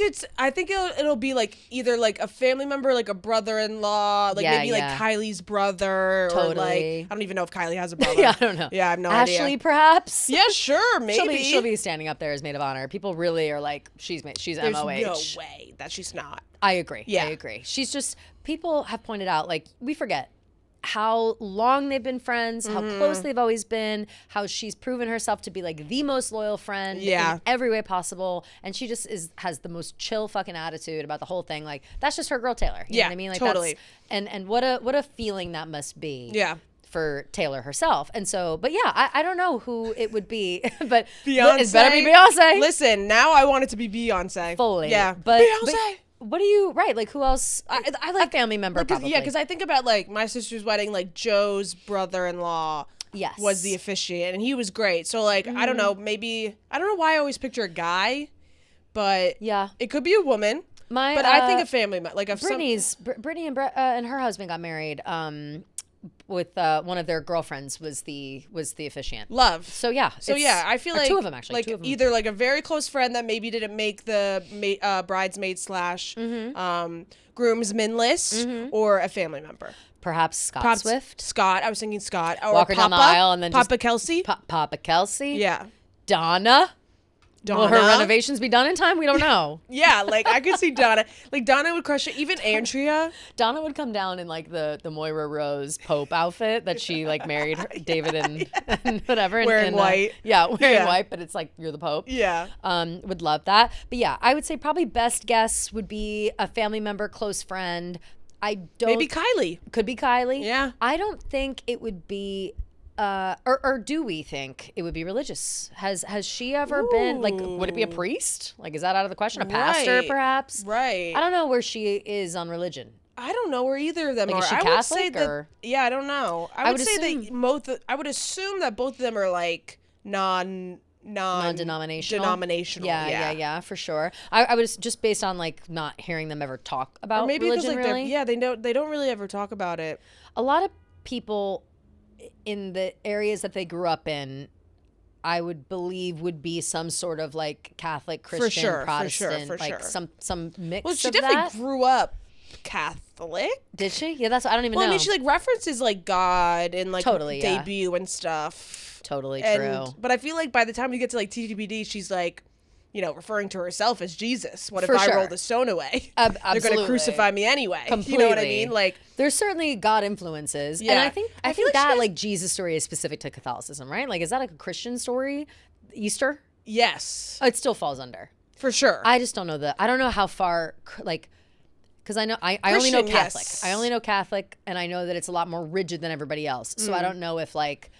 it'll be like either like a family member, like a brother-in-law, like Yeah, maybe yeah. like Kylie's brother, or Totally. like I don't even know if Kylie has a brother. Yeah, I don't know. Yeah, I have no Ashley, idea. perhaps. Yeah, sure, maybe. She'll be standing up there as maid of honor. People really are like, she's There's MOH. no way that she's not. I agree. Yeah. I agree. She's just, people have pointed out, like, we forget how long they've been friends, how close they've always been, how she's proven herself to be like the most loyal friend in every way possible. And she just has the most chill fucking attitude about the whole thing. Like, that's just her girl Taylor. You know what I mean? Like, totally. And what a feeling that must be. Yeah. For Taylor herself. And so, but yeah, I don't know who it would be, but Beyonce. It better be Beyonce. Listen, now I want it to be Beyonce. Fully. Yeah. But Beyonce. What do you, like, who else? I like family member, probably. Yeah, because I think about like my sister's wedding, like Joe's brother-in-law Yes. was the officiant, and he was great. So like, I don't know, maybe, I don't know why I always picture a guy, but Yeah. it could be a woman. But I think a family, like if Brittany and her husband got married with one of their girlfriends was the officiant. Love. So yeah. I feel like two of them actually. like two of them. either like a very close friend that maybe didn't make the bridesmaid / groomsman list, or a family member. Perhaps Scott Swift. Scott. I was thinking Scott. Or Walk her down the aisle and then Papa Kelsey. Papa Kelsey. Yeah. Donna. Will her Donna. renovations be done in time? We don't know. Yeah, like I could see Donna. Like Donna would crush it. Even Andrea. Donna would come down in like the Moira Rose Pope outfit that she like married David and whatever. Wearing white. Wearing white, but it's like you're the Pope. Yeah. Would love that. But yeah, I would say probably best guess would be a family member, close friend. I don't. Maybe Kylie. Could be Kylie. Yeah. I don't think it would be. Or do we think it would be religious? Has she ever been like? Would it be a priest? Like, is that out of the question? A pastor, Right. perhaps? Right. I don't know where she is on religion. I don't know where either of them Like, are. is she I would say Catholic, or? that. Yeah, I don't know. I would say assume- that both. I would assume that both of them are like Non-denominational. denominational. Yeah, for sure. I was just based on like not hearing them ever talk about Or maybe because religion. like Really, they don't really ever talk about it. a lot of people in the areas that they grew up in, I would believe would be some sort of like Catholic, Christian, sure, Protestant, for like sure. some mix. Well, she of definitely that. grew up Catholic. Did she? Yeah, that's I don't even Well, know. I mean, she like references like God and like Totally, yeah. debut and stuff. Totally And, true. But I feel like by the time we get to like TTBD, she's like, you know, referring to herself as Jesus. What For if I sure. roll the stone away? They're going to absolutely. crucify me anyway. Completely. You know what I mean? Like, There's certainly God influences, and Yeah. I think I feel think like she that has- like Jesus story is specific to Catholicism, right? Like, is that like a Christian story? Easter? yes, Oh, it still falls under. for sure. I just don't know I don't know how far like, because I know I only know Christian, Catholic. yes. I only know Catholic, and I know that it's a lot more rigid than everybody else. So I don't know if like,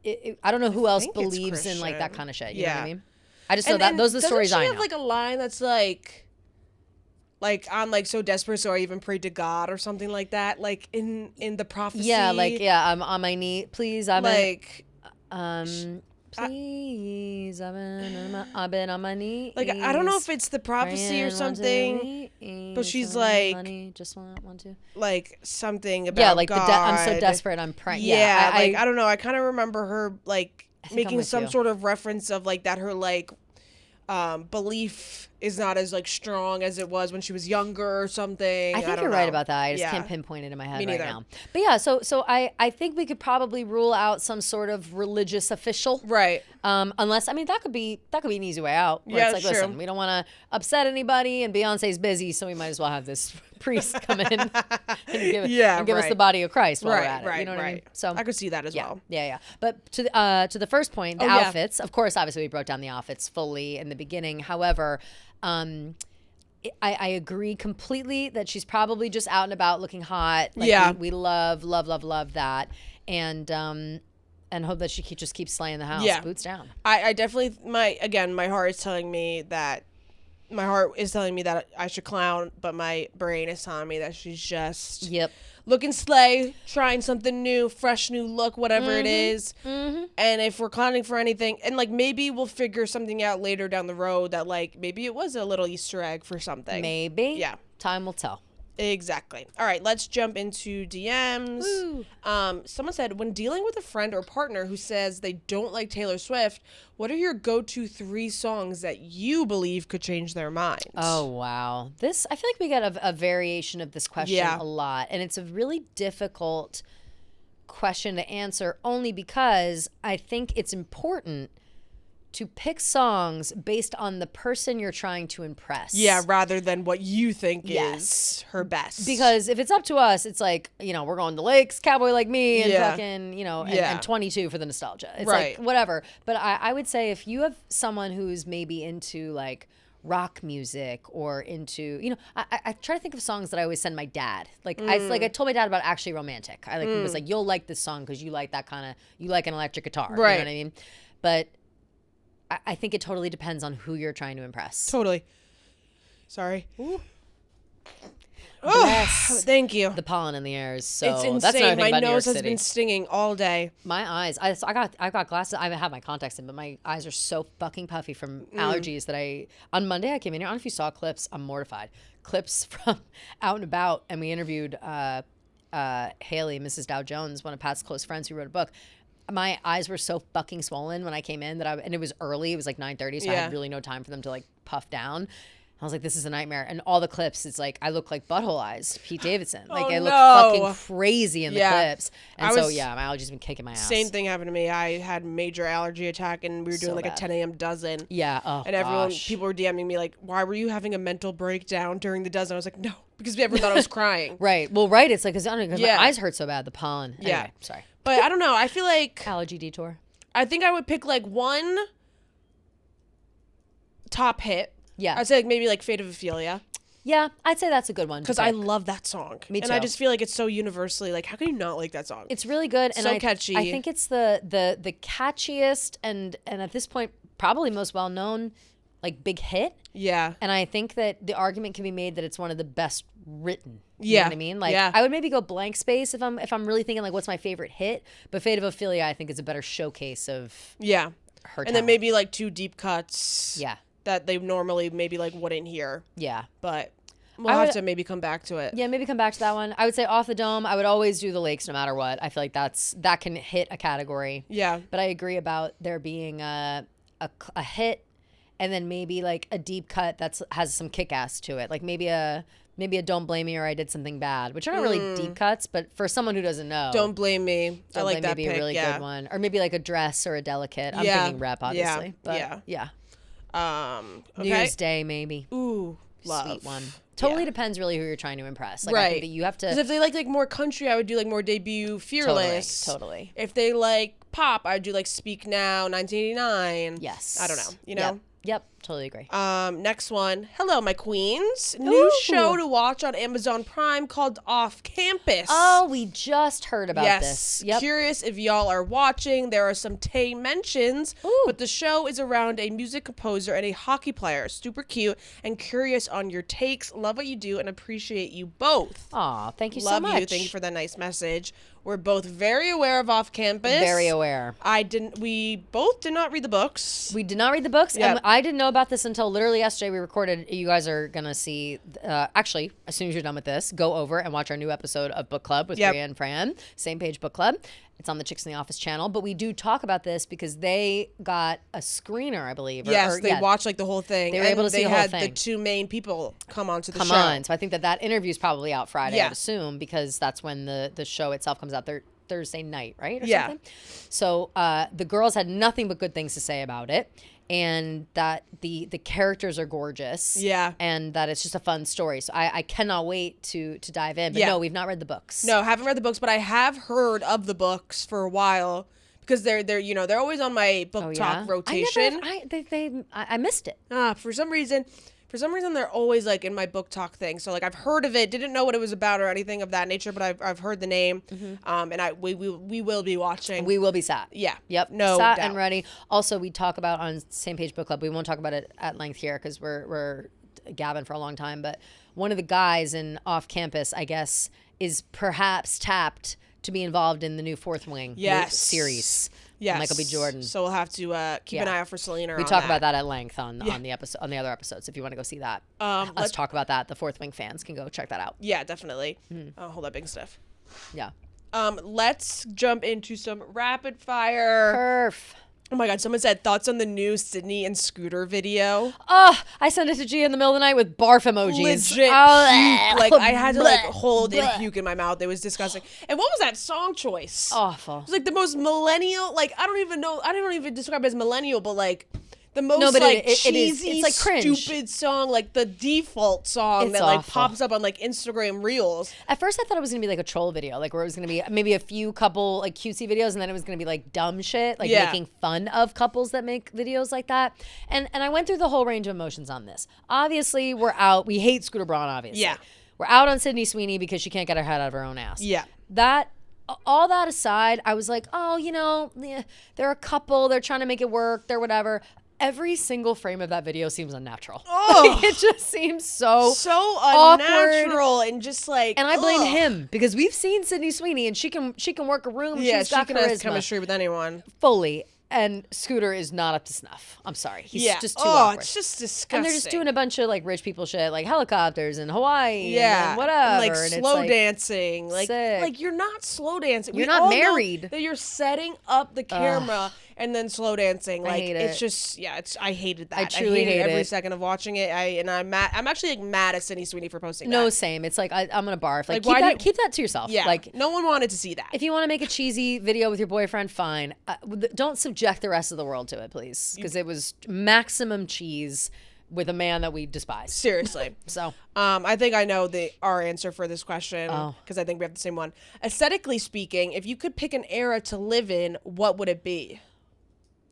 I don't know who else think it's believes in like that Christian. kind of shit. You know what I Yeah. mean? I just know that those are the stories doesn't I she know. have like a line that's like I'm like so desperate, so I even prayed to God or something like that. Like in the prophecy. I'm on my knee. Please, I've been, like please, I've been on my knees. like I don't know if it's the prophecy or something, but she's like money, just want to. like something about like God. I'm so desperate, I'm praying. Yeah, I, like I don't know. I kind of remember her like think I'm making with some you. sort of reference of like that her like belief is not as like strong as it was when she was younger or something. I think you're right about that. I just can't pinpoint it in my head right now. But yeah, so I think we could probably rule out some sort of religious official. Right. Unless, I mean, that could be an easy way out. Where it's like, listen, we don't want to upset anybody, and Beyonce's busy, so we might as well have this priest come in and give us the body of Christ while we're at it. You know what I mean? So I could see that as well. Yeah. But to the first point, the outfits. Of course, obviously, we broke down the outfits fully in the beginning. However, I agree completely that she's probably just out and about looking hot. Like, we love that, and hope that she just keeps slaying the house. Yeah. Boots down. I definitely my heart is telling me that. My heart is telling me that I should clown, but my brain is telling me that she's just looking slay, trying something new, fresh new look, whatever it is. Mm-hmm. And if we're clowning for anything, and like maybe we'll figure something out later down the road that like maybe it was a little Easter egg for something. Maybe. Yeah. Time will tell. Exactly. All right, let's jump into DMs. Woo. Someone said, when dealing with a friend or partner who says they don't like Taylor Swift, what are your go-to 3 songs that you believe could change their mind? Oh, wow. I feel like we get a variation of this question a lot, and it's a really difficult question to answer only because I think it's important to pick songs based on the person you're trying to impress. Yeah, rather than what you think is her best. Because if it's up to us, it's like, we're going to Lakes, Cowboy Like Me, and fucking, and 22 for the nostalgia. It's like, whatever. But I would say if you have someone who's maybe into like rock music or into, I try to think of songs that I always send my dad. Like I told my dad about Actually Romantic. I was like, you'll like this song because you like that kind of, you like an electric guitar. Right. You know what I mean? But I think it totally depends on who you're trying to impress. Totally. Sorry. Ooh. Bless. Thank you. The pollen in the air is so. It's insane. That's another thing my about nose New York has been stinging all day. My eyes. I got glasses. I have my contacts in, but my eyes are so fucking puffy from allergies that on Monday I came in here. I don't know if you saw clips. I'm mortified. Clips from Out and About, and we interviewed Haley, Mrs. Dow Jones, one of Pat's close friends who wrote a book. My eyes were so fucking swollen when I came in and it was early. It was like 9:30, so I had really no time for them to like puff down. I was like, this is a nightmare. And all the clips, it's like I look like Butthole Eyes, Pete Davidson. Like I look fucking crazy in the clips. And my allergies been kicking my ass. Same thing happened to me. I had major allergy attack, and we were doing like a 10 a.m. dozen. Yeah. Oh, and people were DMing me like, why were you having a mental breakdown during the dozen? I was like, no, because everyone thought I was crying. Right. Well, right. It's like, because my eyes hurt so bad, the pollen. Anyway, sorry. But I don't know. I feel like allergy detour. I think I would pick like one top hit. Yeah. I'd say like maybe like Fate of Ophelia. Yeah, I'd say that's a good one. Because I love that song. Me too. And I just feel like it's so universally like, how can you not like that song? It's really good. And so catchy. I think it's the catchiest and at this point probably most well known like big hit. Yeah. And I think that the argument can be made that it's one of the best written. You know what I mean? Like I would maybe go blank space if I'm really thinking like what's my favorite hit. But Fate of Ophelia I think is a better showcase of her talent. Then maybe like 2 deep cuts. Yeah. That they normally maybe like wouldn't hear. Yeah. But we'll have to maybe come back to it. Yeah, maybe come back to that one. I would say Off the Dome. I would always do the Lakes no matter what. I feel like that can hit a category. Yeah. But I agree about there being a hit and then maybe like a deep cut that has some kick-ass to it. Like maybe a Don't Blame Me or I Did Something Bad, which are not really deep cuts, but for someone who doesn't know. Don't Blame Me. I like that maybe a really good one. Or maybe like a Dress or a Delicate. I'm thinking Rep, obviously. But yeah. New Year's Day, maybe. Ooh, love. Sweet one. Totally depends really who you're trying to impress. Like, I think that you have to. Because if they like more country, I would do like more debut Fearless. Totally. If they like pop, I'd do like Speak Now, 1989. Yes. I don't know. You know? Yep. Totally agree. Next one. Hello, my queens. New show to watch on Amazon Prime called Off Campus. Oh, we just heard about this. Yep. Curious if y'all are watching. There are some Tay mentions, but the show is around a music composer and a hockey player. Super cute and curious on your takes. Love what you do and appreciate you both. Aw, thank you so much. much. You. Thank you for that nice message. We're both very aware of Off Campus. Very aware. We both did not read the books. We did not read the books, and I didn't know about this until literally yesterday we recorded. You guys are going to see, actually, as soon as you're done with this, go over and watch our new episode of Book Club with Bria and Fran. Same Page Book Club. It's on the Chicks in the Office channel. But we do talk about this because they got a screener, I believe. They watched like the whole thing. They were able to see the whole thing. They had the two main people come onto the show. So I think that interview is probably out Friday, I would assume, because that's when the show itself comes out Thursday night, right? Or something? So the girls had nothing but good things to say about it. And that the characters are gorgeous. Yeah. And that it's just a fun story. So I cannot wait to dive in. But no, we've not read the books. No, haven't read the books, but I have heard of the books for a while because they're always on my book talk rotation. I missed it. For some reason they're always like in my book talk thing. So like I've heard of it, didn't know what it was about or anything of that nature, but I've heard the name. And we will be watching. We will be sat. Yeah. Yep. No sat doubt. and ready. Also, we talk about on Same Page Book Club. We won't talk about it at length here because we're gabbing for a long time. But one of the guys in Off Campus, I guess, is perhaps tapped to be involved in the new Fourth Wing series. Yes. Michael B. Jordan. So we'll have to keep an eye out for Selena. We talk about that at length on the other episodes. If you want to go see that, let's talk about that. The Fourth Wing fans can go check that out. Yeah, definitely. Hold that big stuff. Yeah. Let's jump into some rapid fire. Perf. Oh my God, someone said thoughts on the new Sydney and Scooter video. Oh, I sent it to Gia in the middle of the night with barf emojis. Legit puke. Like I had to like hold in puke in my mouth. It was disgusting. And what was that song choice? Awful. It was like the most millennial, like I don't even describe it as millennial, but like the most cheesy, it's like cringe. Stupid song, like the default song that like pops up on like Instagram Reels. At first I thought it was gonna be like a troll video, like where it was gonna be maybe a few couple like cutesy videos, and then it was gonna be like dumb shit, like making fun of couples that make videos like that. And I went through the whole range of emotions on this. Obviously we're out. We hate Scooter Braun, obviously. Yeah. We're out on Sydney Sweeney because she can't get her head out of her own ass. Yeah. All that aside, I was like, oh, they're a couple, they're trying to make it work, they're whatever. Every single frame of that video seems unnatural. Oh, it just seems so unnatural and just like. And I blame him because we've seen Sydney Sweeney and she can work a room. Yeah, she's got she can have chemistry with anyone fully. And Scooter is not up to snuff. I'm sorry. He's just too awkward. It's just disgusting. And they're just doing a bunch of like rich people shit, like helicopters in Hawaii. Yeah. And whatever. And like slow dancing. Like you're not slow dancing. You're not married. That you're setting up the camera and then slow dancing. Like I hate it's it. just I hated that. I truly hated hate every it. second of watching it. I'm mad. I'm actually like mad at Sydney Sweeney for posting that. No, same. It's like I'm gonna barf. Like keep that to yourself. Yeah. Like no one wanted to see that. If you want to make a cheesy video with your boyfriend, fine. Don't subject the rest of the world to it, please, because it was maximum cheese with a man that we despise. Seriously. So I think I know our answer for this question because I think we have the same one. Aesthetically speaking, if you could pick an era to live in, what would it be?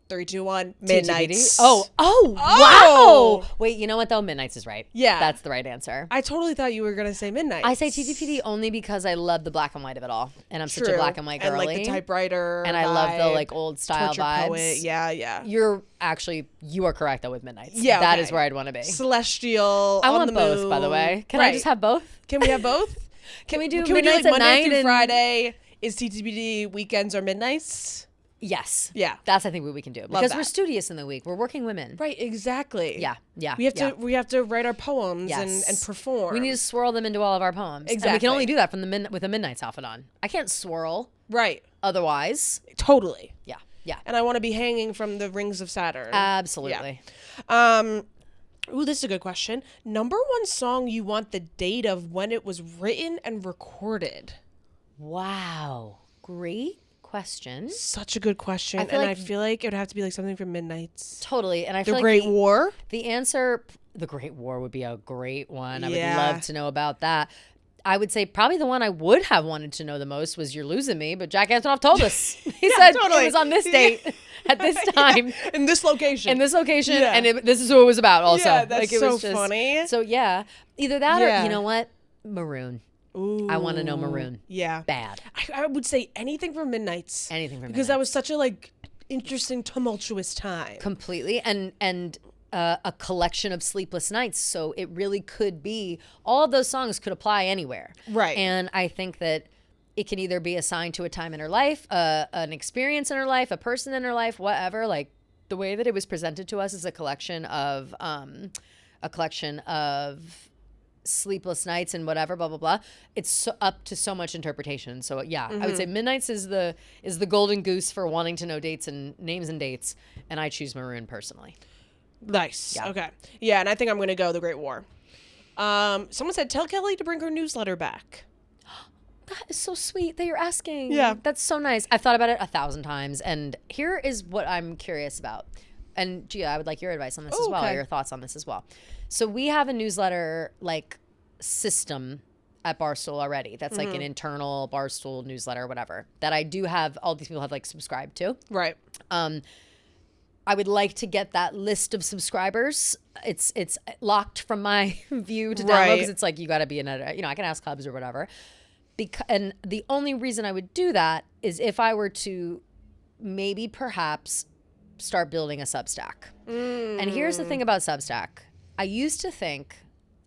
3, 2, 1. Midnights. Oh, wow. Wait, you know what though? Midnights is right. Yeah. That's the right answer. I totally thought you were going to say Midnights. I say TTPD only because I love the black and white of it all. And I'm such a black and white girly. And like the typewriter and I love the like old style vibes. Poet. Yeah. You are correct though with Midnights. Yeah. That is where I'd want to be. Celestial. I want both, by the way. Can I just have both? Can we have both? Can we do Midnights Midnights like at Monday night through Friday? Is TTPD weekends or midnights? Yes. Yeah. That's I think what we can do. Because we're studious in the week. We're working women. Right, exactly. Yeah. We have to write our poems and perform. We need to swirl them into all of our poems. Exactly. And we can only do that from with a Midnights outfit on. I can't swirl. Right. Otherwise. Totally. Yeah. And I want to be hanging from the rings of Saturn. Absolutely. Yeah. Ooh, this is a good question. Number 1 song you want the date of when it was written and recorded? Wow. Great question. Such a good question. I feel like it would have to be like something from Midnights. Totally. And I feel like The Great War? The answer, The Great War would be a great one. I would love to know about that. I would say probably the one I would have wanted to know the most was You're Losing Me, but Jack Antonoff told us. He said it was on this date at this time. In this location. And this is who it was about also. Yeah, that's so funny. So yeah, either that or, you know what? Maroon. Ooh, I want to know Maroon. Yeah. Bad. I would say anything from Midnights. Because that was such a like interesting, tumultuous time. Completely. And a collection of sleepless nights. So it really could be, all of those songs could apply anywhere. Right. And I think that it can either be assigned to a time in her life, an experience in her life, a person in her life, whatever. Like, the way that it was presented to us is a collection of sleepless nights and whatever, blah blah blah. It's up to so much interpretation. So yeah, I would say Midnights is the golden goose for wanting to know dates and names and dates, and I choose Maroon personally. Nice. Yeah. Okay. Yeah, and I think I'm gonna go The Great War. Someone said tell Kelly to bring her newsletter back. That is so sweet that you're asking. Yeah. That's so nice. I've thought about it 1,000 times, and here is what I'm curious about. And Gia, I would like your advice on this as well, or your thoughts on this as well. So we have a newsletter system at Barstool already. That's like an internal Barstool newsletter or whatever that I do have. All these people have subscribed to. Right. I would like to get that list of subscribers. It's locked from my view to download because it's you got to be an editor. I can ask Hubs or whatever. And the only reason I would do that is if I were to maybe perhaps start building a Substack. And here's the thing about Substack. I used to think,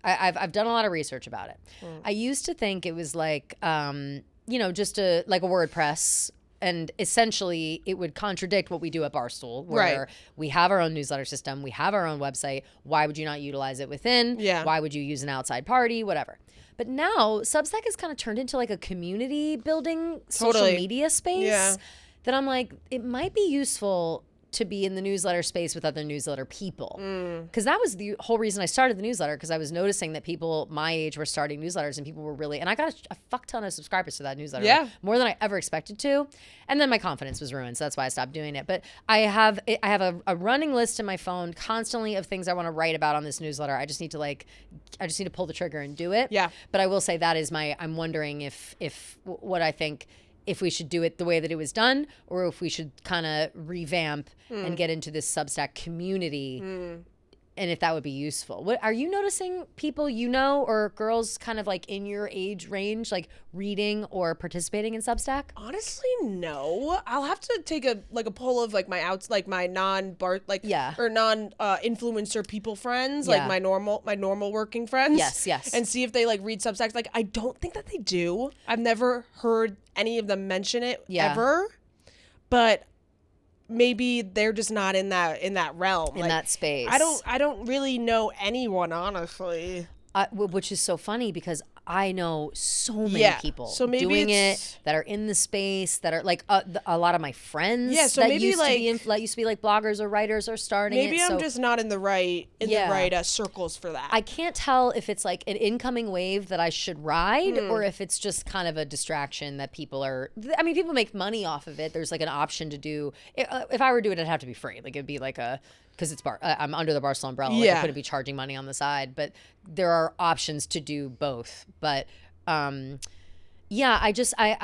I've done a lot of research about it. I used to think it was just a WordPress, and essentially it would contradict what we do at Barstool, where we have our own newsletter system, we have our own website. Why would you not utilize it within? Yeah. Why would you use an outside party? Whatever. But now Substack has kind of turned into a community building social media space that I'm it might be useful to be in the newsletter space with other newsletter people. Because that was the whole reason I started the newsletter, because I was noticing that people my age were starting newsletters, and people were really, and I got a fuck ton of subscribers to that newsletter. Yeah. More than I ever expected to. And then my confidence was ruined, so that's why I stopped doing it. But I have a running list in my phone constantly of things I want to write about on this newsletter. I just need to pull the trigger and do it. Yeah. But I will say that is I'm wondering if what I think, if we should do it the way that it was done, or if we should kind of revamp and get into this Substack community, and if that would be useful. What are you noticing people or girls kind of in your age range reading or participating in Substack? Honestly, no. I'll have to take a poll of my my non or non influencer people friends, my normal working friends. Yes. And see if they read Substacks. I don't think that they do. I've never heard any of them mention it ever. But maybe they're just not in that realm, in that space. I don't really know anyone, honestly. Which is so funny because I know so many people doing it that are in the space, that are a lot of my friends. Yeah, so that maybe used to be bloggers or writers or starting. Maybe I'm just not in the right circles for that. I can't tell if it's an incoming wave that I should ride, or if it's just kind of a distraction that people are. I mean, people make money off of it. There's an option to do. If I were to do it, it'd have to be free. It'd be because it's I'm under the Barstool umbrella. I couldn't be charging money on the side, but there are options to do both. But I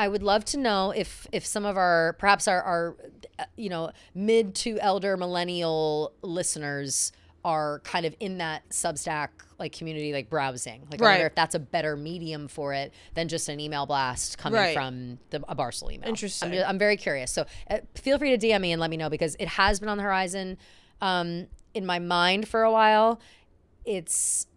would love to know if some of our mid to elder millennial listeners are kind of in that Substack community, browsing. I wonder if that's a better medium for it than just an email blast coming from a Barstool email. Interesting. I'm very curious. So feel free to DM me and let me know, because it has been on the horizon in my mind for a while. It's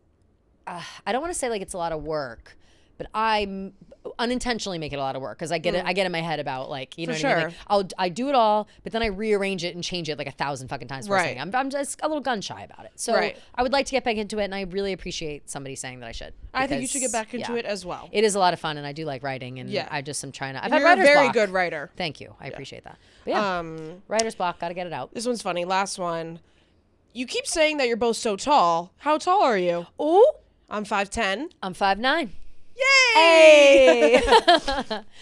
I don't want to say it's a lot of work, but I unintentionally make it a lot of work because I get in my head about you know what I mean? I do it all, but then I rearrange it and change it 1,000 fucking times for a second. I'm just a little gun shy about it. So I would like to get back into it, and I really appreciate somebody saying that I should. I think you should get back into it as well. It is a lot of fun, and I do like writing, and I just am trying to. You're a very good writer. Thank you. I appreciate that. But writer's block. Got to get it out. This one's funny. Last one. You keep saying that you're both so tall. How tall are you? Oh, I'm 5'10". I'm 5'9". Yay! Hey!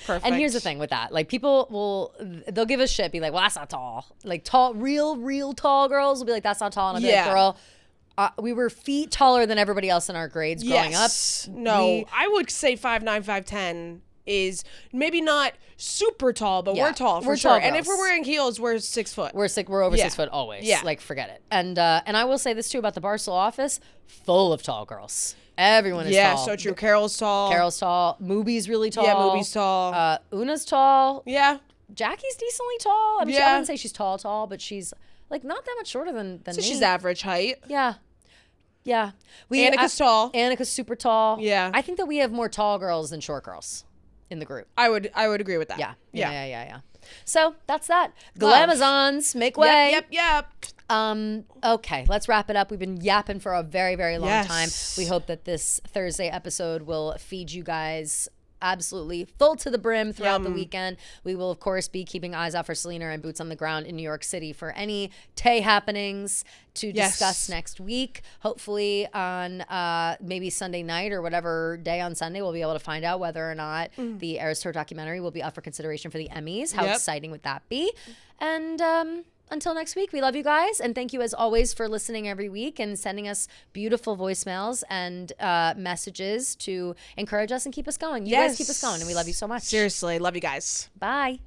Perfect. And here's the thing with that. They'll give us shit, be well, that's not tall. Tall, real tall girls will be that's not tall. And I'll be girl, we were feet taller than everybody else in our grades growing up. No, I would say 5'9", 5'10" is maybe not super tall, but we're tall for sure. And if we're wearing heels, we're 6 foot. We're over 6 foot always. Yeah. Forget it. And I will say this too about the Barstool office, full of tall girls. Everyone is tall. Yeah, so true. Carol's tall. Mooby's really tall. Yeah, Mooby's tall. Una's tall. Yeah. Jackie's decently tall. I wouldn't say she's tall, but she's not that much shorter than me. She's average height. Yeah. Yeah. Annika's tall. Annika's super tall. Yeah. I think that we have more tall girls than short girls in the group. I would agree with that. Yeah. So that's that. Glamazons, make way. Yep. Okay, let's wrap it up. We've been yapping for a very, very long time. We hope that this Thursday episode will feed you guys absolutely full to the brim throughout the weekend. We will, of course, be keeping eyes out for Selena and boots on the ground in New York City for any Tay happenings to discuss next week. Hopefully on maybe Sunday night or whatever day on Sunday, we'll be able to find out whether or not the Eras Tour documentary will be up for consideration for the Emmys. How exciting would that be? And until next week, we love you guys. And thank you, as always, for listening every week and sending us beautiful voicemails and messages to encourage us and keep us going. You guys keep us going, and we love you so much. Seriously, love you guys. Bye.